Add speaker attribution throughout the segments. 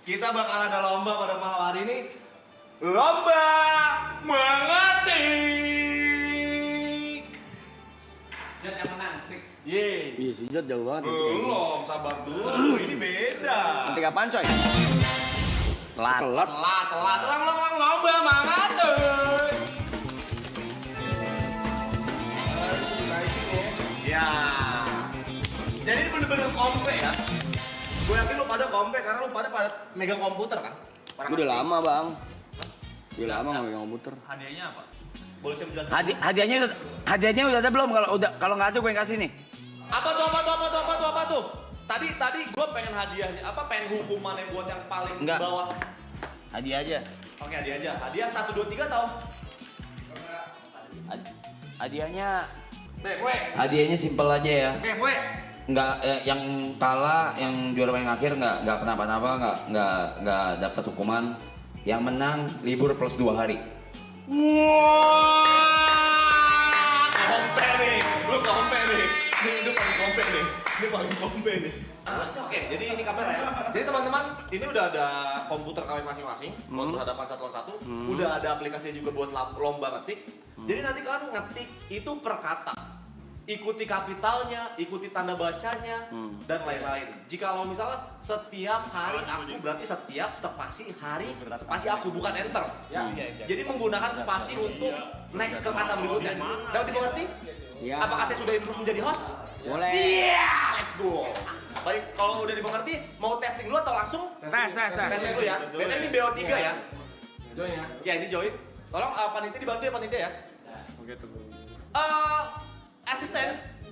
Speaker 1: Kita bakal ada lomba pada malam hari ini. Lomba mengetik.
Speaker 2: Jod yang menang, fix.
Speaker 1: Yeay.
Speaker 3: Iya si Jod jauh banget untuk itu.
Speaker 1: Belum, sabar dulu. Ini beda.
Speaker 3: Nanti kapan coy? Telat.
Speaker 1: Telat. Ulang lomba mengetik. Ya. Jadi ini bener-bener kompe ya. Gue yakin lu pada kompe karena lu pada megang komputer kan?
Speaker 3: Gue udah lama bang. Udah lama nggak megang komputer.
Speaker 2: Hadiahnya apa?
Speaker 1: Boleh saya menjelaskan?
Speaker 3: Hadiahnya udah ada belum? Kalau nggak ada gue yang kasih nih.
Speaker 1: Apa tuh? Tadi gue pengen hadiahnya, pengen hukumannya buat yang paling
Speaker 3: Enggak.
Speaker 1: bawah.
Speaker 3: Hadiah aja.
Speaker 1: Oke, hadiah aja. Hadiah 1, 2, 3 tau?
Speaker 3: Hadiahnya.
Speaker 2: Kue.
Speaker 3: Hadiahnya simpel aja ya.
Speaker 2: Kue.
Speaker 3: Nggak yang kalah, yang juara paling akhir nggak kenapa-napa, nggak dapat hukuman. Yang menang libur plus 2 hari.
Speaker 1: Wah, kompe nih. Lu kompe nih. Ini paling kompe nih. Oke, jadi ini kamera ya. Jadi teman-teman, ini udah ada komputer kalian masing-masing buat berhadapan satu lawan satu. Udah ada aplikasinya juga buat lomba ngetik. Jadi nanti kalian ngetik itu per kata. Ikuti kapitalnya, ikuti tanda bacanya, dan lain-lain. Jika lo misalnya setiap hari aku berarti setiap spasi hari spasi aku bukan enter.
Speaker 2: Ya.
Speaker 1: Jadi menggunakan spasi untuk next ke kata berikutnya. Dapat dimengerti?
Speaker 3: Iya.
Speaker 1: Apakah saya sudah improve menjadi host?
Speaker 3: Boleh.
Speaker 1: Iya, let's go. Baik, kalau udah dimengerti, mau testing dulu atau langsung?
Speaker 3: Tes.
Speaker 1: Testing dulu ya. BTW ini BO3 ya.
Speaker 2: Join ya.
Speaker 1: Ya, ini join. Tolong panitia dibantu ya panitia ya.
Speaker 2: Oke tunggu.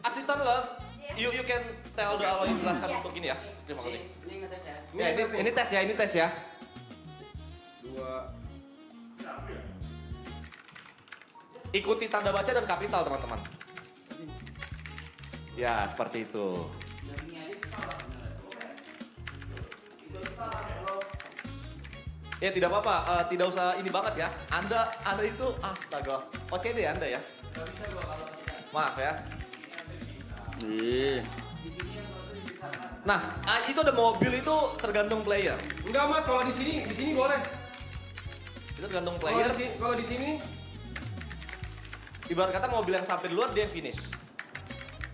Speaker 1: Assistant love, you can tell the Allah jelaskan untuk ini ya. Terima kasih.
Speaker 4: Ini ngetes ya.
Speaker 1: Ya, ini tes ya.
Speaker 2: 2.
Speaker 1: Ikuti tanda baca dan kapital teman-teman. Ya, seperti itu. Ya tidak apa-apa, tidak usah ini banget ya. Anda itu astaga, OCD ya Anda ya. Maaf ya.
Speaker 3: Iya.
Speaker 1: Nah, itu ada mobil itu tergantung player.
Speaker 2: Enggak Mas, kalau di sini boleh.
Speaker 1: Itu tergantung
Speaker 2: Kalau
Speaker 1: player.
Speaker 2: kalau di sini
Speaker 1: Ibarat kata mobil yang sampai duluan dia yang finish.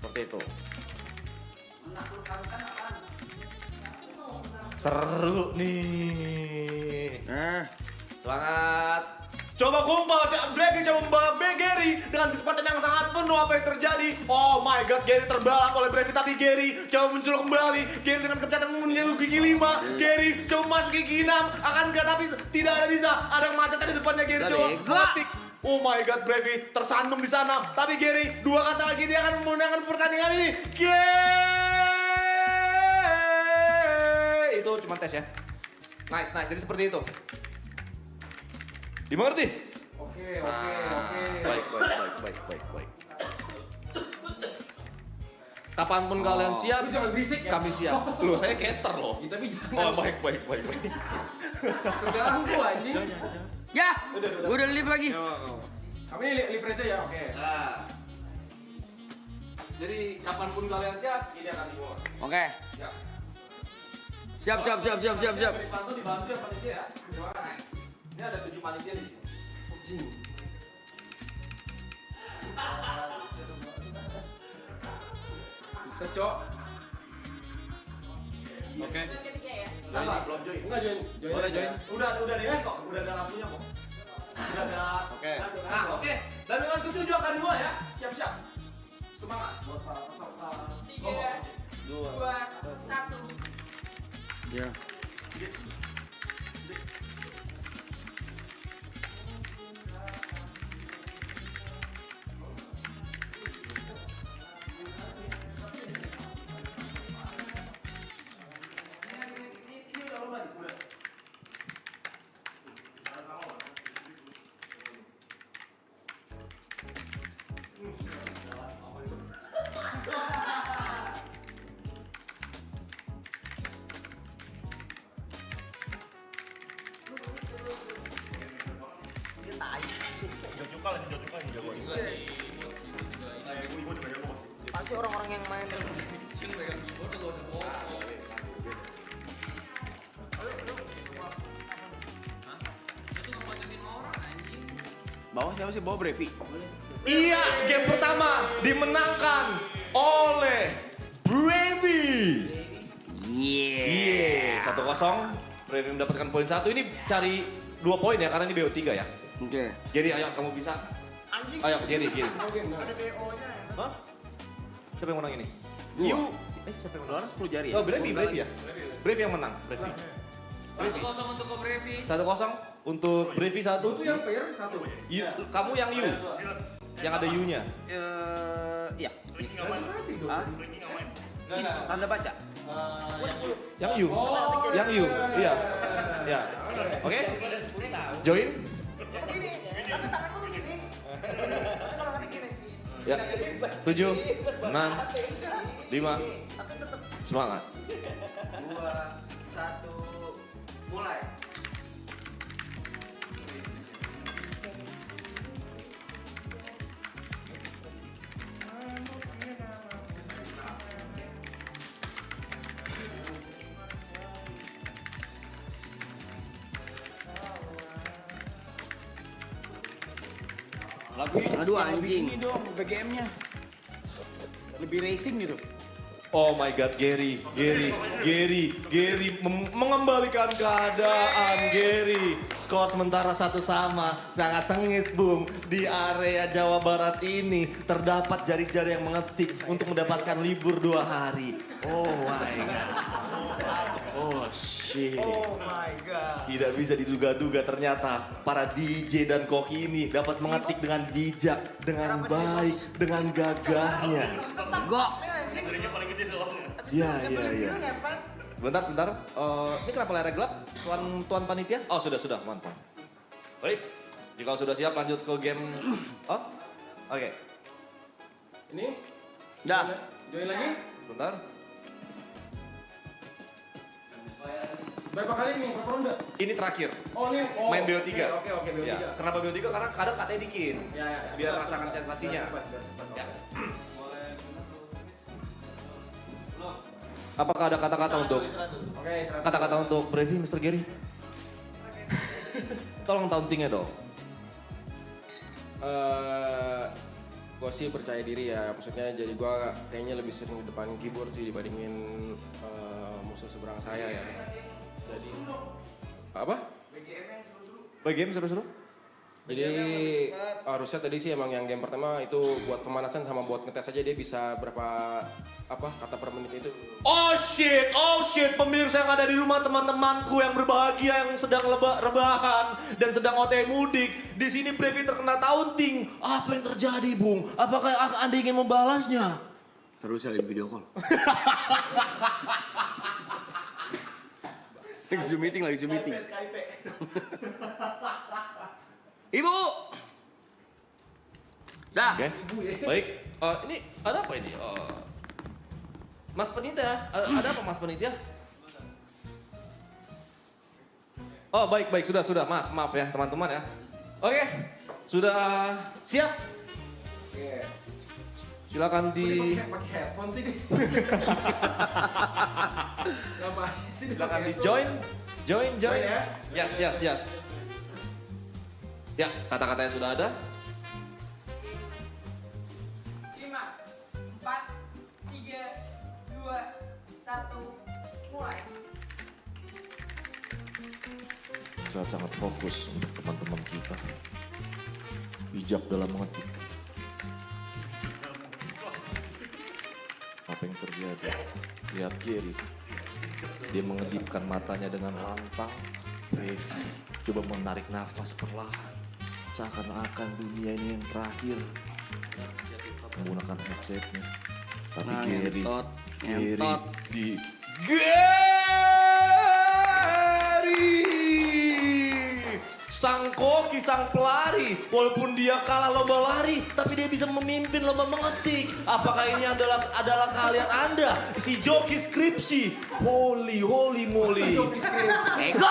Speaker 1: Seperti itu. Seru nih. Semangat. Coba kumpul, Gary coba membalap Gary dengan kecepatan yang sangat penuh. Apa yang terjadi? Oh my god, Gary terbalap oleh Brevi, tapi Gary coba muncul kembali. Gary dengan kecepatan menuju gigi 5. Gary coba masuk gigi 6. Akan enggak, tapi tidak ada bisa. Ada kemacetan di depannya Gary coba mengetik. Oh my god, Brevi tersandung di sana. Tapi Gary, 2 kata lagi dia akan memenangkan pertandingan ini. Itu cuma tes ya. Nice. Jadi seperti itu. Dimengerti?
Speaker 2: Oke.
Speaker 1: Baik. Kapanpun kalian siap,
Speaker 2: Lu jangan berisik ya.
Speaker 1: kami siap. Loh, saya caster loh.
Speaker 2: Ya, tapi jangan.
Speaker 1: Oh, baik.
Speaker 2: Terganggu anjing.
Speaker 3: Ya. Gue udah live lagi.
Speaker 2: Kami ini live aja ya, oke.
Speaker 1: Nah. Jadi kapanpun kalian siap, ini akan dibawa.
Speaker 3: Oke.
Speaker 1: Siap.
Speaker 3: Siap.
Speaker 1: Dibantu ya panitia ya. Ini ada 7 panitia di sini.
Speaker 2: Bisa, Cok.
Speaker 1: Oke.
Speaker 4: Sama,
Speaker 1: Belum join.
Speaker 2: Enggak join.
Speaker 1: Boleh
Speaker 2: aja.
Speaker 1: join. Udah ada ini kok. Udah ada lampunya kok. Udah ada. Oke. Nah, oke. Dan dengan ketujuh akan dimulai ya. Siap. Semangat buat para peserta.
Speaker 4: 3, 2, 1.
Speaker 3: Ya.
Speaker 4: Pasti orang-orang yang main
Speaker 3: Bawah siapa sih? Bawah Brevi.
Speaker 1: Iya, game pertama dimenangkan oleh Brevi. Iya, 1-0. Brevi mendapatkan poin 1. Ini cari 2 poin ya, karena ini BO3 ya.
Speaker 3: Oke.
Speaker 1: Jadi ayo kamu bisa.
Speaker 4: Anjing.
Speaker 1: Ayo, Jerry.
Speaker 4: Ada BO-nya ya.
Speaker 1: Hah? Siapa yang menang ini?
Speaker 3: Gua.
Speaker 1: You. Siapa yang menang?
Speaker 3: 10 jari ya?
Speaker 1: Oh, Brevi ya? Brevi yang menang, Brevi.
Speaker 5: 1-0 untuk Ko Brevi.
Speaker 1: 1-0 untuk Brevi 1.
Speaker 2: Itu yang fair 1.
Speaker 1: Kamu yang You. Yang ada You-nya.
Speaker 3: Iya.
Speaker 2: Berarti dong.
Speaker 3: Hah? Tanda baca.
Speaker 1: Yang You. Yang You. Iya. Iya. Oke? Join.
Speaker 4: Begini, tapi tanganku begini. Tapi kalau nanti gini.
Speaker 1: Ya. 7, 6, 5. Semangat.
Speaker 4: 2, 1, mulai.
Speaker 3: Aduh anjing. Ini dong BGM-nya. Lebih racing gitu.
Speaker 1: Oh my god, Gary mengembalikan keadaan, Gary. Skor sementara 1-1, sangat sengit, Bung. Di area Jawa Barat ini terdapat jari-jari yang mengetik untuk mendapatkan libur 2 hari. Oh my god. Oh shit.
Speaker 4: Oh my god.
Speaker 1: Tidak bisa diduga-duga ternyata para DJ dan koki ini dapat mengetik dengan bijak, dengan baik, dengan gagahnya.
Speaker 3: Gok.
Speaker 1: Iya.
Speaker 4: Ngepet.
Speaker 1: Sebentar. Ini kenapa layarnya gelap? Tuan panitia? Oh sudah, mantap. Baik, jika sudah siap lanjut ke game. Oh, oke.
Speaker 2: Ini?
Speaker 3: Dah.
Speaker 2: Join lagi?
Speaker 1: Bentar.
Speaker 2: Berapa kali nih? Berapa ronde?
Speaker 1: Ini terakhir.
Speaker 2: Oh ini. Oh,
Speaker 1: Main BO3.
Speaker 2: Oke, BO3.
Speaker 1: Ya. Kenapa BO3? Karena kadang katanya dikit.
Speaker 2: Ya.
Speaker 1: Biar rasakan sensasinya.
Speaker 2: Biar cepat.
Speaker 1: Ya. Apakah ada kata-kata untuk
Speaker 2: Oke, 100.
Speaker 1: kata-kata untuk Brevi, Mr. Gary? Tolong tauntingnya dong.
Speaker 2: Gue sih percaya diri ya, maksudnya jadi gue kayaknya lebih sering di depan keyboard sih dibandingin musuh seberang saya ya. Jadi apa?
Speaker 1: Baik game seru-seru?
Speaker 2: Jadi harusnya tadi sih emang yang game pertama itu buat pemanasan sama buat ngetes aja dia bisa berapa kata per menit itu.
Speaker 1: Oh shit, pemirsa yang ada di rumah, teman-temanku yang berbahagia, yang sedang rebahan dan sedang OTW mudik. Di sini Brevi terkena taunting. Apa yang terjadi, Bung? Apakah Anda ingin membalasnya?
Speaker 3: Terus lagi video call. Zoom meeting. Ibu. Dah.
Speaker 1: Oke. Baik. Ini ada apa ini? Mas Penitia, ada apa Mas Penitia? Oh baik, sudah. Maaf ya teman-teman ya. Oke, sudah siap.
Speaker 2: Oke.
Speaker 1: Silakan di.
Speaker 2: Pakai headphone sih nih. Ngapain sih
Speaker 1: Silakan di
Speaker 2: pakai
Speaker 1: join.
Speaker 2: Join ya?
Speaker 1: Yes. Ya, kata-katanya sudah ada.
Speaker 5: 5, 4, 3, 2, 1, mulai.
Speaker 1: Sangat fokus untuk teman-teman kita. Bijak dalam mengetik. Apa yang terjadi? Lihat Gary. Dia mengedipkan matanya dengan lantang. Brevi coba menarik nafas perlahan. Seakan-akan dunia ini yang terakhir. Menggunakan headsetnya. Tapi
Speaker 3: Nah,
Speaker 1: Gary
Speaker 3: ngentot.
Speaker 1: di Gary sang koki, sang pelari, walaupun dia kalah lomba lari, tapi dia bisa memimpin lomba mengetik. Apakah ini adalah kalian Anda, si joki skripsi? Holy moly.
Speaker 3: Ego.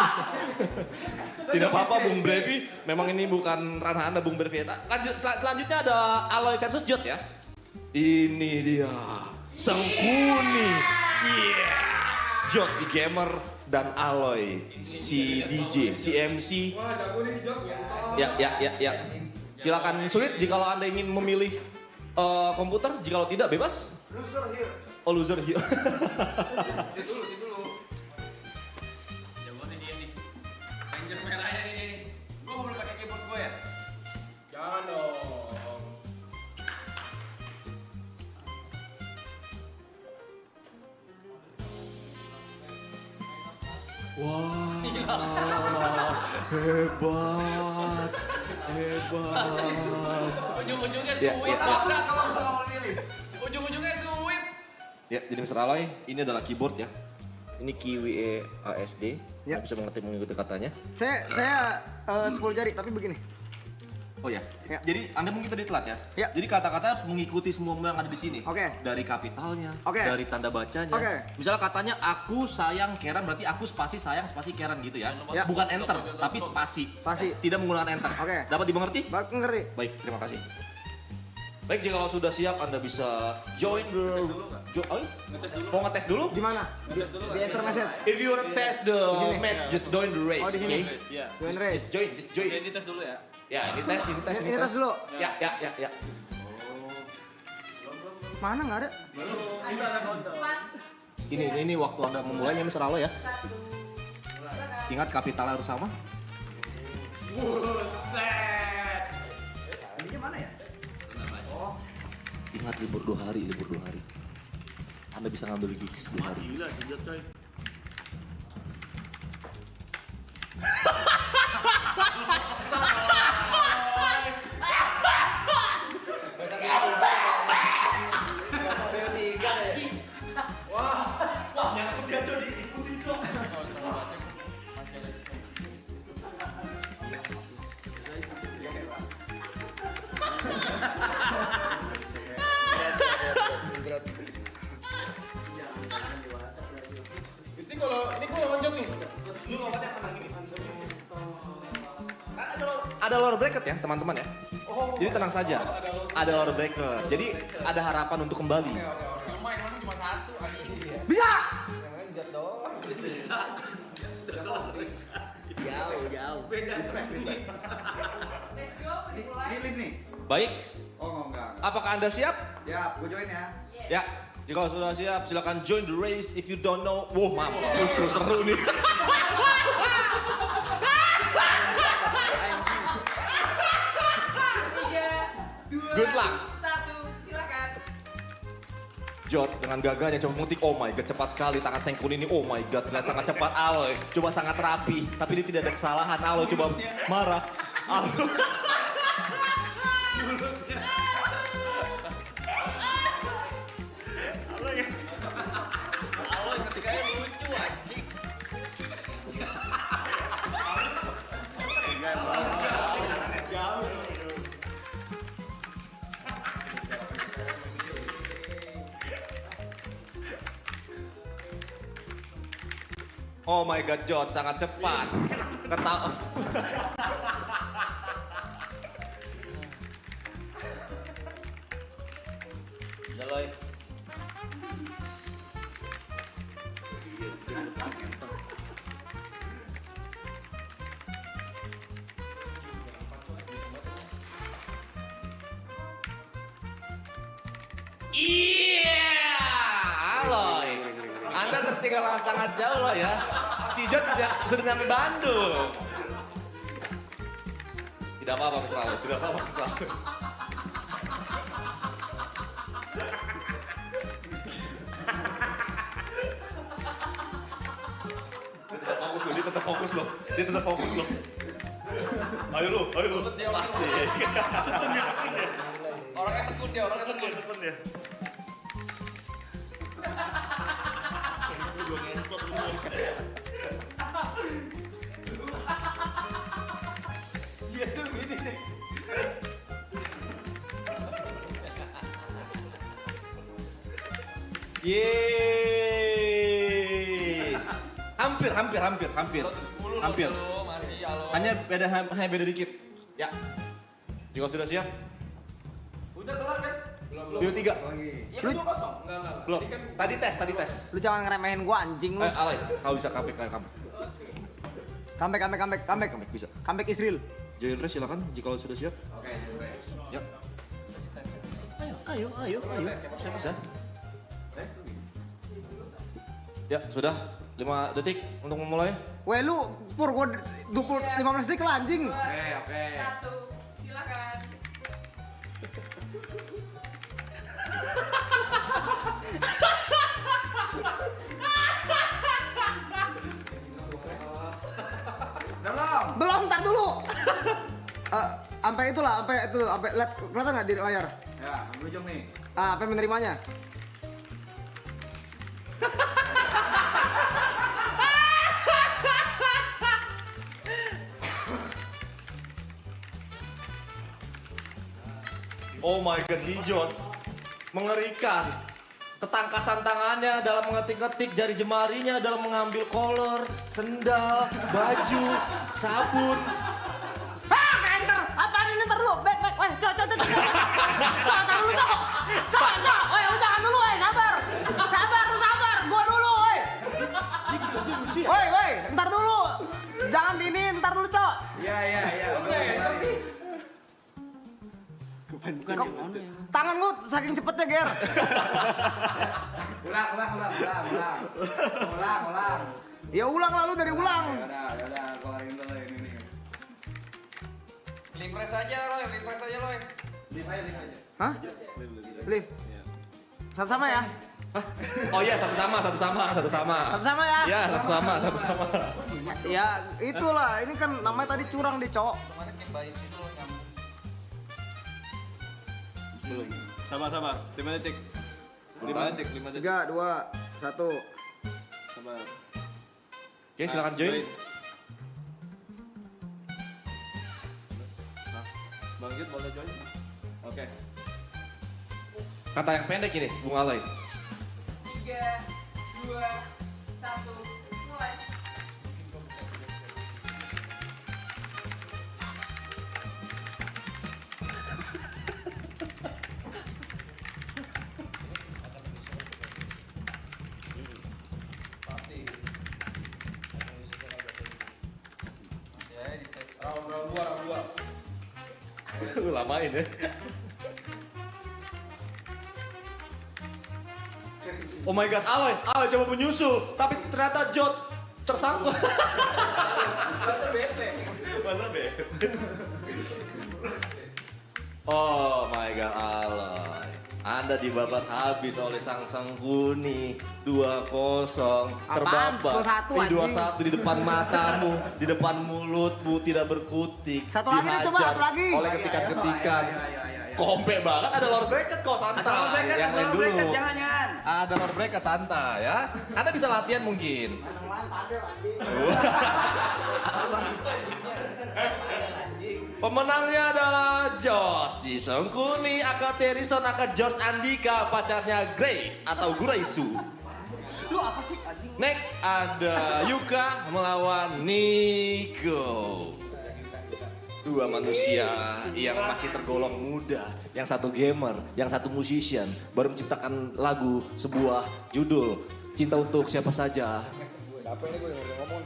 Speaker 1: Tidak apa-apa Bung Brevi, memang ini bukan ranah Anda Bung Brevi. Lanjut, selanjutnya ada Aloy versus Jot ya. Ini dia, sang kuni. Yeah. Jot si gamer dan Aloy si DJ, si MC.
Speaker 2: Wah, jago nih si Jok.
Speaker 1: Ya. Silakan Sweet jika Anda ingin memilih komputer, jika tidak bebas.
Speaker 4: Loser here.
Speaker 1: Oh, loser here.
Speaker 4: Sit dulu.
Speaker 5: Jagoannya dia nih. Ranger merahnya nih. Gue belum pakai keyboard gue ya.
Speaker 2: Jangan dong.
Speaker 1: Wah, hebat.
Speaker 5: Ujung-ujungnya
Speaker 1: Ya,
Speaker 5: sweet.
Speaker 1: ya, ya.
Speaker 4: Kalau mau milih.
Speaker 5: Ujung-ujungnya sweet.
Speaker 1: Ya, jadi Mr. Aloy, ini adalah keyboard ya. Ini Kiwi ASD.
Speaker 4: Ya.
Speaker 1: Anda bisa mengerti mengikuti katanya.
Speaker 4: Saya 10 jari tapi begini.
Speaker 1: Oh ya.
Speaker 4: Ya.
Speaker 1: Jadi Anda mungkin tadi telat ya.
Speaker 4: Ya.
Speaker 1: Jadi kata-kata harus mengikuti semua yang ada di sini.
Speaker 4: Oke.
Speaker 1: Dari kapitalnya,
Speaker 4: Oke.
Speaker 1: dari tanda bacanya.
Speaker 4: Oke.
Speaker 1: Misalnya katanya aku sayang Karen berarti aku spasi sayang spasi Karen gitu ya.
Speaker 4: Ya.
Speaker 1: Bukan enter, tapi spasi.
Speaker 4: Spasi.
Speaker 1: Tidak menggunakan enter.
Speaker 4: Oke.
Speaker 1: Dapat dimengerti?
Speaker 4: Ngerti?
Speaker 1: Baik, terima kasih. Baik, jika kalau sudah siap Anda bisa join the mau ngetes dulu?
Speaker 4: Di mana? Di enter message.
Speaker 1: If you wanna test the
Speaker 4: sini.
Speaker 1: match, just join the race.
Speaker 4: Oh, di sini.
Speaker 1: okay?
Speaker 4: Join race.
Speaker 1: Just join.
Speaker 5: Ini tes dulu ya.
Speaker 1: Ya, ini tes.
Speaker 4: Ini tes dulu.
Speaker 1: Ya.
Speaker 4: Mana nggak ada?
Speaker 1: Ini waktu Anda memulainya Mr. Aloy ya.
Speaker 5: Satu.
Speaker 1: Ingat kapitalnya harus sama.
Speaker 4: Ini mana ya?
Speaker 1: Ingat libur 2 hari. Anda bisa ngambil gigs 2 hari.
Speaker 5: Gila, gila coy.
Speaker 2: Ini kalau lonjok nih.
Speaker 1: Ada lower bracket ya teman-teman ya. Jadi tenang saja. Ada lower bracket. Jadi ada harapan untuk kembali.
Speaker 5: Main mana cuma satu anjing.
Speaker 1: Bisa.
Speaker 2: Jauh.
Speaker 5: Beda spek. Let's go, dimulai.
Speaker 4: Di lift nih.
Speaker 1: Baik.
Speaker 4: Oh enggak.
Speaker 1: Apakah Anda siap?
Speaker 4: Siap, gue join ya.
Speaker 1: Ya. Jika sudah siap, silakan join the race. If you don't know, mampus lu seru nih.
Speaker 5: Tiga, dua,
Speaker 1: Good luck.
Speaker 5: satu, silakan.
Speaker 1: Jod dengan gagahnya coba mengetik, oh my god cepat sekali tangan Sengkun ini, oh my god terlihat sangat cepat. Aloy coba sangat rapi tapi dia tidak ada kesalahan. Aloy coba marah. Aloy.
Speaker 5: Aloy ketikanya lucu anjing.
Speaker 1: Oh my god Jod sangat cepat. Ketawa. Aloy. Iya, Aloy. Anda tertinggal sangat jauh loh ya. Si Jod sudah nyampe Bandung. Tidak apa-apa Mr. Aloy, tidak apa-apa Mr. Aloy. Dia tetap fokus loh. Dia tetap fokus loh. Ayo lu. Asik.
Speaker 5: Orangnya tekun dia. Dia tuh gini nih.
Speaker 1: Yeay. Hampir.
Speaker 5: Masih Aloy.
Speaker 1: Hanya beda dikit. Ya. Jika sudah siap,
Speaker 5: Udah kelar kan?
Speaker 1: Bio 3.
Speaker 4: Lagi.
Speaker 5: Iya, 2-0. Enggak.
Speaker 1: Belum. Tadi tes.
Speaker 4: Lu jangan ngeremehin gua anjing lu.
Speaker 1: Aloy, kau bisa comeback.
Speaker 4: Comeback.
Speaker 1: Comeback bisa.
Speaker 4: Comeback Israel.
Speaker 6: Join race silakan jika sudah siap.
Speaker 1: Oke,
Speaker 2: Ya. Ayo. Bisa. Ya, sudah. 5 detik untuk memulai.
Speaker 4: Weh lu, Pur, gua 15 detik lah anjing.
Speaker 1: Oke.
Speaker 7: 1, silakan.
Speaker 4: Belum, ntar dulu. Sampai itulah, sampai lihat kelihatan nggak di layar?
Speaker 1: Ya, ambil ujung nih.
Speaker 4: Sampai menerimanya.
Speaker 1: Oh my god, si Jot. Mengerikan. Ketangkasan tangannya dalam mengetik-ketik, jari jemarinya dalam mengambil kolor, sendal, baju, sabun.
Speaker 4: Enter! Apaan ini ntar dulu? Back, weh, cok, tar dulu, cok. Weh, lu jangan dulu, weh, sabar, gua dulu, weh. Weh, ntar dulu. Jangan dini, ntar dulu, cok.
Speaker 1: Iya.
Speaker 4: Tangan lu saking cepetnya, Ger.
Speaker 3: Ulang.
Speaker 4: Ya ulang lah, lu dari ulang.
Speaker 3: Yaudah, gua lagi dulu ini.
Speaker 5: Refresh aja Roy.
Speaker 2: Live aja.
Speaker 4: Hah? Live. Satu sama ya?
Speaker 1: Oh iya, satu sama.
Speaker 4: Satu sama ya?
Speaker 1: Ya, satu sama.
Speaker 4: Ya, itulah. Ini kan namanya tadi curang deh, cok.
Speaker 6: Belum. Sabar. 5 detik. 5 detik.
Speaker 4: 3, 2, 1.
Speaker 6: Sabar.
Speaker 1: Oke, silakan join.
Speaker 6: Nah, Bang Git boleh join. Oke.
Speaker 1: Kata yang pendek ini, Bung Alay.
Speaker 7: 3, 2, 1, mulai.
Speaker 1: Lu lamain ya. Oh my god, Alay coba menyusul, tapi ternyata Jot tersangkut. Masa bete. Oh my god, Alay. Anda dibabat habis oleh sang Sangkuni 2-0,
Speaker 4: Apaan?
Speaker 1: terbabat
Speaker 4: 2-1,
Speaker 1: di 2-1 di depan matamu, di depan mulutmu tidak berkutik.
Speaker 4: Satu lagi nih, coba,
Speaker 1: dihajar
Speaker 4: satu lagi.
Speaker 1: oleh ketikan-ketikan. Kompe banget, ada Lord Bracket kok santai. Yang lain dulu.
Speaker 5: Jangan.
Speaker 1: Ada Lord Bracket santai ya. Anda bisa latihan mungkin. Pemenangnya adalah George si Sangkuni, Aka Terison, Aka George Andika, pacarnya Grace atau Guraisu.
Speaker 4: Lu apa sih, anjing?
Speaker 1: Next ada Yuka melawan Nico. Dua manusia yang masih tergolong muda, yang satu gamer, yang satu musician, baru menciptakan lagu sebuah judul Cinta Untuk Siapa Saja.
Speaker 2: Apa ini gue ngomong?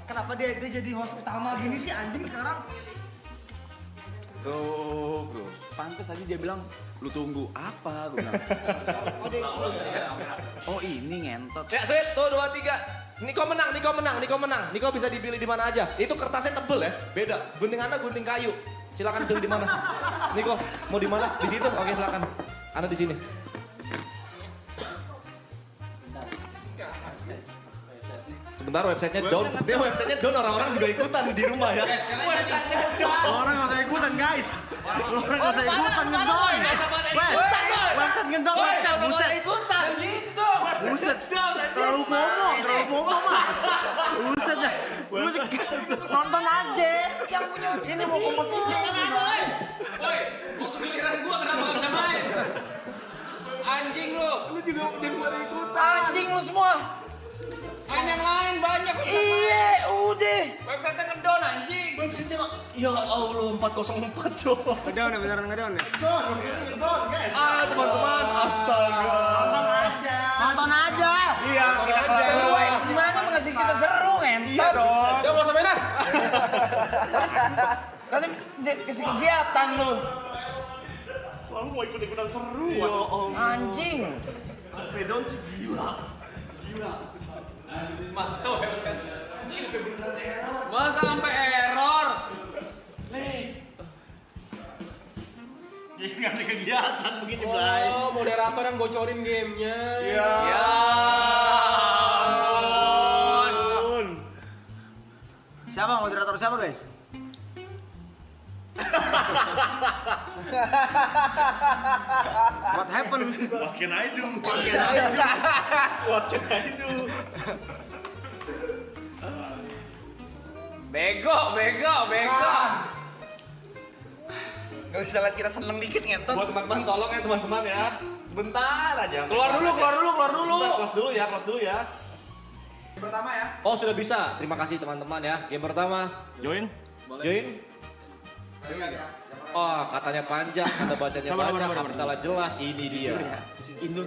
Speaker 4: Kenapa dia jadi host utama gini sih anjing sekarang?
Speaker 1: Bro.
Speaker 6: Pantes aja dia bilang, lu tunggu apa? Gue bilang. Oh ini ngentot.
Speaker 1: Ya sweet, tuh 2, 3. Niko menang. Niko bisa dipilih di mana aja. Itu kertasnya tebel ya, beda. Gunting Anda gunting kayu. Silakan pilih di mana. Niko, mau di mana? Di situ. Oke, silakan. Anda di sini. Sebentar, websitenya down. Sepertinya websitenya down, orang-orang juga ikutan di rumah ya. Websitenya down.
Speaker 4: Orang nggak usah ikutan, guys. Orang nggak usah ikutan ngedol. Website ngedol, buset.
Speaker 1: Ikutan.
Speaker 4: Buset, terlalu FOMO mas. Buset dah. Nonton aja. Yang punya ini mau kompetisi.
Speaker 5: Woi, waktu giliran gua kenapa gak bisa main? Anjing lu.
Speaker 1: Lu juga jadi pada ikutan.
Speaker 4: Anjing lu semua.
Speaker 5: Main yang lain banyak.
Speaker 4: Iya, udah.
Speaker 5: Website ngedon anjing.
Speaker 1: Websitenya, ya Allah, 404 coba.
Speaker 4: Ngedown ya, beneran ngedown ya.
Speaker 1: Ah, teman-teman, astaga.
Speaker 4: Nonton aja.
Speaker 1: Iya, kita kelas
Speaker 4: Gimana mengasih kita seru, ngentot.
Speaker 1: Iya dong.
Speaker 5: Udah gak usah mainan.
Speaker 3: Kan kasih kegiatan lu.
Speaker 6: Selalu mau ikut-ikutan seru.
Speaker 3: Anjing.
Speaker 6: Pedon sih gila.
Speaker 5: Masa website. Masa sampai error?
Speaker 6: Jadi nggak ada kegiatan begini, Blay.
Speaker 2: Oh, moderator yang bocorin gamenya.
Speaker 6: Ya.
Speaker 4: Siapa moderator siapa guys? What happened?
Speaker 6: What can I do?
Speaker 4: What can I do?
Speaker 6: What can I do?
Speaker 5: Bego.
Speaker 4: Gak bisa lihat kita seneng dikit ngentot.
Speaker 1: Buat teman-teman tolong ya teman-teman ya. Sebentar aja.
Speaker 5: Keluar dulu.
Speaker 1: Sebentar, close dulu ya.
Speaker 4: Pertama ya.
Speaker 1: Oh sudah bisa. Terima kasih teman-teman ya. Game pertama.
Speaker 6: Join.
Speaker 1: Join. Oh katanya panjang, kata bacanya
Speaker 6: Sabar,
Speaker 1: banyak,
Speaker 6: sabar.
Speaker 1: kapitalnya jelas. Ini dia.
Speaker 6: Indo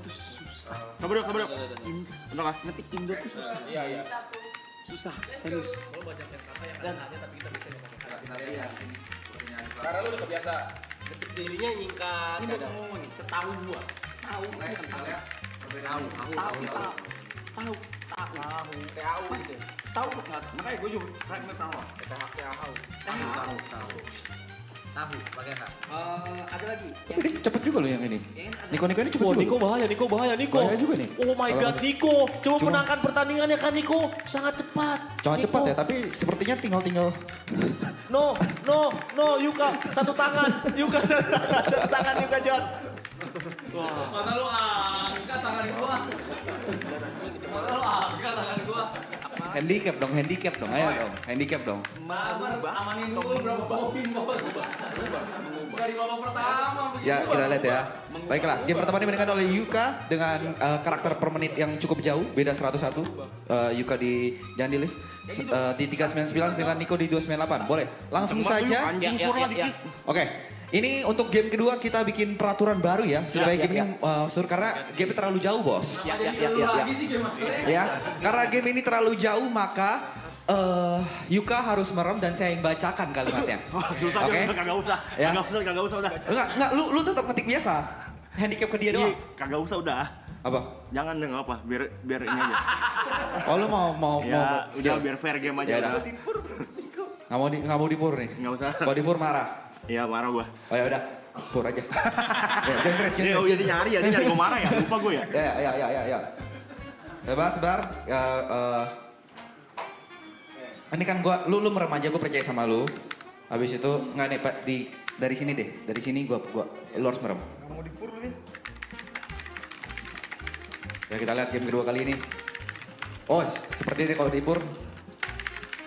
Speaker 6: tuh susah. Sabar dong. Udah nggak ngerti Indo tuh susah.
Speaker 2: Iya.
Speaker 6: Susah, serius.
Speaker 2: Karena lu udah biasa detik dirinya nyingkat.
Speaker 6: Ini mau ngomong nih, setahu gua. Tahu. Tahu nggak? Makanya gua juga fragment tahu.
Speaker 4: Tahu, pakai H.
Speaker 6: Ada lagi.
Speaker 8: Ini cepet juga loh yang ini. Niko ini cepet
Speaker 1: Oh,
Speaker 8: juga.
Speaker 1: Niko bahaya.
Speaker 8: Bahaya juga nih.
Speaker 1: Oh my god, Niko. Coba
Speaker 8: Cuma-
Speaker 1: menangkan pertandingannya kan Niko. Sangat cepat.
Speaker 8: Sangat
Speaker 1: Niko.
Speaker 8: cepat ya, tapi sepertinya tinggal.
Speaker 1: No, Yuka. Satu tangan. Yuka. Satu tangan Yuka John.
Speaker 5: Mana lu angkat tangan gua.
Speaker 8: Handicap dong. Ayo dong, handicap dong.
Speaker 5: Amanin dulu bro. Dari babak pertama begitu.
Speaker 8: Ya, kita lihat ya. Baiklah, game pertama dimenangkan oleh Yuka dengan karakter per menit yang cukup jauh, beda 101. Yuka di jangan di lift. Di 399 dengan Niko di 298. Boleh. Langsung saja.
Speaker 6: Anjing kurang dikit.
Speaker 8: Oke. Ini untuk game kedua kita bikin peraturan baru ya supaya game ini karena game terlalu jauh, Bos.
Speaker 5: Lagi sih game master.
Speaker 8: Ya, karena game ini terlalu jauh maka Yuka harus merem dan saya yang bacakan kalimatnya.
Speaker 6: Susah,
Speaker 8: Oke.
Speaker 6: kagak usah.
Speaker 8: Ya.
Speaker 6: Kagak usah udah.
Speaker 8: Enggak, lu tetap ngetik biasa. Handicap ke dia doang.
Speaker 6: Kagak usah udah.
Speaker 8: Apa?
Speaker 6: Jangan deh nggak apa, biar ini aja.
Speaker 8: Oh, lu mau
Speaker 6: Ya, udah biar fair game aja
Speaker 8: Ya
Speaker 6: udah.
Speaker 8: nggak mau dipur nih.
Speaker 6: Nggak usah.
Speaker 8: Kalau dipur marah.
Speaker 6: Iya marah gua.
Speaker 8: Oh ya udah, pur aja. Ya, jangan
Speaker 6: Dia
Speaker 8: beres.
Speaker 6: dia nyari gua marah ya, lupa gua ya.
Speaker 8: Ya. Sebentar. Ini kan lu merem aja, gue percaya sama lu. Habis itu nggak nih Pak dari sini deh, dari sini gua lu harus merem.
Speaker 4: Gak mau dipur lu nih.
Speaker 8: Ya kita lihat game kedua kali ini. Oh seperti ini kalau dipur.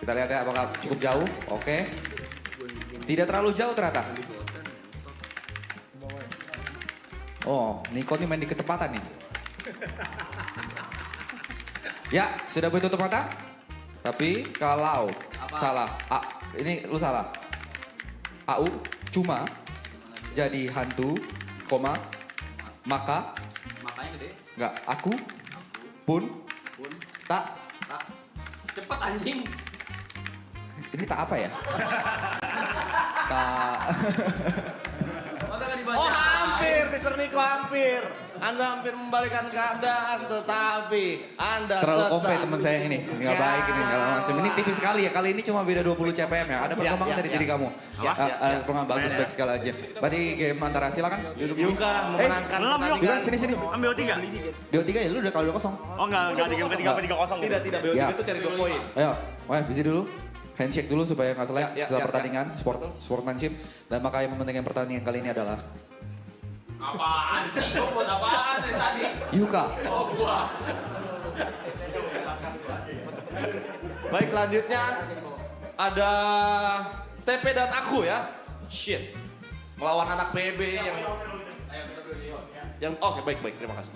Speaker 8: Kita lihat ya apakah cukup jauh. Oke. Tidak terlalu jauh ternyata. Oh, Niko nih main di ketepatan nih. Ya, sudah boleh tutup mata. Tapi kalau salah, ini lu salah. AU cuma jadi hantu, koma, maka
Speaker 5: Makanya gede.
Speaker 8: enggak aku pun tak.
Speaker 5: Cepet anjing.
Speaker 8: Ini tak apa ya? Tak.
Speaker 5: Masa gak dibaca?
Speaker 1: Oh hampir, Mr. Niko hampir. Anda hampir membalikan keadaan, tetapi Anda
Speaker 8: Terlalu
Speaker 1: tetap...
Speaker 8: kompleks teman saya ini. Nggak baik ini, segala macam. Ini tipis sekali ya. Kali ini cuma beda 20 CPM ya. Ada perkembangan dari diri kamu. Perkembangan bagus, baik sekali aja. Berarti game antara silakan.
Speaker 1: Yuka memenangkan
Speaker 6: belum,
Speaker 8: Yuka,
Speaker 1: pertandingan.
Speaker 8: sini.
Speaker 6: Ambil 3.
Speaker 8: BO3 ya, lu udah kalau 2-0.
Speaker 6: Oh enggak di game ketiga 3-0.
Speaker 1: Tidak, BO3
Speaker 8: Ya.
Speaker 1: itu cari 2 poin.
Speaker 8: Ayo, busy dulu. Handshake dulu supaya nggak selek
Speaker 1: Ya,
Speaker 8: setelah
Speaker 1: ya,
Speaker 8: pertandingan, sportsmanship. Dan maka yang mementingkan pertandingan kali ini adalah
Speaker 5: Apaan sih? Gua buat apaan dari tadi?
Speaker 8: Yuka.
Speaker 5: Oh gua.
Speaker 1: Baik, selanjutnya ada TP dan aku ya. Shit. Melawan anak PB yang oke, baik, terima kasih.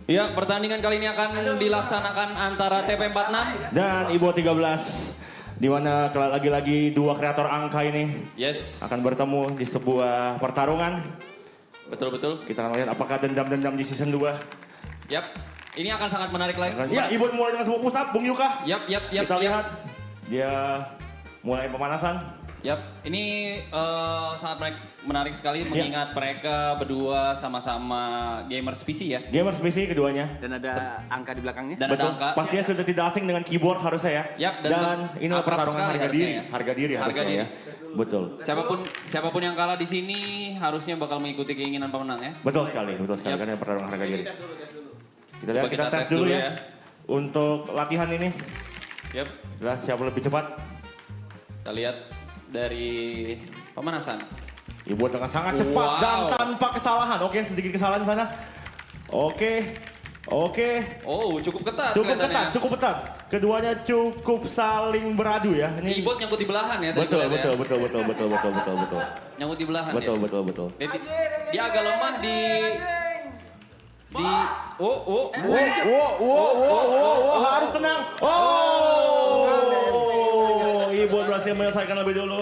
Speaker 9: Ya, pertandingan kali ini akan dilaksanakan antara TP46
Speaker 6: Dan Ibo 13 di mana lagi-lagi dua kreator angka ini
Speaker 1: Yes.
Speaker 6: akan bertemu di sebuah pertarungan.
Speaker 9: Betul.
Speaker 6: Kita akan lihat apakah dendam-dendam di season 2.
Speaker 9: Yap. Ini akan sangat menarik lagi.
Speaker 6: Ya, Ibo mulai dengan sebuah push up, Bung Yuka.
Speaker 9: Yap.
Speaker 6: Kita lihat dia mulai pemanasan.
Speaker 9: Yap, ini sangat menarik sekali mengingat mereka berdua sama-sama gamers PC ya.
Speaker 6: Gamers PC keduanya.
Speaker 4: Dan ada angka di belakangnya.
Speaker 9: Dan
Speaker 6: Betul.
Speaker 9: ada angka.
Speaker 6: Pastinya sudah tidak asing dengan keyboard harusnya ya.
Speaker 9: Yap,
Speaker 6: dan inilah
Speaker 9: akrab
Speaker 6: pertarungan
Speaker 9: sekali
Speaker 6: harga
Speaker 9: harusnya
Speaker 6: diri.
Speaker 9: ya.
Speaker 6: Harga diri
Speaker 9: Harga
Speaker 6: harusnya
Speaker 9: diri.
Speaker 6: ya. Betul.
Speaker 9: Siapapun yang kalah di sini harusnya bakal mengikuti keinginan pemenang ya.
Speaker 6: Betul sekali.
Speaker 9: Yap.
Speaker 6: Karena pertarungan harga diri. Kita lihat,
Speaker 9: Coba
Speaker 6: kita tes dulu ya. Untuk latihan ini.
Speaker 9: Yap,
Speaker 6: Jelas siapa lebih cepat.
Speaker 9: kita lihat dari pemanasan.
Speaker 6: Keyboard dengan sangat cepat
Speaker 9: Wow.
Speaker 6: dan tanpa kesalahan. Oke, sedikit kesalahan di sana. Oke.
Speaker 9: Oh, cukup ketat kelihatannya.
Speaker 6: Cukup ketat. Keduanya cukup saling beradu ya.
Speaker 9: Keyboard nyangkut di belahan ya tadi
Speaker 6: Betul.
Speaker 9: gue lihat ya.
Speaker 6: Betul.
Speaker 9: Nyangkut di belahan
Speaker 6: Betul.
Speaker 9: ya. Dia agak lemah di
Speaker 6: Wow, harus tenang. Ibu berhasil menyelesaikan lebih dulu.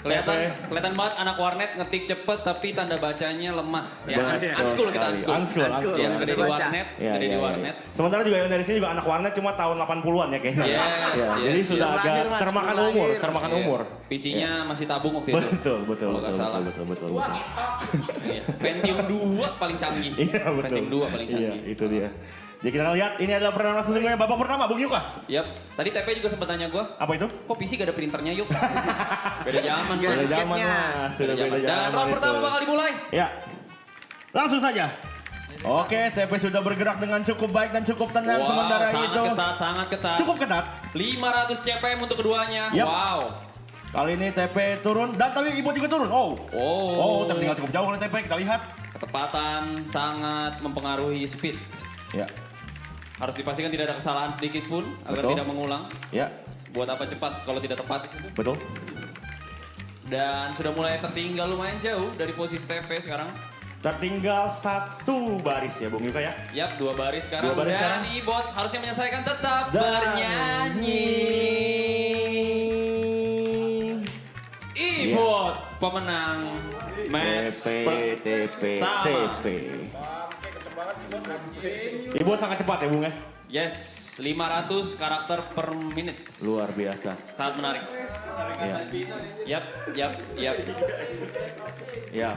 Speaker 9: kelihatan banget anak warnet ngetik cepet tapi tanda bacanya lemah ya.
Speaker 6: Betul
Speaker 9: Unschool kita
Speaker 6: sekali.
Speaker 9: unschool.
Speaker 6: Unschool.
Speaker 9: Yang gede di
Speaker 4: Baca.
Speaker 9: warnet,
Speaker 6: Ya,
Speaker 9: gede di
Speaker 6: ya, ya.
Speaker 9: warnet.
Speaker 6: Sementara juga yang dari sini juga anak warnet cuma tahun 80-an ya kayaknya.
Speaker 9: Yes,
Speaker 6: Ya,
Speaker 9: yes,
Speaker 6: jadi
Speaker 9: yes.
Speaker 6: sudah
Speaker 4: Belum
Speaker 6: agak
Speaker 4: lahir, Mas,
Speaker 6: termakan
Speaker 4: belum
Speaker 6: umur,
Speaker 4: lahir.
Speaker 6: termakan
Speaker 9: Iya.
Speaker 6: umur.
Speaker 9: PC-nya masih tabung waktu itu.
Speaker 6: Betul.
Speaker 9: Kalau nggak salah.
Speaker 6: Betul.
Speaker 9: Iya. Pentium 2 paling canggih.
Speaker 6: Iya, betul.
Speaker 9: Pentium 2 paling
Speaker 6: Iya,
Speaker 9: canggih.
Speaker 6: itu dia. Jadi kita lihat ini adalah pertarungan sesungguhnya Bapak Purnama, Bung Yuka.
Speaker 9: Yap. Tadi TP juga sempat tanya gua,
Speaker 6: Apa itu?
Speaker 9: kok PC gak ada printernya yuk? Beda zaman.
Speaker 4: Beda
Speaker 6: Beda
Speaker 9: Mas.
Speaker 6: zaman
Speaker 4: sketnya.
Speaker 6: mas, sudah beda zaman.
Speaker 9: Dan round
Speaker 6: itu.
Speaker 9: pertama bakal dimulai.
Speaker 6: Ya, langsung saja. Oke, TP sudah bergerak dengan cukup baik dan cukup tenang.
Speaker 9: Wow,
Speaker 6: Sementara
Speaker 9: sangat
Speaker 6: itu
Speaker 9: ketat, sangat ketat.
Speaker 6: cukup ketat.
Speaker 9: 500 CPM untuk keduanya.
Speaker 6: Yap.
Speaker 9: Wow.
Speaker 6: Kali ini TP turun dan tapi Ibu juga turun.
Speaker 9: Oh.
Speaker 6: tertinggal cukup jauh oleh TP. Kita lihat.
Speaker 9: Ketepatan sangat mempengaruhi speed.
Speaker 6: Ya,
Speaker 9: Harus dipastikan tidak ada kesalahan sedikit pun agar
Speaker 6: Betul.
Speaker 9: tidak mengulang.
Speaker 6: ya,
Speaker 9: Buat apa cepat kalau tidak tepat.
Speaker 6: betul.
Speaker 9: Dan sudah mulai tertinggal lumayan jauh dari posisi TP sekarang.
Speaker 6: Tertinggal satu baris ya, Bung Yuka ya.
Speaker 9: Yap, 2 baris sekarang.
Speaker 6: Dua baris
Speaker 9: Dan
Speaker 6: sekarang.
Speaker 9: Ibot harusnya menyelesaikan tetap
Speaker 6: Dan-
Speaker 9: bernyanyi. Ibot pemenang match
Speaker 6: TP.
Speaker 9: pertama.
Speaker 6: Ibu sangat cepat ya, Bung ya.
Speaker 9: Yes, 500 karakter per menit.
Speaker 6: Luar biasa.
Speaker 9: Sangat menarik.
Speaker 6: Ya.
Speaker 9: Yap.
Speaker 6: Ya,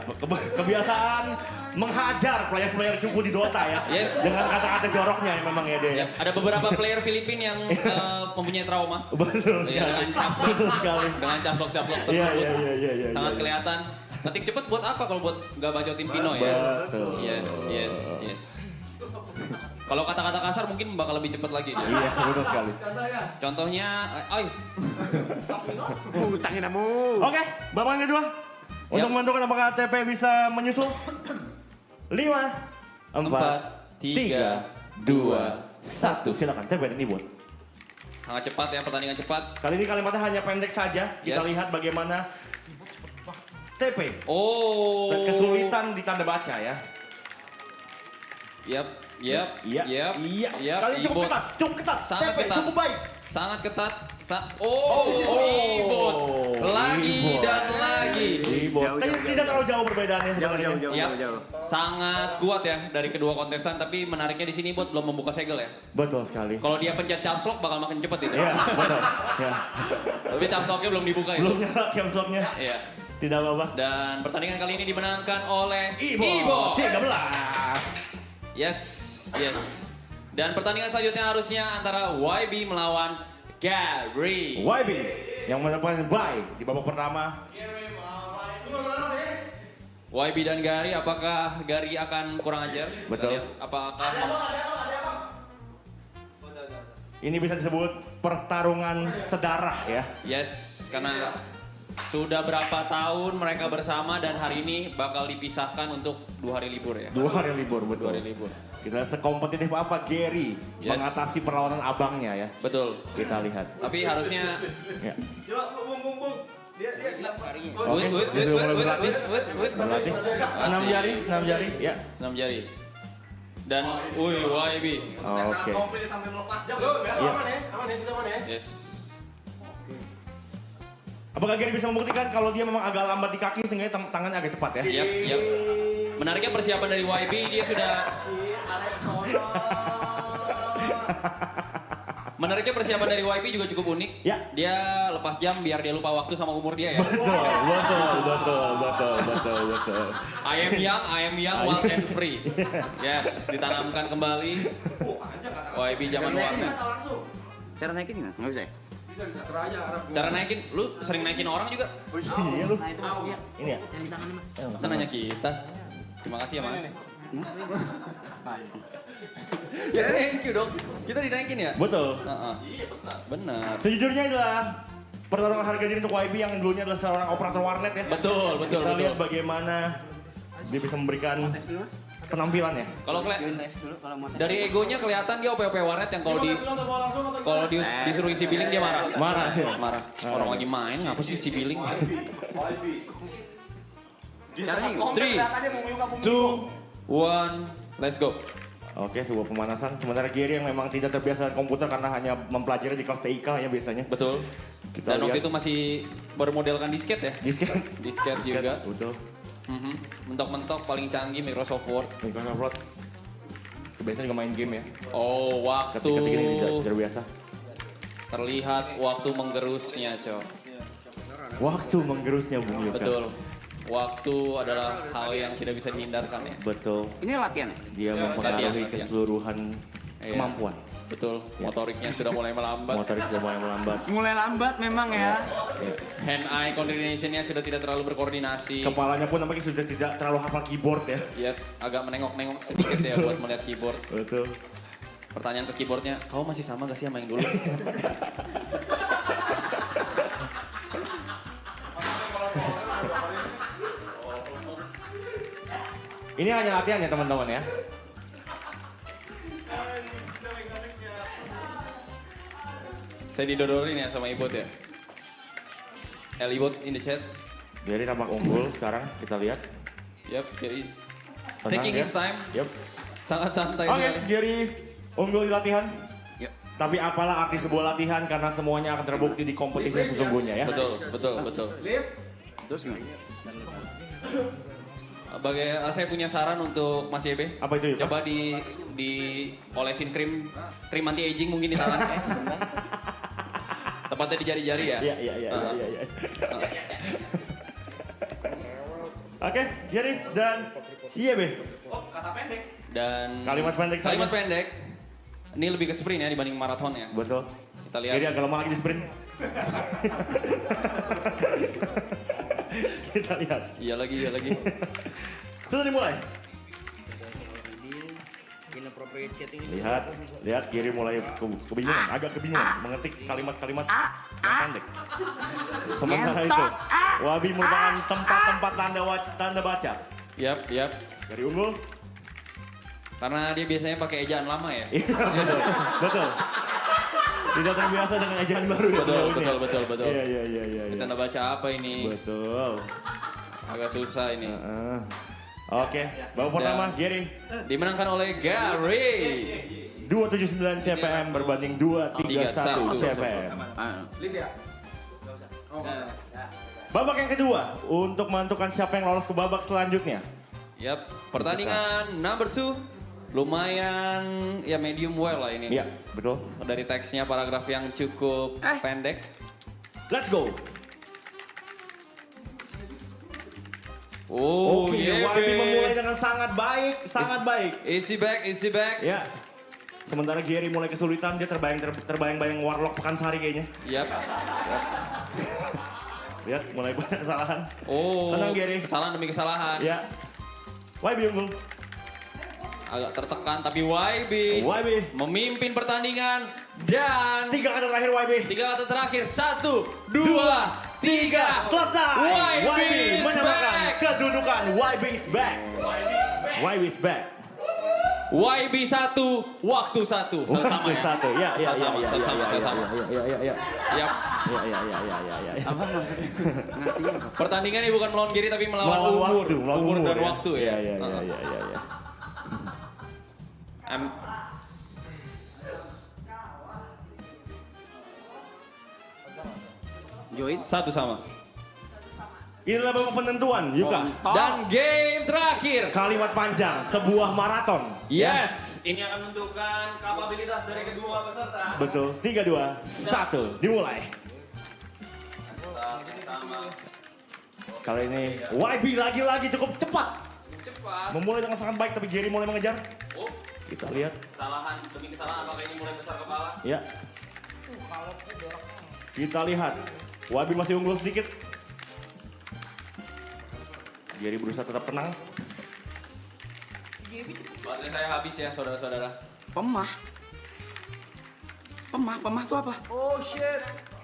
Speaker 6: kebiasaan menghajar player-player cupu di Dota ya.
Speaker 9: Yes.
Speaker 6: Dengan kata-kata joroknya memang ya dia.
Speaker 9: Yap. Ada beberapa player Filipina yang mempunyai trauma.
Speaker 6: Betul
Speaker 9: Ya,
Speaker 6: sekali.
Speaker 9: dengan caplok.
Speaker 6: Betul sekali.
Speaker 9: Dengan caplok-caplok
Speaker 6: Iya,
Speaker 9: tersebut.
Speaker 6: iya.
Speaker 9: Sangat kelihatan. Ketik cepet buat apa kalau buat nggak bacotin Pino ya?
Speaker 6: Betul.
Speaker 9: Yes. Kalau kata-kata kasar mungkin bakal lebih cepet lagi dia.
Speaker 6: Iya, betul sekali.
Speaker 9: Contohnya,
Speaker 4: Utangin kamu.
Speaker 6: Oke, babak yang kedua. Untuk
Speaker 9: Yap.
Speaker 6: menentukan apakah TP bisa menyusul. 5, 4, 3, 2, 1. Silakan TP dan Ibu.
Speaker 9: sangat cepat ya, pertandingan cepat.
Speaker 6: Kali ini kalimatnya hanya pendek saja. Kita
Speaker 9: Yes.
Speaker 6: lihat bagaimana TP.
Speaker 9: Oh.
Speaker 6: Kesulitan di tanda baca ya.
Speaker 9: Yap.
Speaker 6: Iya. Kali ini cukup ketat.
Speaker 9: Sangat
Speaker 6: TP
Speaker 9: ketat.
Speaker 6: cukup baik.
Speaker 9: Sangat ketat. Ibot. Lagi
Speaker 6: Ibot.
Speaker 9: dan lagi.
Speaker 6: Ibu. Tidak terlalu jauh perbedaannya sebenarnya.
Speaker 9: Yap, sangat kuat ya dari kedua kontestan, tapi menariknya di sini Bot belum membuka segel ya.
Speaker 6: Betul sekali.
Speaker 9: Kalau dia pencet caps lock bakal makin cepet itu.
Speaker 6: Iya, betul. Ya.
Speaker 9: Tapi caps locknya belum dibuka itu.
Speaker 6: Belum nyala game slotnya.
Speaker 9: Iya.
Speaker 6: Tidak apa-apa.
Speaker 9: Dan pertandingan kali ini dimenangkan oleh
Speaker 6: Ibo. 13.
Speaker 9: Yes. Dan pertandingan selanjutnya harusnya antara YB melawan Gary.
Speaker 6: YB yang mendapatkan bye di babak pertama.
Speaker 9: YB dan Gary, apakah Gary akan kurang ajar?
Speaker 6: Betul.
Speaker 9: Kita lihat apakah
Speaker 6: Ini bisa disebut pertarungan sedarah ya.
Speaker 9: yes, karena sudah berapa tahun mereka bersama dan hari ini bakal dipisahkan untuk 2 hari libur ya.
Speaker 6: 2 hari libur,
Speaker 9: 2
Speaker 6: betul.
Speaker 9: hari libur.
Speaker 6: Kita sekompetitif apa Gary
Speaker 9: Yes.
Speaker 6: mengatasi perlawanan abangnya ya.
Speaker 9: Betul.
Speaker 6: Kita lihat.
Speaker 9: Tapi harusnya
Speaker 6: Ya.
Speaker 9: wait.
Speaker 6: Berlatih. 6 jari, 6 jari, ya.
Speaker 9: 6 jari. Dan YB.
Speaker 6: Oke.
Speaker 1: sampai melepas jam.
Speaker 6: Iya.
Speaker 9: Yes.
Speaker 6: Apakah Gary bisa membuktikan kalau dia memang agak lambat di kaki sehingga tangannya agak cepat ya?
Speaker 9: Yap. Menariknya persiapan dari YB, dia sudah Menariknya persiapan dari YB juga cukup unik.
Speaker 6: Ya.
Speaker 9: Dia lepas jam biar dia lupa waktu sama umur dia ya.
Speaker 6: Betul.
Speaker 9: I am young, wild and free. Yes, ditanamkan kembali. YB zaman warnet.
Speaker 3: Cara naikin gimana? Nggak bisa ya?
Speaker 9: Cara naikin, lu sering naikin orang juga?
Speaker 6: Iya lu.
Speaker 4: Nah itu mas, iya.
Speaker 6: Ini ya?
Speaker 4: Yang di tangan nih mas.
Speaker 9: Masa nanya kita? Terima kasih ya mas. Ya thank you dong. Kita dinaikin ya?
Speaker 6: Betul.
Speaker 9: Benar.
Speaker 6: Sejujurnya adalah pertarungan harga diri untuk YB yang dulunya adalah seorang operator warnet ya.
Speaker 9: Betul.
Speaker 6: Kita lihat bagaimana dia bisa memberikan penampilannya.
Speaker 9: Kalau
Speaker 4: Dulu kalau mau
Speaker 9: dari egonya kelihatan dia OP-OP warnet yang kalau disuruh isi billing dia marah. Marah. Orang lagi main ngapa sih isi billing? 3, 2, 1, let's go.
Speaker 6: Oke, sebuah pemanasan. Sementara Gary yang memang tidak terbiasa dengan komputer karena hanya mempelajari di kelas TIK ya biasanya.
Speaker 9: Betul.
Speaker 6: Kita
Speaker 9: Dan waktu
Speaker 6: lihat.
Speaker 9: itu masih bermodelkan disket ya?
Speaker 6: Disket.
Speaker 9: Disket juga.
Speaker 6: Betul.
Speaker 9: Mentok-mentok paling canggih Microsoft Word.
Speaker 6: Microsoft Word. Biasanya juga main game ya.
Speaker 9: Oh, waktu
Speaker 6: Ketika ini tidak terbiasa.
Speaker 9: terlihat waktu menggerusnya, Cok.
Speaker 6: Waktu menggerusnya Bung Yuka.
Speaker 9: Betul. Waktu adalah hal yang tidak bisa dihindarkan ya.
Speaker 6: Betul.
Speaker 3: Ini latihan ya?
Speaker 6: Dia mempengaruhi
Speaker 9: latihan.
Speaker 6: keseluruhan
Speaker 9: Iya.
Speaker 6: kemampuan.
Speaker 9: Betul. Motoriknya sudah mulai melambat.
Speaker 6: Motorik sudah mulai melambat.
Speaker 3: Mulai lambat memang ya.
Speaker 9: Hand-eye coordination-nya sudah tidak terlalu berkoordinasi.
Speaker 6: Kepalanya pun nampaknya sudah tidak terlalu hafal keyboard ya.
Speaker 9: Ya, agak menengok-nengok sedikit ya buat melihat keyboard.
Speaker 6: Betul.
Speaker 9: Pertanyaan ke keyboardnya, kau masih sama gak sih sama yang dulu?
Speaker 6: Ini hanya latihan ya teman-teman ya.
Speaker 9: Saya didodorin ya sama Ibot ya. Ibot in the chat.
Speaker 6: Gary tampak unggul sekarang kita lihat.
Speaker 9: Yap, jadi
Speaker 6: Tenang,
Speaker 9: taking
Speaker 6: ya.
Speaker 9: his time.
Speaker 6: Yep.
Speaker 9: Sangat santai
Speaker 6: Oke,
Speaker 9: sekali.
Speaker 6: Gary unggul di latihan.
Speaker 3: Yuk.
Speaker 6: Tapi apalah arti sebuah latihan karena semuanya akan terbukti di kompetisi yang sesungguhnya ya.
Speaker 9: Betul.
Speaker 3: Terus gimana?
Speaker 9: Saya punya saran untuk Mas YB.
Speaker 6: Apa itu, Yuka?
Speaker 9: Coba olesin krim anti aging mungkin di tangan. Tepatnya di jari-jari ya.
Speaker 6: Iya. Oke, Gary dan IYB.
Speaker 1: Kata pendek.
Speaker 9: Dan
Speaker 6: Kalimat pendek saja.
Speaker 9: Kalimat pendek. Ini lebih ke sprint ya dibanding maraton ya.
Speaker 6: Betul.
Speaker 9: Kita lihat.
Speaker 6: Gary agak lemah lagi di sprint. Kita lihat.
Speaker 9: Iya lagi.
Speaker 6: Sudah dimulai.
Speaker 4: inappropriate chatting.
Speaker 6: Lihat Gary mulai kebingungan, agak kebingungan mengetik kalimat-kalimat yang pendek. Sementara itu, Wabi merupakan tempat-tempat tanda baca.
Speaker 9: Yap.
Speaker 6: Gary unggul.
Speaker 9: Karena dia biasanya pakai ejaan lama ya.
Speaker 6: Betul. Tidak terbiasa dengan ejaan baru ya.
Speaker 9: Betul.
Speaker 6: Iya.
Speaker 9: Tanda baca apa ini?
Speaker 6: Betul.
Speaker 9: Agak susah ini.
Speaker 6: Oke, babak pertama Gary.
Speaker 9: Dimenangkan oleh Gary.
Speaker 6: 279 CPM berbanding 231 CPM. Babak yang kedua untuk menentukan siapa yang lolos ke babak selanjutnya.
Speaker 9: Yap, pertandingan number 2. Lumayan ya medium well lah ini.
Speaker 6: Iya, betul.
Speaker 9: Dari teksnya paragraf yang cukup pendek.
Speaker 6: Let's go.
Speaker 9: Oh,
Speaker 6: Oke, YB memulai dengan sangat baik.
Speaker 9: Easy back.
Speaker 6: Ya. Sementara Gary mulai kesulitan, dia terbayang-bayang Warlock Pekansari kayaknya.
Speaker 9: Yap.
Speaker 6: Lihat, mulai banyak kesalahan.
Speaker 9: Oh,
Speaker 6: Tenang, Gary.
Speaker 9: kesalahan demi kesalahan.
Speaker 6: Ya. YB unggul.
Speaker 9: Agak tertekan, tapi YB memimpin pertandingan dan
Speaker 6: 3 kata terakhir YB.
Speaker 9: 3 kata terakhir. 1, 2, 3.
Speaker 6: Selesai. YB
Speaker 9: is
Speaker 6: menyamakan
Speaker 9: back.
Speaker 6: kedudukan. YB is back. YB is back.
Speaker 9: YB 1, waktu 1. Sama ya?
Speaker 6: Satu. Ya.
Speaker 9: Sama. Yap.
Speaker 6: Ya.
Speaker 3: Apa maksudnya? Ngertinya apa?
Speaker 9: Pertandingan ini bukan melawan Gary tapi melawan umur dan waktu ya.
Speaker 6: Iya.
Speaker 3: Join.
Speaker 9: 1 sama.
Speaker 6: Inilah babak penentuan, Yuka.
Speaker 9: Dan game terakhir.
Speaker 6: Kalimat panjang, sebuah maraton.
Speaker 9: Yes, Ini akan menentukan kapabilitas dari kedua peserta.
Speaker 6: Betul. 3, 2, 1. Dimulai.
Speaker 9: Sama.
Speaker 6: Kali ini YB lagi-lagi cukup cepat.
Speaker 9: Cepat.
Speaker 6: Memulai dengan sangat baik tapi Gary mulai mengejar.
Speaker 9: Oh,
Speaker 6: Kita lihat.
Speaker 9: kesalahan demi kesalahan apakah ini mulai besar kepala?
Speaker 6: Ya. Kita lihat. YB masih unggul sedikit. Gary berusaha tetap tenang.
Speaker 9: Baterai saya habis ya saudara-saudara.
Speaker 4: Pemah tuh apa?
Speaker 10: Oh shit.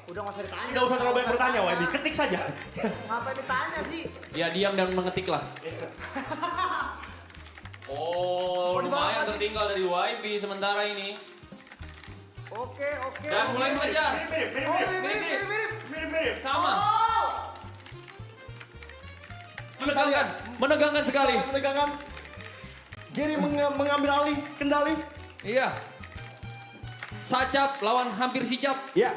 Speaker 10: Udah nggak usah ditanya.
Speaker 6: Tidak usah terlalu banyak bertanya YB, ketik saja.
Speaker 10: Ngapain ditanya sih?
Speaker 9: Ya diam dan mengetik lah. Oh, lumayan tertinggal dari YB sementara ini.
Speaker 10: Oke.
Speaker 9: Dan mulai mengejar.
Speaker 6: Mirip-mirip.
Speaker 9: Sama. Menegangkan sekali.
Speaker 6: Menegangkan. Gary mengambil alih kendali.
Speaker 9: Iya. Sacap lawan hampir sicap.
Speaker 6: Ya.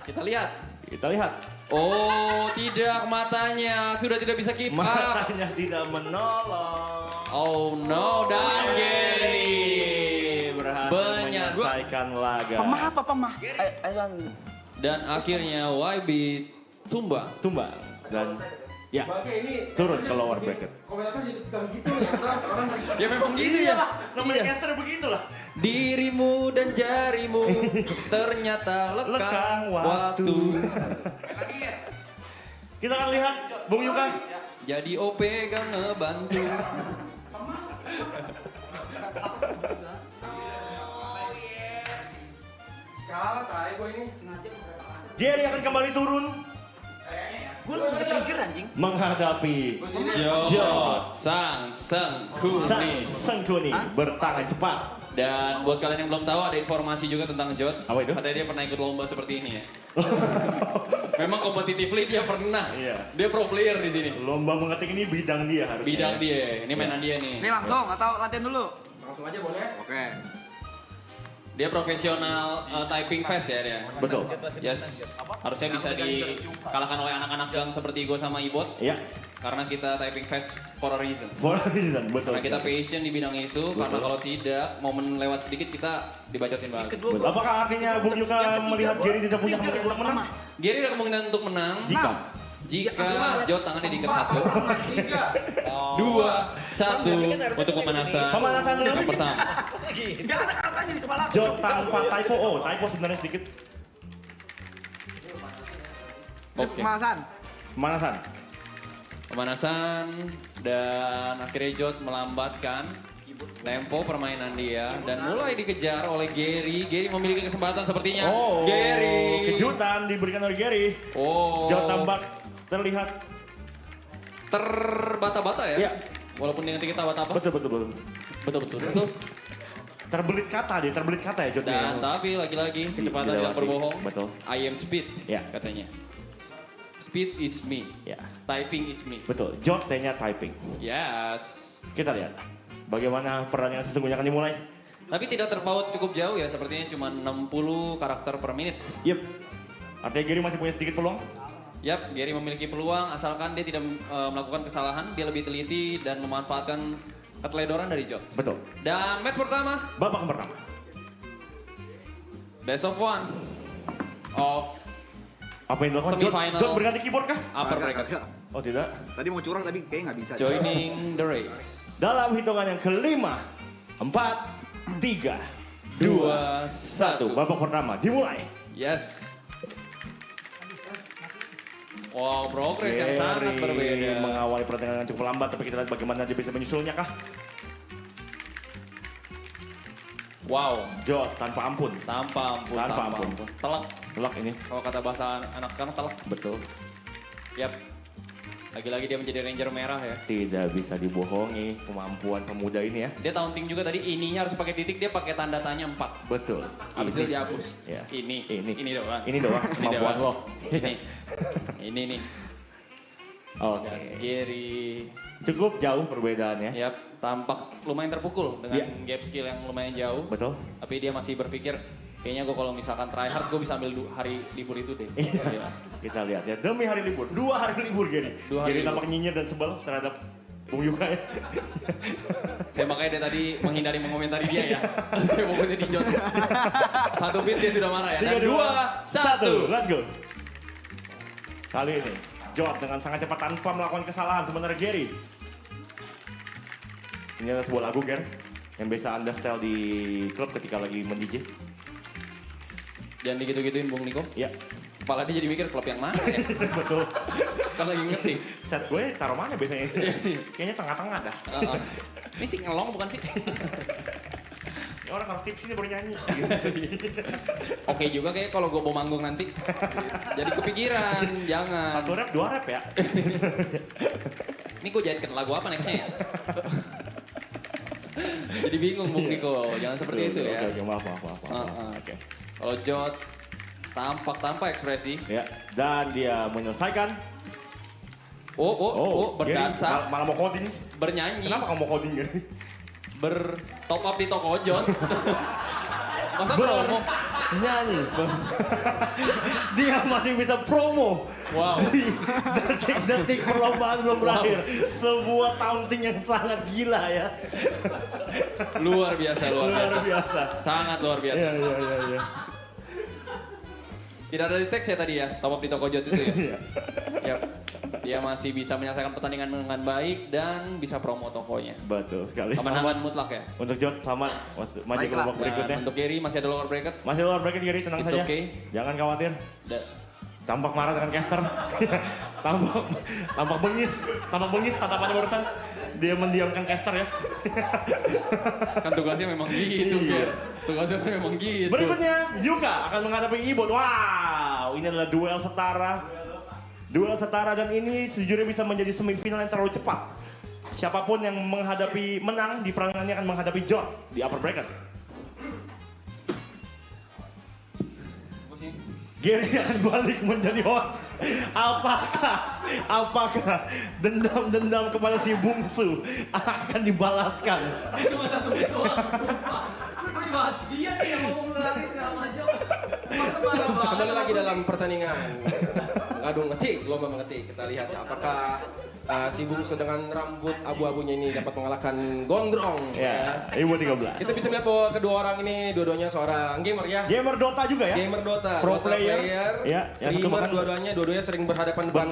Speaker 9: Kita lihat.
Speaker 6: Kita lihat.
Speaker 9: Oh, tidak, matanya sudah tidak bisa keep up.
Speaker 6: Matanya tidak menolong.
Speaker 9: Oh no, dan Gary
Speaker 6: berhasil
Speaker 9: Banyak.
Speaker 6: menyelesaikan laga.
Speaker 4: Pemah.
Speaker 9: dan akhirnya YB tumbang.
Speaker 6: Tumbang dan ya turun ke lower bracket.
Speaker 9: Ya memang gitu ya.
Speaker 6: Namanya caster begitulah.
Speaker 9: Dirimu dan jarimu ternyata lekang
Speaker 6: Lekang
Speaker 9: waktu.
Speaker 6: waktu. Kita akan lihat Bung Yuka.
Speaker 9: Jadi OP gak ngebantu.
Speaker 6: Gary akan kembali turun
Speaker 4: Gue langsung ke-trigger anjing.
Speaker 6: menghadapi
Speaker 9: Jod Sang Sengkuni.
Speaker 6: Sengkuni bertangan cepat.
Speaker 9: Dan buat kalian yang belum tahu ada informasi juga tentang Jod.
Speaker 6: Apa itu?
Speaker 9: Katanya dia pernah ikut lomba seperti ini ya. Memang kompetitifly dia pernah.
Speaker 6: Iya.
Speaker 9: Dia pro player di sini.
Speaker 6: Lomba mengetik ini bidang dia harusnya.
Speaker 9: Bidang dia. Ini mainan dia nih.
Speaker 4: Ini langsung atau latihan dulu?
Speaker 2: Langsung aja boleh.
Speaker 4: Oke.
Speaker 9: Dia profesional typing fast ya dia.
Speaker 6: Betul.
Speaker 9: Yes. Harusnya bisa dikalahkan oleh anak-anak gang seperti gue sama Ibot.
Speaker 6: Iya.
Speaker 9: Karena kita typing fast for a reason.
Speaker 6: For a reason, betul.
Speaker 9: Karena kita passion di bidang itu. Karena kalau tidak, momen lewat sedikit kita dibacotin banget.
Speaker 6: Betul. Apakah artinya Bung Yuka melihat Gary tidak punya kemungkinan untuk menang?
Speaker 9: Gary ada kemungkinan untuk menang. Jika Jod tangannya diikat 1, 2, 1 untuk pemanasan.
Speaker 6: Pemanasan dulu.
Speaker 9: Yang pertama.
Speaker 6: Jod tanpa typo. Oh, typo sebenarnya sedikit.
Speaker 9: Oke.
Speaker 6: Pemanasan.
Speaker 9: Pemanasan dan akhirnya Jod melambatkan tempo permainan dia dan mulai dikejar oleh Gary. Gary memiliki kesempatan sepertinya.
Speaker 6: Oh,
Speaker 9: Gary.
Speaker 6: kejutan diberikan oleh Gary.
Speaker 9: Oh.
Speaker 6: Jod tambak terlihat
Speaker 9: terbata-bata ya.
Speaker 6: Ya.
Speaker 9: Walaupun dengan kita apa-apa.
Speaker 6: betul. Terbelit kata ya Jod.
Speaker 9: Dan tapi lagi-lagi kecepatan
Speaker 6: Dilewati.
Speaker 9: yang berbohong.
Speaker 6: Betul.
Speaker 9: I am speed
Speaker 6: Ya.
Speaker 9: katanya. Speed is me.
Speaker 6: Ya,
Speaker 9: Typing is me.
Speaker 6: betul. Jod T-nya typing.
Speaker 9: Yes.
Speaker 6: Kita lihat bagaimana pertandingan sesungguhnya akan dimulai.
Speaker 9: Tapi tidak terpaut cukup jauh ya. Sepertinya cuma 60 karakter per menit.
Speaker 6: Yep. Artinya Gary masih punya sedikit peluang.
Speaker 9: Yap, Gary memiliki peluang asalkan dia tidak melakukan kesalahan. Dia lebih teliti dan memanfaatkan keteledoran dari Jod.
Speaker 6: Betul.
Speaker 9: Dan match pertama.
Speaker 6: Babak pertama.
Speaker 9: Best of one. Of
Speaker 6: Apa yang dilakukan?
Speaker 9: Semifinal.
Speaker 6: Jod berganti keyboard kah?
Speaker 9: upper bracket.
Speaker 6: Oh tidak.
Speaker 10: Tadi mau curang tapi kayaknya nggak bisa.
Speaker 9: Joining the race.
Speaker 6: Dalam hitungan yang kelima, 4, 3, 2, 1. Babak pertama dimulai.
Speaker 9: Yes. Wow, progres yang sangat berbeda.
Speaker 6: Mengawali pertandingan yang cukup lambat, tapi kita lihat bagaimana dia bisa menyusulnya kah?
Speaker 9: Wow,
Speaker 6: Jod tanpa ampun.
Speaker 9: tanpa ampun. Telak.
Speaker 6: Telak ini.
Speaker 9: Kalau kata bahasa anak sekarang telak.
Speaker 6: Betul.
Speaker 9: Yap. Lagi-lagi dia menjadi ranger merah ya.
Speaker 6: Tidak bisa dibohongi kemampuan pemuda ini ya.
Speaker 9: Dia taunting juga tadi ininya harus pakai titik, dia pakai tanda tanya 4.
Speaker 6: Betul.
Speaker 9: Habis itu dihapus.
Speaker 6: Ya.
Speaker 9: Ini doang.
Speaker 6: Ini doang kemampuan lo.
Speaker 9: Ini nih.
Speaker 6: Oke.
Speaker 9: Gary.
Speaker 6: Cukup jauh perbedaannya.
Speaker 9: Yap, tampak lumayan terpukul dengan
Speaker 6: Ya.
Speaker 9: gap skill yang lumayan jauh.
Speaker 6: Betul.
Speaker 9: Tapi dia masih berpikir, kayaknya gue kalau misalkan try hard, gue bisa ambil hari libur itu deh.
Speaker 6: Iya. Kita lihat ya, demi hari libur. 2 hari libur Gary.
Speaker 9: 2 hari
Speaker 6: Gary
Speaker 9: libur.
Speaker 6: tampak nyinyir dan sebel terhadap Bung Yuka ya.
Speaker 9: Saya makanya dari tadi menghindari mengomentari dia ya. Saya fokusnya di Jot. 1 beat dia sudah marah ya. Dan 2, 1.
Speaker 6: Let's go. Kali ini, Jot dengan sangat cepat tanpa melakukan kesalahan. Sementara Gary. Ini adalah sebuah lagu, Ger. Yang biasa Anda setel di klub ketika lagi men-DJ.
Speaker 9: Jangan digitu-gituin Bung Niko.
Speaker 6: Iya.
Speaker 9: Kepala dia jadi mikir klub yang mana ya.
Speaker 6: Betul.
Speaker 9: Kalau lagi ngetik.
Speaker 6: Set gue taruh mana biasanya? Kayaknya tengah-tengah dah.
Speaker 9: Ini sih ngelong bukan sih?
Speaker 6: Ya orang kalau tips ini baru nyanyi.
Speaker 9: Oke juga kayak kalau gue mau manggung nanti. Jadi kepikiran, jangan.
Speaker 6: 1 rap, 2 rap ya.
Speaker 9: Ini gue jadi lagu apa nextnya ya? Jadi bingung Bung Niko, jangan seperti itu ya.
Speaker 6: Oke, maaf. Oke.
Speaker 9: Kalau Jot tampak tanpa ekspresi.
Speaker 6: Ya, dan dia menyelesaikan.
Speaker 9: Berdansa.
Speaker 6: Gary, malah mau coding.
Speaker 9: Bernyanyi.
Speaker 6: Kenapa kamu mau coding, Gary?
Speaker 9: Bertop up di toko Jot. Masa promo?
Speaker 6: Nyanyi. Dia masih bisa promo.
Speaker 9: Wow.
Speaker 6: Di detik-detik perlombaan belum berakhir. Sebuah taunting yang sangat gila ya.
Speaker 9: Luar biasa. Sangat luar biasa.
Speaker 6: Iya.
Speaker 9: Tidak ada di teks ya tadi ya, top up di toko Jot itu ya.
Speaker 6: Iya.
Speaker 9: Yap. Dia masih bisa menyelesaikan pertandingan dengan baik dan bisa promo tokonya.
Speaker 6: Betul sekali.
Speaker 9: Kemenangan mutlak ya.
Speaker 6: Untuk Jot selamat maju ke babak berikutnya.
Speaker 9: Dan untuk Gary masih ada lower bracket.
Speaker 6: Masih lower bracket Gary, tenang
Speaker 9: It's
Speaker 6: saja.
Speaker 9: okay.
Speaker 6: Jangan khawatir. Tampak marah dengan caster. tampak bengis tatapannya barusan. Dia mendiamkan caster ya.
Speaker 9: Kan tugasnya memang gitu, Ger. Tugasnya memang gitu.
Speaker 6: Berikutnya, Yuka akan menghadapi Ibon. Wow, ini adalah duel setara. Duel setara dan ini sejujurnya bisa menjadi semifinal yang terlalu cepat. Siapapun yang menang di perandingan ini akan menghadapi Jot di upper bracket. Gary akan balik menjadi host. Apakah dendam kepada si bungsu akan dibalaskan?
Speaker 5: Cuma 1 menit doang, sumpah. Dia nih yang ngomong lari segala macam.
Speaker 2: Kembali lagi dalam pertandingan ngadu ngetik, lomba mengetik. Kita lihat apakah si bungsu dengan rambut abu-abunya ini dapat mengalahkan Gondrong.
Speaker 6: Ya, Ibu 13.
Speaker 2: Kita bisa melihat bahwa kedua orang ini dua-duanya seorang gamer ya.
Speaker 6: Gamer Dota juga ya?
Speaker 2: Gamer Dota.
Speaker 6: Pro
Speaker 2: Dota
Speaker 6: player. Ya,
Speaker 2: streamer dua-duanya sering berhadapan depan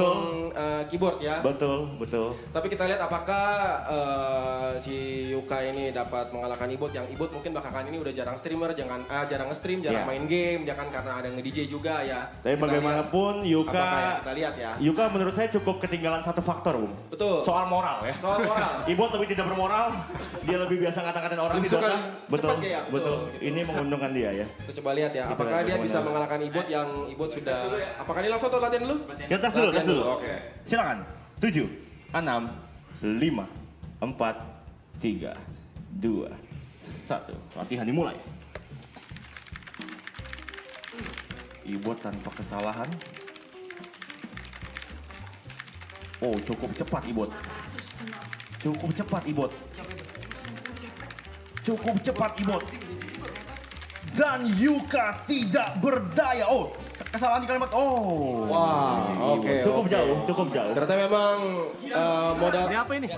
Speaker 2: keyboard ya.
Speaker 6: Betul.
Speaker 2: Tapi kita lihat apakah si Yuka ini dapat mengalahkan Ibot. Yang Ibot mungkin belakangan ini udah jarang streamer, jarang nge-stream, jarang main game, ya kan karena ada nge-DJ juga ya.
Speaker 6: Tapi bagaimanapun Yuka,
Speaker 2: kita lihat ya.
Speaker 6: Yuka menurut saya cukup ketinggalan satu faktor, Bung.
Speaker 2: Betul.
Speaker 6: Soal moral ya.
Speaker 2: Soal moral.
Speaker 6: Ibot lebih tidak bermoral, dia lebih biasa ngata-ngatain orang di Dota. Betul.
Speaker 2: Gitu.
Speaker 6: Ini menguntungkan dia ya.
Speaker 2: Kita coba lihat ya, apakah dia bisa mengalahkan Ibot yang Ibot sudah. Apakah ini langsung atau latihan dulu?
Speaker 6: Kita tes dulu.
Speaker 2: Oke.
Speaker 6: Silakan. 7, 6, 5, 4, 3, 2, 1. Latihan dimulai. Ibot tanpa kesalahan. Oh, cukup cepat Ibot. Dan Yuka tidak berdaya. Oh, kesalahan di kalimat. Oh.
Speaker 2: Wah, oke.
Speaker 6: Cukup jauh.
Speaker 2: Ternyata memang modal.
Speaker 10: Ini apa ini?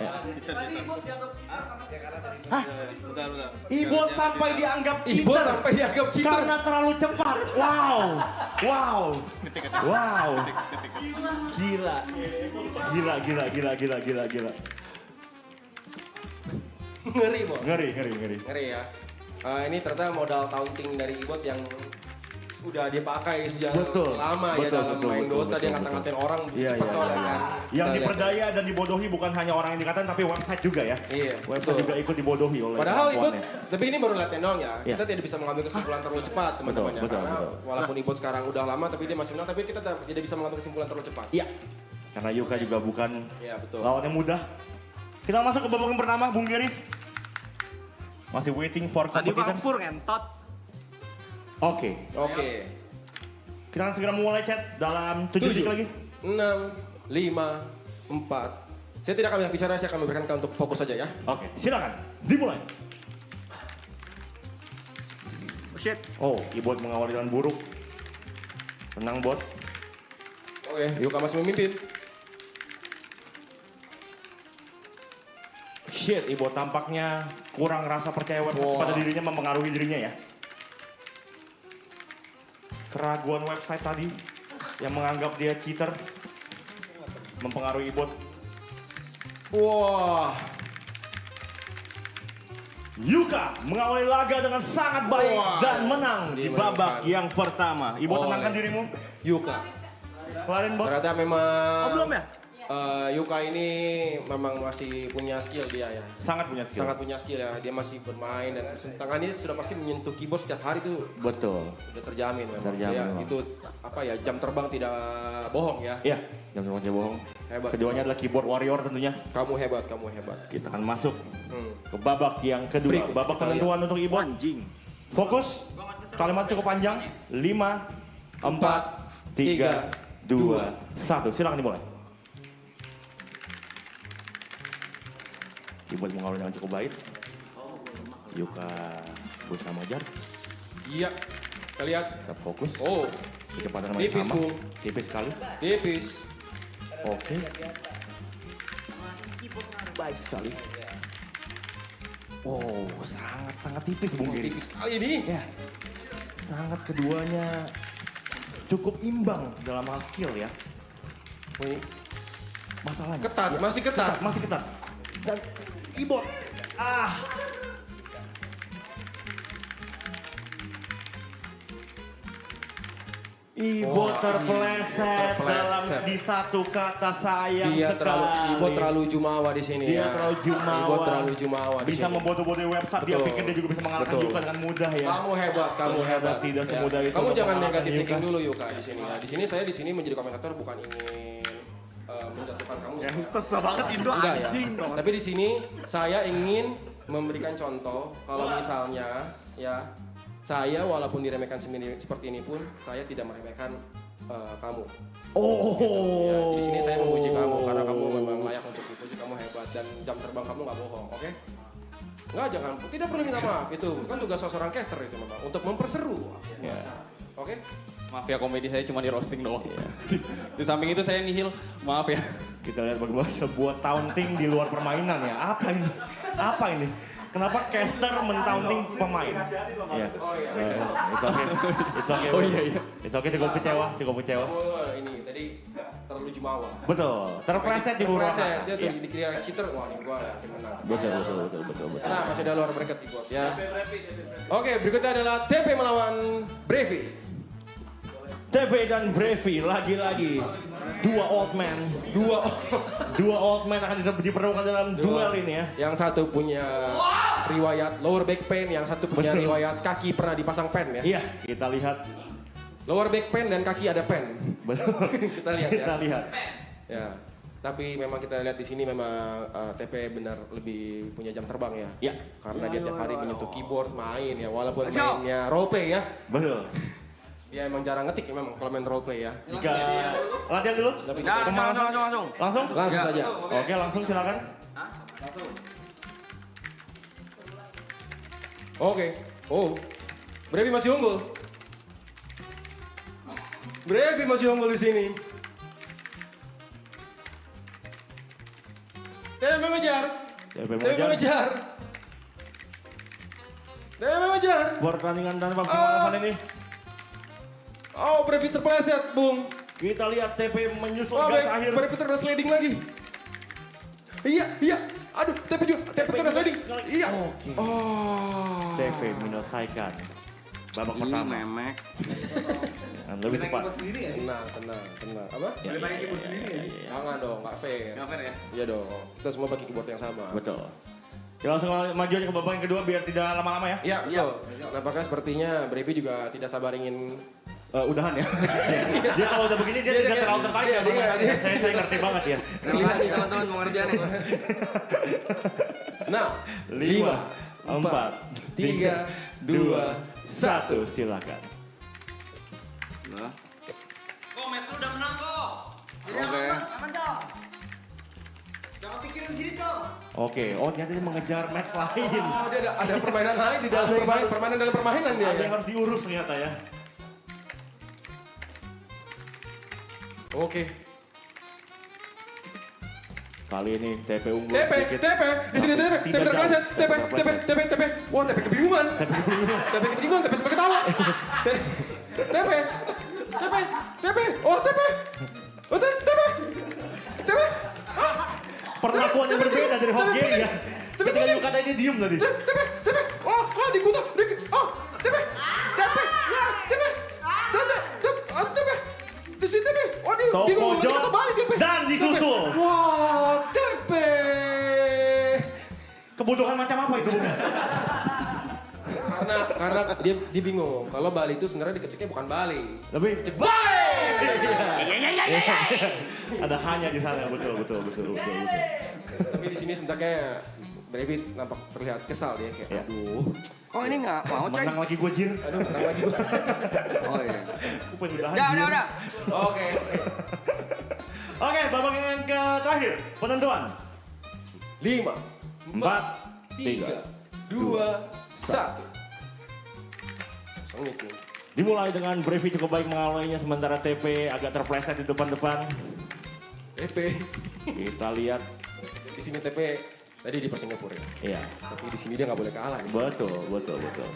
Speaker 6: Ibot sampai dianggap cheater. Karena terlalu cepat. Wow. Gila.
Speaker 2: Ngeri, Bo.
Speaker 6: Ngeri.
Speaker 2: Ya. Ini ternyata modal taunting dari Ibot yang udah dia pakai sejak lama ya dalam main Dota. Dia ngata-ngatain orang cepat soalnya kan.
Speaker 6: Yang diperdaya dan dibodohi bukan hanya orang yang dikatain tapi website juga ya.
Speaker 2: Iya.
Speaker 6: Website juga ikut dibodohi oleh.
Speaker 2: Padahal Ibot, tapi ini baru latihan doang ya. Kita tidak bisa mengambil kesimpulan terlalu cepat teman-teman ya. Karena walaupun Ibot sekarang udah lama tapi dia masih menang, tapi kita tidak bisa mengambil kesimpulan terlalu cepat.
Speaker 6: Iya. Karena Yuka juga bukan lawan yang mudah. Kita masuk ke babak yang pertama, Bung Gary. Masih waiting for competitors.
Speaker 10: Tadi ngentot.
Speaker 6: Oke. Kita akan segera mulai chat dalam 7 detik lagi.
Speaker 2: 6, 5, 4. Saya tidak akan banyak bicara, saya akan memberikan kalian untuk fokus saja ya.
Speaker 6: Oke, silakan. Dimulai.
Speaker 10: Oh shit.
Speaker 6: Oh, Ibot mengawali dengan buruk. Tenang, Bot.
Speaker 2: Oke, Yuka masih memimpin.
Speaker 6: shit, Ibo tampaknya kurang rasa percaya website pada dirinya mempengaruhi dirinya ya. Keraguan website tadi yang menganggap dia cheater mempengaruhi Ibo.
Speaker 1: Wah.
Speaker 6: Yuka mengawali laga dengan sangat baik dan menang di babak yang pertama. Ibo tenangkan dirimu.
Speaker 2: Yuka.
Speaker 6: Kelarin Bot.
Speaker 2: Ternyata memang
Speaker 10: Oh, belum ya?
Speaker 2: Yuka ini memang masih punya skill dia ya.
Speaker 6: Sangat punya skill.
Speaker 2: Sangat punya skill ya. Dia masih bermain dan tangannya sudah pasti menyentuh keyboard setiap hari tuh.
Speaker 6: Betul.
Speaker 2: Udah terjamin memang.
Speaker 6: Terjamin
Speaker 2: Ya,
Speaker 6: memang.
Speaker 2: itu apa ya, jam terbang tidak bohong ya.
Speaker 6: Iya, jam terbangnya bohong.
Speaker 2: Hebat.
Speaker 6: Keduanya adalah keyboard warrior tentunya.
Speaker 2: Kamu hebat, kamu hebat.
Speaker 6: Kita akan masuk ke babak yang kedua.
Speaker 2: Berikut,
Speaker 6: Babak
Speaker 2: kita
Speaker 6: penentuan untuk Ibo. Fokus. Kalimat cukup panjang. 5, 4, 3, 2, 1. Silakan dimulai. Ibo mengawali dengan cukup baik. Yuka berusaha mengejar.
Speaker 2: Iya. Kita lihat.
Speaker 6: Tetap fokus.
Speaker 2: Oh.
Speaker 6: Kecepatan masih
Speaker 2: Tipis,
Speaker 6: sama.
Speaker 2: Bung.
Speaker 6: Tipis sekali.
Speaker 2: Tipis.
Speaker 6: Oke. Baik sekali. Wow, sangat tipis Bung Giri.
Speaker 2: Tipis sekali ini.
Speaker 6: Ya. Sangat keduanya cukup imbang dalam hal skill ya.
Speaker 2: Wih.
Speaker 6: Masalahnya.
Speaker 2: Ketat,
Speaker 6: ya,
Speaker 2: masih ketat.
Speaker 6: Masih ketat. Dan Ibot. Ibo terpeleset dalam di satu kata sayang
Speaker 2: Dia
Speaker 6: sekali.
Speaker 2: Ibo terlalu jumawa di sini
Speaker 6: Dia
Speaker 2: ya.
Speaker 6: terlalu jumawa.
Speaker 2: Ibo terlalu jumawa di
Speaker 6: Bisa
Speaker 2: sini.
Speaker 6: membodoh-bodohi website, dia
Speaker 2: Betul.
Speaker 6: pikir dia juga bisa mengalahkan
Speaker 2: Betul.
Speaker 6: Yuka dengan mudah ya.
Speaker 2: Kamu hebat, kamu hebat.
Speaker 6: Tidak
Speaker 2: Ya.
Speaker 6: semudah itu.
Speaker 2: Kamu
Speaker 6: untuk
Speaker 2: jangan
Speaker 6: mengalahkan
Speaker 2: negatif
Speaker 6: Yuka.
Speaker 2: thinking dulu Yuka di sini ya. Di sini saya menjadi komentator bukan ingin menjatuhkan kamu.
Speaker 10: Kesel banget Indo
Speaker 2: Enggak ya.
Speaker 10: anjing dong.
Speaker 2: Tapi di sini saya ingin memberikan contoh kalau misalnya ya saya walaupun diremehkan seperti ini pun saya tidak meremehkan kamu.
Speaker 6: Oh.
Speaker 2: Ya, di sini saya memuji kamu karena kamu memang layak untuk dipuji, kamu hebat dan jam terbang kamu nggak bohong, oke? Nggak, jangan, tidak perlu minta maaf, itu kan tugas seorang caster itu memang untuk memperseru.
Speaker 6: Ya.
Speaker 2: Oke?
Speaker 9: Maaf ya, komedi saya cuma di roasting doang. Di samping itu saya nihil, maaf ya.
Speaker 6: Kita lihat bagaimana sebuah taunting di luar permainan ya. Apa ini? Apa ini? Kenapa caster mentaunting pemain? Ya. It's okay. It's okay.
Speaker 9: Oh iya.
Speaker 6: It's okay, cukup kecewa.
Speaker 2: Kamu ini tadi terlalu jumawa.
Speaker 6: Betul. Terpleset di bawah.
Speaker 2: Terpleset, dia tuh dikira cheater, wah ini gua yakin menang.
Speaker 6: Betul.
Speaker 2: Karena masih ada luar bracket di gua ya. Oke, berikutnya adalah TP melawan Brevi.
Speaker 6: TP dan Brevi lagi-lagi dua old man akan diperlukan dalam duel ini ya.
Speaker 2: Yang satu punya riwayat lower back pain, yang satu punya riwayat kaki pernah dipasang pen ya.
Speaker 6: Iya, kita lihat.
Speaker 2: Lower back pain dan kaki ada pen.
Speaker 6: Betul.
Speaker 2: Kita lihat ya.
Speaker 6: Kita lihat.
Speaker 2: Ya. Tapi memang kita lihat di sini memang TP benar lebih punya jam terbang ya.
Speaker 6: Iya.
Speaker 2: Karena dia tiap hari menyentuh keyboard main ya, walaupun mainnya roleplay ya.
Speaker 6: Betul.
Speaker 2: Dia emang jarang ngetik memang kalau main roleplay ya.
Speaker 6: Jika latihan dulu. Langsung?
Speaker 2: Langsung saja.
Speaker 6: Oke, langsung silakan.
Speaker 2: Oke. Oh. Brevi masih unggul. Brevi masih unggul di sini. TP mengejar.
Speaker 6: Pertandingan tanpa pemanasan ini.
Speaker 2: Oh, Brevi terpeleset, Bung.
Speaker 6: Kita lihat TP menyusul
Speaker 2: Oh,
Speaker 6: garis akhir.
Speaker 2: Brevi terus sliding lagi. Iya. Aduh, TP terus sliding. Iya.
Speaker 6: Oke.
Speaker 2: Oh.
Speaker 6: TP menyelesaikan babak pertama.
Speaker 10: memek.
Speaker 6: Lebih cepat.
Speaker 2: Tenang. Apa? Jangan dong, nggak fair.
Speaker 10: Nggak fair ya?
Speaker 2: Iya dong. Kita semua pakai keyboard yang sama.
Speaker 6: Betul. Kita langsung maju aja ke babak yang kedua biar tidak lama-lama ya.
Speaker 2: Iya, betul. Nampaknya sepertinya Brevi juga tidak sabar ingin
Speaker 6: Udahan ya. Dia kalau udah begini dia tidak terlalu tertarik. Saya ngerti banget ya.
Speaker 10: Lihat nih teman-teman pengertiannya.
Speaker 2: Nah,
Speaker 6: 5, 4, 3, 2, 1. Silakan.
Speaker 5: Kok match lu udah menang kok?
Speaker 10: Oke.
Speaker 4: Aman, Cok. Jangan pikirin di sini, Cok.
Speaker 6: Oke, ternyata dia mengejar match lain.
Speaker 2: Oh, dia ada permainan lain di dalam permainan dalam permainan dia.
Speaker 6: Ada yang harus diurus ternyata ya.
Speaker 2: Oke.
Speaker 6: Kali ini TP unggul
Speaker 2: TP,
Speaker 6: sedikit.
Speaker 2: TP, di sini TP, TP
Speaker 6: Tidak
Speaker 2: terpleset,
Speaker 6: jauh.
Speaker 2: TP, TP, TP, TP. Wah, TP kebingungan. TP kebingungan, TP sampai ketawa. TP, TP, TP, oh TP. Oh TP, TP.
Speaker 6: Perlakuan yang berbeda dari host Gary ya. Ketika Yuka tadi diem tadi.
Speaker 2: TP, TP. Oh, dikutuk, oh, TP, TP, TP. TP. Di sini TP. Oh, dia
Speaker 6: Toko
Speaker 2: bingung
Speaker 6: Jok
Speaker 2: kata balik TP.
Speaker 6: dan disusul.
Speaker 2: Wah, TP.
Speaker 6: Kebutuhan macam apa itu?
Speaker 2: Karena dia bingung. Kalau Bali itu sebenarnya diketiknya bukan Bali.
Speaker 6: Lebih
Speaker 2: Bali.
Speaker 6: ada hanya di sana, betul.
Speaker 2: Tapi di sini sebenarnya Brevit nampak terlihat kesal dia kayak,
Speaker 6: Ya.
Speaker 2: aduh,
Speaker 10: Kok ini nggak mau coy?
Speaker 6: menang lagi gue jir.
Speaker 2: aduh menang lagi.
Speaker 10: Oh iya.
Speaker 6: Gue pengen udahan,
Speaker 10: Udah,
Speaker 6: Jir.
Speaker 10: udah.
Speaker 2: Oke.
Speaker 6: Oke, babak yang terakhir penentuan.
Speaker 2: 5,
Speaker 6: 4,
Speaker 2: 3, 2, 1. Sengit nih.
Speaker 6: Dimulai dengan Brevi cukup baik mengawalnya sementara TP agak terpleset di depan-depan.
Speaker 2: TP.
Speaker 6: Kita lihat.
Speaker 2: Di sini TP tadi di Singapura ya.
Speaker 6: Iya,
Speaker 2: Tapi di sini dia nggak boleh kalah. Ya.
Speaker 6: betul.